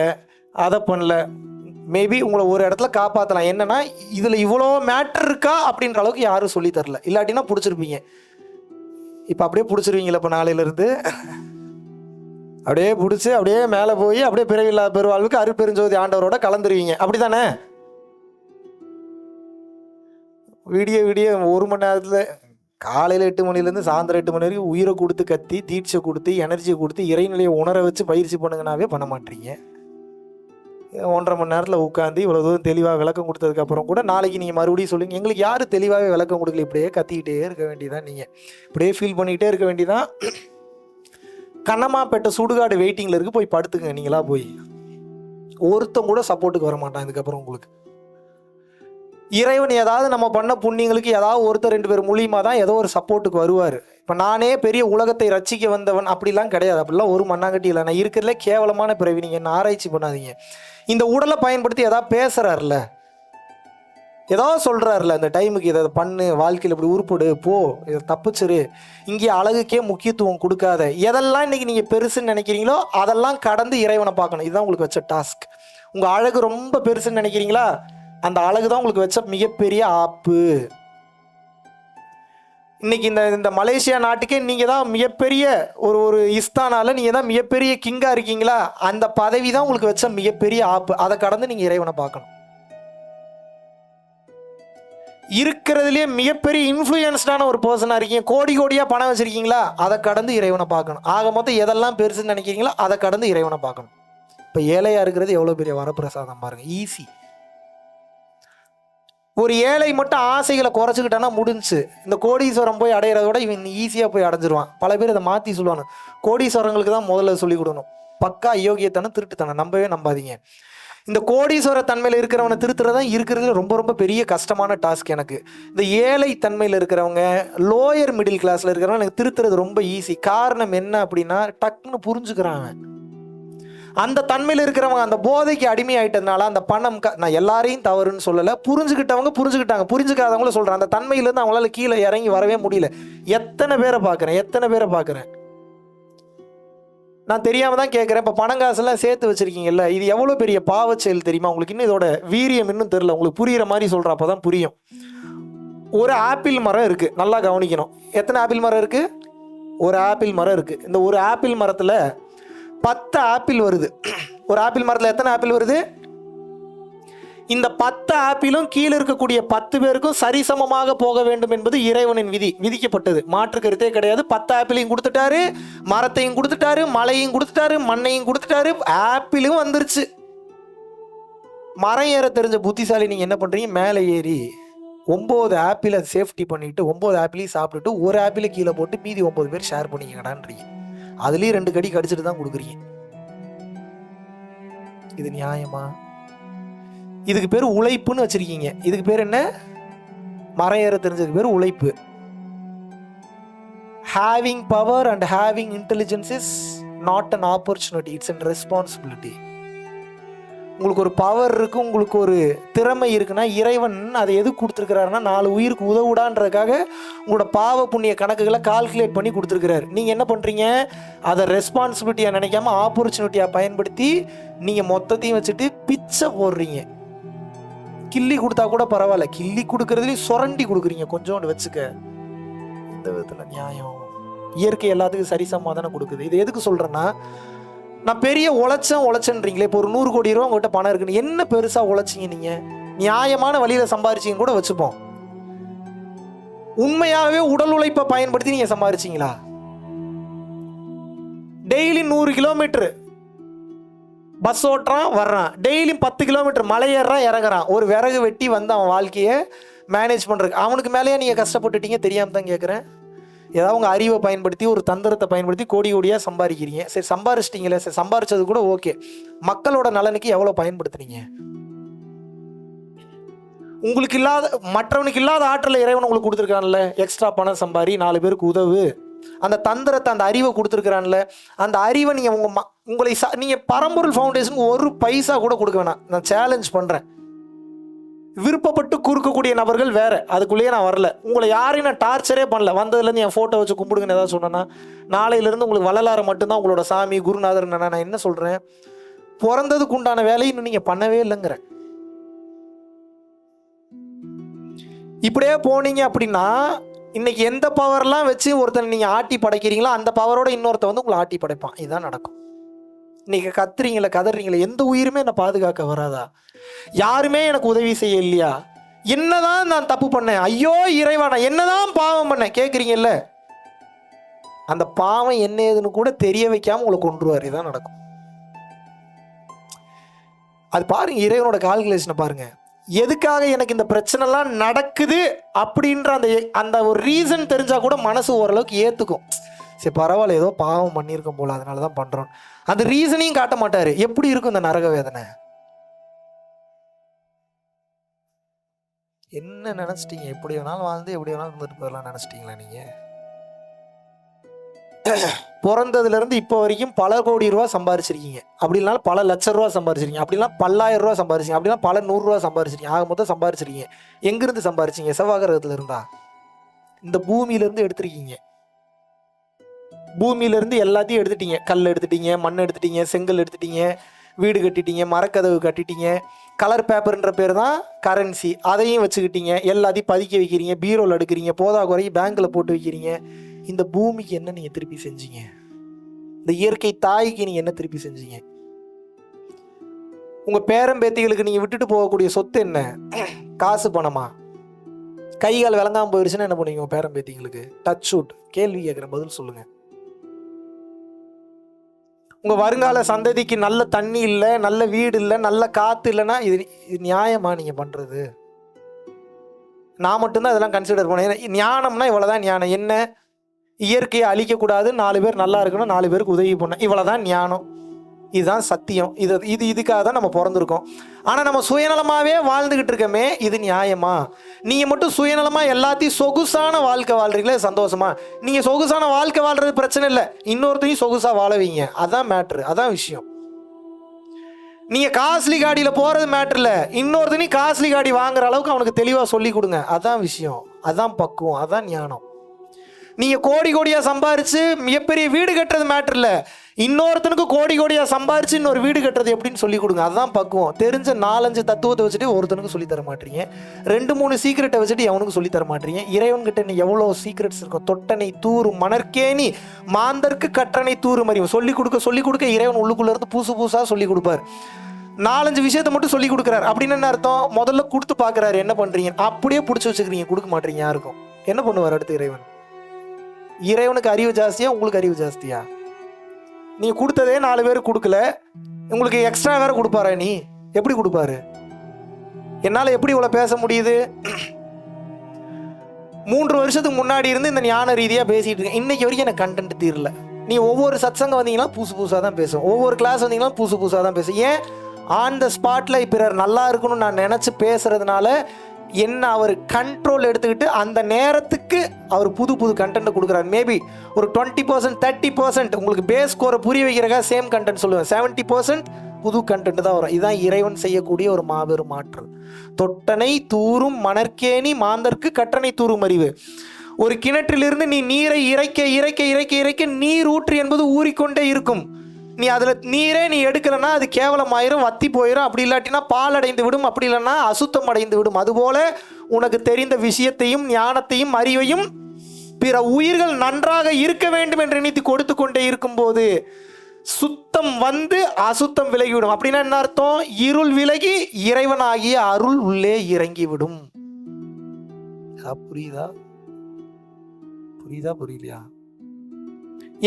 அதை பண்ணல. மேபி உங்களை ஒரு இடத்துல காப்பாற்றலாம். என்னன்னா இதுல இவ்வளோ மேட்டர் இருக்கா அப்படின்ற அளவுக்கு யாரும் சொல்லி தரல. இல்லாட்டினா பிடிச்சிருப்பீங்க. இப்போ அப்படியே பிடிச்சிருவீங்களா? இப்போ நாளையிலிருந்து அப்படியே பிடிச்சி அப்படியே மேலே போய் அப்படியே பிறவில்லா பெருவாழ்வுக்கு அருட்பெருஞ்சோதி ஆண்டவரோட கலந்துருவீங்க. அப்படி தானே? விடிய 1 மணி நேரத்தில் காலையில் 8 மணிலேருந்து சாயந்தரம் 8 மணி வரைக்கும் உயிரை கொடுத்து கத்தி தீட்சை கொடுத்து எனர்ஜியை கொடுத்து இறைநிலையை உணர வச்சு பயிற்சி பண்ணுங்கனாவே பண்ண மாட்டீங்க. 1.5 மணி நேரத்தில் உட்காந்து இவ்வளோ தூரம் தெளிவாக விளக்கம் கொடுத்ததுக்கப்புறம் கூட நாளைக்கு நீங்கள் மறுபடியும் சொல்லுங்கள், எங்களுக்கு யார் தெளிவாகவே விளக்கம் கொடுக்கல. இப்படியே கத்திக்கிட்டே இருக்க வேண்டியதான், நீங்கள் இப்படியே ஃபீல் பண்ணிக்கிட்டே இருக்க வேண்டியதான். கண்ணமாப்பேட்டை சுடுகாடு வெயிட்டிங்கில் இருக்குது, போய் படுத்துங்க. நீங்களா போய் ஒருத்தம் கூட சப்போர்ட்டுக்கு வர மாட்டான் இதுக்கப்புறம் உங்களுக்கு. இறைவன் ஏதாவது நம்ம பண்ண புண்ணியங்களுக்கு ஏதாவது ஒருத்தர் 2 பேர் மூலியமாக தான் ஏதோ ஒரு சப்போர்ட்டுக்கு வருவார். இப்போ நானே பெரிய உலகத்தை ரட்சிக்க வந்தவன் அப்படிலாம் கிடையாது. அப்படிலாம் ஒரு மண்ணாங்கட்டி இல்லை. நான் இருக்கிறதுல கேவலமான பிறவி. நீங்கள் என்ன ஆராய்ச்சி பண்ணாதீங்க. இந்த உடலை பயன்படுத்தி ஏதாவது பேசுகிறார்ல, ஏதோ சொல்கிறாருல அந்த டைமுக்கு இதை பண்ணு, வாழ்க்கையில் இப்படி உருப்படு, போ, இதை தப்பிச்சிரு, இங்கே அழகுக்கே முக்கியத்துவம் கொடுக்காத, எதெல்லாம் இன்றைக்கி நீங்கள் பெருசுன்னு நினைக்கிறீங்களோ அதெல்லாம் கடந்து இறைவனை பார்க்கணும். இதுதான் உங்களுக்கு வச்ச டாஸ்க். உங்கள் அழகு ரொம்ப பெருசுன்னு நினைக்கிறீங்களா, அந்த அழகு தான் உங்களுக்கு வச்ச மிகப்பெரிய ஆப்பு. இன்னைக்கு இந்த மலேசியா நாட்டுக்கே நீங்கள் தான் மிகப்பெரிய ஒரு இஸ்தானால நீங்கள் தான் மிகப்பெரிய கிங்காக இருக்கீங்களா, அந்த பதவி தான் உங்களுக்கு வச்ச மிகப்பெரிய ஆப்பு. அதை கடந்து நீங்கள் இறைவனை பார்க்கணும். இருக்கிறதுலேயே மிகப்பெரிய இன்ஃப்ளூயன்ஸ்டான ஒரு பர்சனாக இருக்கீங்க, கோடி கோடியாக பணம் வச்சுருக்கீங்களா, அதை கடந்து இறைவனை பார்க்கணும். ஆக மொத்தம் எதெல்லாம் பெருசுன்னு நினைக்கிறீங்களோ அதை கடந்து இறைவனை பார்க்கணும். இப்போ ஏழையாக இருக்கிறது எவ்வளோ பெரிய வரப்பிரசாதம் பாருங்கள், ஈஸி. ஒரு ஏழை மட்டும் ஆசைகளை குறைச்சிக்கிட்டானா முடிஞ்சு. இந்த கோடீஸ்வரம் போய் அடையிறதோட இவன் ஈஸியாக போய் அடைஞ்சிருவான். பல பேர் இதை மாற்றி சொல்லுவாங்க, கோடீஸ்வரங்களுக்கு தான் முதல்ல சொல்லிக் கொடுக்கணும். பக்கா அயோக்கியத்தனம், திருட்டுத்தனம் நம்பவே நம்பாதீங்க. இந்த கோடீஸ்வர தன்மையில் இருக்கிறவனை திருத்துறதான் இருக்கிறது ரொம்ப ரொம்ப பெரிய கஷ்டமான டாஸ்க். எனக்கு இந்த ஏழை தன்மையில் இருக்கிறவங்க, லோயர் மிடில் கிளாஸில் இருக்கிறவங்க எனக்கு திருத்துறது ரொம்ப ஈஸி. காரணம் என்ன அப்படின்னா, டக்குன்னு புரிஞ்சுக்கிறாங்க. அந்த தன்மையில் இருக்கிறவங்க அந்த போதைக்கு அடிமையாயிட்டதுனால அந்த பணம் நான் எல்லாரையும் தவறுன்னு சொல்லலை, புரிஞ்சுக்கிட்டவங்க புரிஞ்சுக்கிட்டாங்க, புரிஞ்சுக்காதவங்கள சொல்கிறேன். அந்த தன்மையிலேருந்து அவங்களால கீழே இறங்கி வரவே முடியல. எத்தனை பேரை பார்க்குறேன். நான் தெரியாமல் தான் கேட்குறேன். இப்போ பணம் காசெல்லாம் சேர்த்து வச்சுருக்கீங்கல்ல, இது எவ்வளோ பெரிய பாவச் செயல் தெரியுமா உங்களுக்கு? இன்னும் இதோட வீரியம் இன்னும் தெரில. உங்களுக்கு புரிகிற மாதிரி சொல்கிறப்ப தான் புரியும். ஒரு ஆப்பிள் மரம் இருக்குது, நல்லா கவனிக்கணும். எத்தனை ஆப்பிள் மரம் இருக்குது? ஒரு ஆப்பிள் மரம் இருக்குது. இந்த ஒரு ஆப்பிள் மரத்தில் 10 ஆப்பிள் வருது. ஒரு ஆப்பிள் மரத்தில் எத்தனை ஆப்பிள் வருது? இந்த 10 ஆப்பிளும் கீழே இருக்கக்கூடிய 10 பேருக்கும் சரிசமமாக போக வேண்டும் என்பது இறைவனின் விதி, விதிக்கப்பட்டது. மாற்று கருத்தே கிடையாது. 10 ஆப்பிளையும் கொடுத்துட்டாரு, மரத்தையும் கொடுத்துட்டாரு, மலையும் கொடுத்துட்டாரு, மண்ணையும் கொடுத்துட்டாரு, ஆப்பிளும் வந்துருச்சு. மரம் ஏற தெரிஞ்ச புத்திசாலி நீங்கள் என்ன பண்ணுறீங்க, மேலே ஏறி 9 ஆப்பிளை சேஃப்டி பண்ணிவிட்டு 9 ஆப்பிளையும் சாப்பிட்டுட்டு ஒரு ஆப்பிளை கீழே போட்டு மீதி 9 பேர் ஷேர் பண்ணிக்கடான்றீங்க. அதுலேயும் 2 கடி கடிச்சிட்டு தான் கொடுக்குறீங்க. இது நியாயமா? இதுக்கு பேர் உழைப்புன்னு வச்சிருக்கீங்க. இதுக்கு பேர் என்ன? மரம் ஏற தெரிஞ்சதுக்கு பேர் உழைப்பு. Having power and having intelligence is not an opportunity, it's an responsibility. உங்களுக்கு ஒரு பவர் இருக்குது, உங்களுக்கு ஒரு திறமை இருக்குன்னா இறைவன் அதை எதுக்கு கொடுத்துருக்கிறாருன்னா 4 உயிருக்கு உதவுடான்றதுக்காக உங்களோட பாவ புண்ணிய கணக்குகளை கால்குலேட் பண்ணி கொடுத்துருக்கிறாரு. நீங்கள் என்ன பண்ணுறீங்க, அதை ரெஸ்பான்சிபிலிட்டியாக நினைக்காம ஆப்பர்ச்சுனிட்டியாக பயன்படுத்தி நீங்கள் மொத்தத்தையும் வச்சுட்டு பிச்சை போடுறீங்க. கிள்ளி கொடுத்தா கூட பரவாயில்ல, கிள்ளி கொடுக்கறதுலேயும் சுரண்டி கொடுக்குறீங்க. கொஞ்சோண்டு வச்சுக்க. இந்த விதத்தில் நியாயம்? இயற்கை எல்லாத்துக்கும் சரிசமமாக தானே கொடுக்குது. இது எதுக்கு சொல்கிறேன்னா, நான் பெரிய உழைச்சேன்றீங்களே. இப்போ ஒரு 100 கோடி ரூபா உங்கள்கிட்ட பணம் இருக்குன்னு என்ன பெருசாக உழைச்சிங்க நீங்கள்? நியாயமான வழியில் சம்பாரிச்சிங்க கூட வச்சுப்போம். உண்மையாகவே உடல் உழைப்பை பயன்படுத்தி நீங்கள் சம்பாரிச்சிங்களா? டெய்லி 100 கிலோமீட்டர் பஸ் ஓட்டுறான் வர்றான், டெய்லியும் 10 கிலோமீட்டர் மலை ஏறான் இறங்குறான், ஒரு விறகு வெட்டி வந்து அவன் வாழ்க்கையை மேனேஜ் பண்ணுறதுக்கு. அவனுக்கு மேலேயே நீங்கள் கஷ்டப்பட்டுட்டீங்க? தெரியாமல் தான் கேட்குறேன். ஏதாவது உங்கள் அறிவை பயன்படுத்தி ஒரு தந்திரத்தை பயன்படுத்தி கோடி கோடியாக சம்பாதிக்கிறீங்க. சரி, சம்பாரிச்சிட்டிங்களே, சரி சம்பாரிச்சது கூட ஓகே. மக்களோட நலனுக்கு எவ்வளோ பயன்படுத்துனீங்க? உங்களுக்கு இல்லாத, மற்றவனுக்கு இல்லாத ஆற்றலை இறைவன் உங்களுக்கு கொடுத்துருக்கான்ல. எக்ஸ்ட்ரா பணம் சம்பாரி, 4 பேருக்கு உதவு, அந்த தந்திரத்தை, அந்த அறிவை கொடுத்துருக்குறான்ல. அந்த அறிவை நீங்கள் உங்களை நீங்கள் பரம்பொருள் ஃபவுண்டேஷனுக்கு 1 பைசா கூட கொடுக்க வேணாம். நான் சேலஞ்ச் பண்ணுறேன். விருப்பப்பட்டு கொடுக்கக்கூடிய நபர்கள் வேற, அதுக்குள்ளேயே நான் வரல. உங்களை யாரையும் நான் டார்ச்சரே பண்ணல. வந்ததுலேருந்து என் ஃபோட்டோ வச்சு கும்பிடுங்கன்னு ஏதாவது சொன்னேன்னா, நாளையிலேருந்து உங்களுக்கு வள்ளலார மட்டும்தான் உங்களோட சாமி குருநாதர். நான் என்ன சொல்கிறேன், பிறந்ததுக்கு உண்டான வேலையை இன்னும் நீங்கள் பண்ணவே இல்லைங்கிறேன். இப்படியே போனீங்க அப்படின்னா இன்னைக்கு எந்த பவர்லாம் வச்சு ஒருத்தனை நீங்கள் ஆட்டி படைக்கிறீங்களோ அந்த பவரோட இன்னொருத்த வந்து உங்களை ஆட்டி படைப்பான். இதுதான் நடக்கும். இன்னைக்கு கத்துறீங்களே, கதறீங்களே, எந்த உயிருமே என்னை பாதுகாக்க வராதா? யாருமே எனக்கு உதவி செய்ய இல்லையா? என்னதான் நான் தப்பு பண்ணேன், ஐயோ இறைவா நான் என்னதான் பாவம் பண்ணேன் கேட்குறீங்கல்ல, அந்த பாவம் என்ன ஏதுன்னு கூட தெரிய வைக்காம உங்களை கொன்றுவார். இதுதான் நடக்கும். அது பாருங்க, இறைவனோட கால்குலேஷனை பாருங்க. எதுக்காக எனக்கு இந்த பிரச்சனைலாம் நடக்குது அப்படின்ற அந்த ஒரு ரீசன் தெரிஞ்சா கூட மனசு ஓரளவுக்கு ஏற்றுக்கும். சரி பரவாயில்ல, ஏதோ பாவம் பண்ணியிருக்கோம் போல, அதனால தான் பண்ணுறோம். அந்த ரீசனையும் காட்ட மாட்டார். எப்படி இருக்கும் இந்த நரக வேதனை? என்ன நினச்சிட்டீங்க? எப்படி வேணாலும் வாழ்ந்து எப்படி வேணாலும் இருந்துட்டு போயிடலாம் நினச்சிட்டிங்களா நீங்கள்? பிறந்ததுலேருந்து இப்போ வரைக்கும் பல கோடி ரூபா சம்பாரிச்சிருக்கீங்க, அப்படி இல்லைனா பல லட்ச ரூபா சம்பாரிச்சிருக்கீங்க, அப்படின்னா பல்லாயிரம் ரூபா சம்பாரிச்சிங்க, அப்படின்னா பல 100 ரூபா சம்பாரிச்சிருக்கீங்க. ஆக மொத்தம் சம்பாரிச்சிருக்கீங்க. எங்கேருந்து சம்பாரிச்சிங்க? செவ்வாய் கிரகத்துல இருந்தா? இந்த பூமியிலேருந்து எடுத்திருக்கீங்க. பூமியிலேருந்து எல்லாத்தையும் எடுத்துட்டீங்க. கல் எடுத்துட்டீங்க, மண் எடுத்துட்டீங்க, செங்கல் எடுத்துட்டீங்க, வீடு கட்டிட்டீங்க, மரக்கதவு கட்டிட்டீங்க. கலர் பேப்பர்ன்ற பேர் தான் கரன்சி, அதையும் வச்சுக்கிட்டீங்க. எல்லாத்தையும் பதுக்கி வைக்கிறீங்க, பீரோவில் எடுக்கிறீங்க, போதா குறையும் பேங்க்கில் போட்டு வைக்கிறீங்க. இந்த பூமிக்கு என்ன நீங்கள் திருப்பி செஞ்சீங்க? இந்த இயற்கை தாய்க்கு நீங்கள் என்ன திருப்பி செஞ்சீங்க? உங்கள் பேரம்பேத்திகளுக்கு நீங்கள் விட்டுட்டு போகக்கூடிய சொத்து என்ன? காசு பணமா? கைகால் விளங்காமல் போயிடுச்சுன்னா என்ன பண்ணுவீங்க? உங்கள் பேரம்பேத்திகளுக்கு டச் ஷூட். கேள்வி கேட்குறேன், பதில் சொல்லுங்கள். உங்கள் வருங்கால சந்ததிக்கு நல்ல தண்ணி இல்லை, நல்ல வீடு இல்லை, நல்ல காற்று இல்லைன்னா இது நியாயமா நீங்கள் பண்ணுறது? நான் மட்டும்தான் இதெல்லாம் கன்சிடர் பண்ணேன். ஞானம்னா இவ்வளோதான் ஞானம். என்ன? இயற்கையை அழிக்கக்கூடாது, 4 பேர் நல்லா இருக்கணும், 4 பேருக்கு உதவி பண்ண, இவ்வளோதான் ஞானம். இதுதான் சத்தியம். இதுக்காக தான் நம்ம பிறந்திருக்கோம். ஆனால் நம்ம சுயநலமாகவே வாழ்ந்துக்கிட்டு இருக்கோமே, இது நியாயமா? நீங்கள் மட்டும் சுயநலமாக எல்லாத்தையும் சொகுசான வாழ்க்கை வாழ்றீங்களே, சந்தோஷமா? நீங்கள் சொகுசான வாழ்க்கை வாழ்றது பிரச்சனை இல்லை, இன்னொருத்தையும் சொகுசாக வாழ வைங்க. அதான் மேட்ரு, அதான் விஷயம். நீங்கள் காஸ்ட்லி காடியில் போகிறது மேட்ரு இல்லை, இன்னொருத்தனையும் காஸ்ட்லி காடி வாங்குற அளவுக்கு அவனுக்கு தெளிவாக சொல்லி கொடுங்க. அதான் விஷயம், அதான் பக்குவம், அதான் ஞானம். நீங்கள் கோடி கோடியாக சம்பாரித்து மிகப்பெரிய வீடு கட்டுறது மேட்ரு இல்லை, இன்னொருத்தனுக்கு கோடி கோடியாக சம்பாரித்து இன்னொரு வீடு கட்டுறது எப்படின்னு சொல்லி கொடுங்க. அதுதான் பக்குவம். தெரிஞ்ச 4-5 தத்துவத்தை வச்சுட்டு ஒருத்தனுக்கு சொல்லித்தர மாட்டீங்க, 2-3 சீக்ரெட்டை வச்சுட்டு எவனுக்கு சொல்லித்தர மாட்டீங்க. இறைவன்கிட்ட நீ எவ்வளோ சீக்ரெட்ஸ் இருக்கும். தொட்டனை தூரும் மணற்கேணி மாந்தர்க்கு கற்றனை தூரும் அறிவு. சொல்லிக் கொடுக்க இறைவன் உள்ளுக்குள்ளேருந்து புதுசாக சொல்லி கொடுப்பார். 4-5 விஷயத்தை மட்டும் சொல்லி கொடுக்குறாரு. அப்படின்னு என்ன அர்த்தம்? முதல்ல கொடுத்து பார்க்குறாரு, என்ன பண்ணுறீங்க, அப்படியே பிடிச்சி வச்சுக்கிறீங்க, கொடுக்க மாட்டீங்க யாருக்கும். என்ன பண்ணுவார் அடுத்து இறைவன்? இறைவனுக்கு அறிவு ஜாஸ்தியா, உங்களுக்கு அறிவு ஜாஸ்தியா? நீ கொடுத்ததே 4 பேருக்கு கொடுக்கல, உங்களுக்கு எக்ஸ்ட்ரா வேற கொடுப்பாரா? நீ எப்படி கொடுப்பாரு? என்னால் எப்படி இவ்வளோ பேச முடியுது? 3 வருஷத்துக்கு முன்னாடி இருந்து இந்த ஞான ரீதியாக பேசிகிட்டு இருக்கேன். இன்னைக்கு வரைக்கும் எனக்கு கண்டென்ட் தீரல. நீ ஒவ்வொரு சத்சங்கம் வந்தீங்கன்னா புதுசாக தான் பேசும், ஒவ்வொரு கிளாஸ் வந்தீங்கன்னா புதுசாக தான் பேசும். ஏன்? ஆன் த ஸ்பாட்டில் பிறர் நல்லா இருக்கணும்னு நான் நினச்சி பேசுறதுனால என்ன அவர் கண்ட்ரோல் எடுத்துக்கிட்டு அந்த நேரத்துக்கு அவர் புது கண்டென்ட் கொடுக்குறாரு. மேபி ஒரு 20% 30% உங்களுக்கு பேஸ் ஸ்கோரை புரிய வைக்கிறக்கா சேம் கண்டென்ட் சொல்லுவேன், 70% புது கண்டென்ட் தான் வரும். இதுதான் இறைவன் செய்யக்கூடிய ஒரு மாபெரும் மாற்றல். தொட்டனை தூரும் மணற்கேணி மாந்தர்க்கு கற்றனை தூரும் அறிவு. ஒரு கிணற்றிலிருந்து நீ நீரை இறைக்க நீர் ஊற்று என்பது ஊறிக்கொண்டே இருக்கும். நீ அதில் நீரே நீ எடுக்கலைன்னா அது கேவலமாயிரும், வத்தி போயிடும். அப்படி இல்லாட்டினா பால் அடைந்து விடும், அப்படி இல்லைன்னா அசுத்தம் அடைந்து விடும். அதுபோல உனக்கு தெரிந்த விஷயத்தையும் ஞானத்தையும் அறிவையும் பிற உயிர்கள் நன்றாக இருக்க வேண்டும் என்று நினைத்து கொடுத்து கொண்டே இருக்கும்போது சுத்தம் வந்து அசுத்தம் விலகிவிடும். அப்படின்னா என்ன அர்த்தம்? இருள் விலகி இறைவனாகிய அருள் உள்ளே இறங்கிவிடும். புரியுதா? புரியலையா?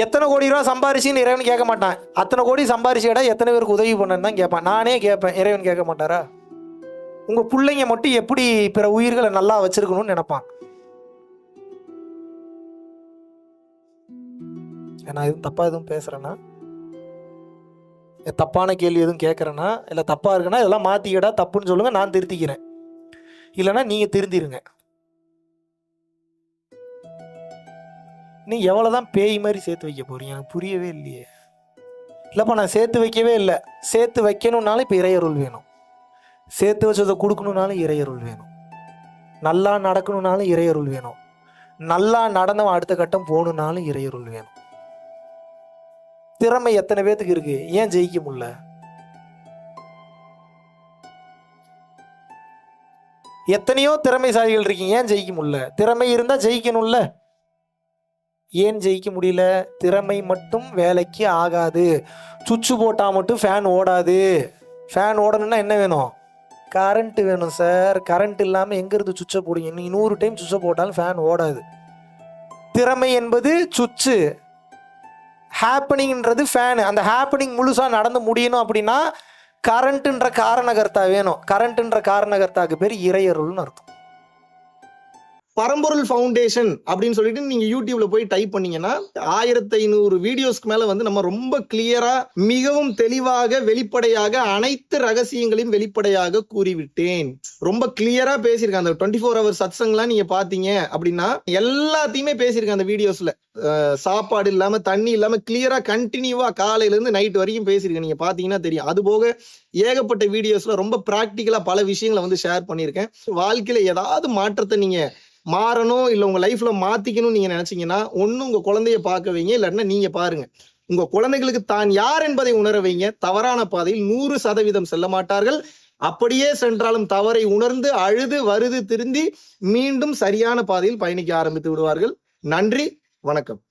எத்தனை கோடி ரூபா சம்பாரிச்சின்னு இறைவன் கேட்க மாட்டான். அத்தனை கோடி சம்பாரிச்சிடா எத்தனை பேருக்கு உதவி பண்ணன்னு தான் கேட்பான். நானே கேட்பேன், இறைவன் கேட்க மாட்டாரா? உங்கள் பிள்ளைங்க மட்டும் எப்படி பிற உயிர்களை நல்லா வச்சிருக்கணும்னு நினைப்பான். நான் எதுவும் தப்பாக எதுவும் பேசுகிறேன்னா, தப்பான கேள்வி எதுவும் கேட்குறேன்னா, இல்லை தப்பாக இருக்குன்னா இதெல்லாம் மாற்றிக்கிடா தப்புன்னு சொல்லுங்கள், நான் திருத்திக்கிறேன். இல்லைன்னா நீங்கள் திருந்திருங்க. நீ எவ்வளோதான் பேய் மாதிரி சேர்த்து வைக்க போறீங்க? எனக்கு புரியவே இல்லையே. இல்லைப்பா நான் சேர்த்து வைக்கவே இல்லை. சேர்த்து வைக்கணும்னாலும் இப்போ இறையருள் வேணும், சேர்த்து வச்சதை கொடுக்கணுன்னாலும் இறையருள் வேணும், நல்லா நடக்கணும்னாலும் இறையருள் வேணும், நல்லா நடந்தவன் அடுத்த கட்டம் போகணுன்னாலும் இறையருள் வேணும். திறமை எத்தனை பேத்துக்கு இருக்கு, ஏன் ஜெயிக்க முடியல? எத்தனையோ திறமைசாலிகள் இருக்கீங்க, ஏன் ஜெயிக்க முடியல? திறமை இருந்தால் ஜெயிக்கணும்ல, ஏன் ஜெயிக்க முடியல? திறமை மட்டும் வேலைக்கு ஆகாது. சுவிட்சு போட்டால் மட்டும் ஃபேன் ஓடாது. ஃபேன் ஓடணும்னா என்ன வேணும்? கரண்ட்டு வேணும் சார். கரண்ட் இல்லாமல் எங்கேருந்து சுவிட்சை போடுங்க? நீங்கள் 100 டைம் சுவிட்சை போட்டாலும் ஃபேன் ஓடாது. திறமை என்பது சுவிட்சு, ஹேப்பனிங்ன்றது ஃபேனு. அந்த ஹேப்பனிங் முழுசாக நடந்து முடியணும் அப்படின்னா கரண்ட்டுன்ற காரணகர்த்தா வேணும். கரண்ட்டுன்ற காரணகர்த்தாக்கு பேர் இறையருள்னு அர்த்தம். பரம்பொருள் ஃபவுண்டேஷன் அப்படின்னு சொல்லிட்டு நீங்க யூடியூப்ல போய் டைப் பண்ணீங்கன்னா 1500 வீடியோஸ்க்கு மேல வந்து நம்ம ரொம்ப கிளியரா மிகவும் தெளிவாக வெளிப்படையாக அனைத்து ரகசியங்களையும் வெளிப்படையாக கூறிவிட்டேன். ரொம்ப கிளியரா பேசியிருக்கேன். அந்த 24 ஹவர் சத்சங்லாம் நீங்க பாத்தீங்க அப்படின்னா எல்லாத்தையுமே பேசியிருக்கேன் அந்த வீடியோஸ்ல. சாப்பாடு இல்லாம தண்ணி இல்லாம கிளியரா கண்டினியூவா காலையில இருந்து நைட் வரைக்கும் பேசியிருக்கேன். நீங்க பாத்தீங்கன்னா தெரியும். அது போக ஏகப்பட்ட வீடியோஸ்ல ரொம்ப பிராக்டிக்கலா பல விஷயங்களை வந்து ஷேர் பண்ணியிருக்கேன். வாழ்க்கையில ஏதாவது மாற்றத்தை நீங்க மாறணும் இல்ல உங்க லைஃப்ல மாத்திக்கணும்னு நீங்க நினைச்சீங்கன்னா ஒண்ணு உங்க குழந்தைய பார்க்க வைங்க, இல்லைன்னா நீங்க பாருங்க. உங்க குழந்தைகளுக்கு தான் யார் என்பதை உணர வைங்க. தவறான பாதையில் 100% செல்ல மாட்டார்கள். அப்படியே சென்றாலும் தவறை உணர்ந்து அழுது வருது திருந்தி மீண்டும் சரியான பாதையில் பயணிக்க ஆரம்பித்து விடுவார்கள். நன்றி, வணக்கம்.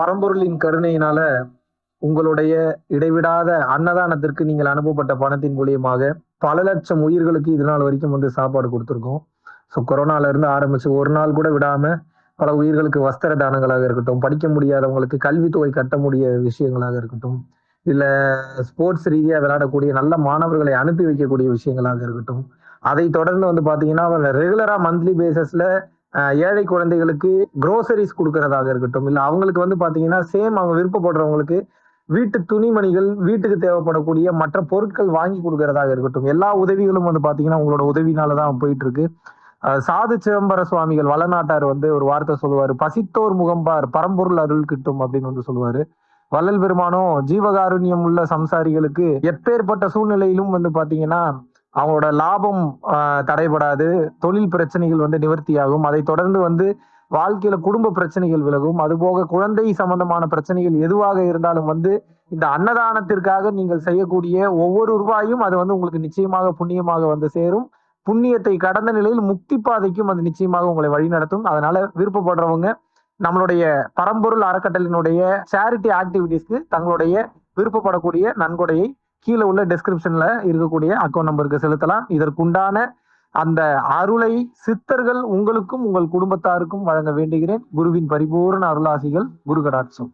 பரம்பொருளின் கருணையினால உங்களுடைய இடைவிடாத அன்னதானத்திற்கு நீங்கள் அனுப்பப்பட்ட பணத்தின் மூலியமாக பல லட்சம் உயிர்களுக்கு இது நாள் வரைக்கும் வந்து சாப்பாடு கொடுத்துருக்கோம். ஸோ கொரோனால இருந்து ஆரம்பிச்சு ஒரு நாள் கூட விடாம பல உயிர்களுக்கு வஸ்திர தானங்களாக இருக்கட்டும், படிக்க முடியாதவங்களுக்கு கல்வித்தொகை கட்ட முடிய விஷயங்களாக இருக்கட்டும், இல்ல ஸ்போர்ட்ஸ் ரீதியா விளையாடக்கூடிய நல்ல மாணவர்களை அனுப்பி வைக்கக்கூடிய விஷயங்களாக இருக்கட்டும், அதை தொடர்ந்து வந்து பாத்தீங்கன்னா ரெகுலரா மந்த்லி பேசிஸ்ல ஏழை குழந்தைகளுக்கு க்ரோசரிஸ் கொடுக்கறதாக இருக்கட்டும், இல்ல அவங்களுக்கு வந்து பாத்தீங்கன்னா சேம் அவங்க விருப்பப்படுறவங்களுக்கு வீட்டு துணிமணிகள், வீட்டுக்கு தேவைப்படக்கூடிய மற்ற பொருட்கள் வாங்கி கொடுக்கறதாக இருக்கட்டும், எல்லா உதவிகளும் வந்து பாத்தீங்கன்னா உங்களோட உதவினாலதான் போயிட்டு இருக்கு. சாது சிதம்பர சுவாமிகள் வளநாட்டார் வந்து ஒரு வார்த்தை சொல்லுவாரு, பசித்தோர் முகம்பார் பரம்பொருள் அருள் கிட்டும் அப்படின்னு வந்து சொல்லுவாரு. வள்ளல் பெருமானும் ஜீவகாருண்யம் உள்ள சம்சாரிகளுக்கு எப்பேற்பட்ட சூழ்நிலையிலும் வந்து பாத்தீங்கன்னா அவங்களோட லாபம் தடைபடாது, தொழில் பிரச்சனைகள் வந்து நிவர்த்தியாகும், அதை தொடர்ந்து வந்து வாழ்க்கையில குடும்ப பிரச்சனைகள் விலகும், அதுபோக குழந்தை சம்பந்தமான பிரச்சனைகள் எதுவாக இருந்தாலும் வந்து இந்த அன்னதானத்திற்காக நீங்கள் செய்யக்கூடிய ஒவ்வொரு ரூபாயும் அது வந்து உங்களுக்கு நிச்சயமாக புண்ணியமாக வந்து சேரும். புண்ணியத்தை கடந்த நிலையில் முக்தி பாதைக்கும் அது நிச்சயமாக உங்களை வழிநடத்தும். அதனால விருப்பப்படுறவங்க நம்மளுடைய பரம்பொருள் அறக்கட்டளையினுடைய சேரிட்டி ஆக்டிவிட்டீஸ்க்கு தங்களுடைய விருப்பப்படக்கூடிய நன்கொடையை கீழே உள்ள டெஸ்கிரிப்ஷன்ல இருக்கக்கூடிய அக்கௌண்ட் நம்பருக்கு செலுத்தலாம். இதற்குண்டான அந்த அருளை சித்தர்கள் உங்களுக்கும் உங்கள் குடும்பத்தாருக்கும் வழங்க வேண்டுகிறேன். குருவின் பரிபூர்ண அருளாசிகள். குரு கடாட்சம்.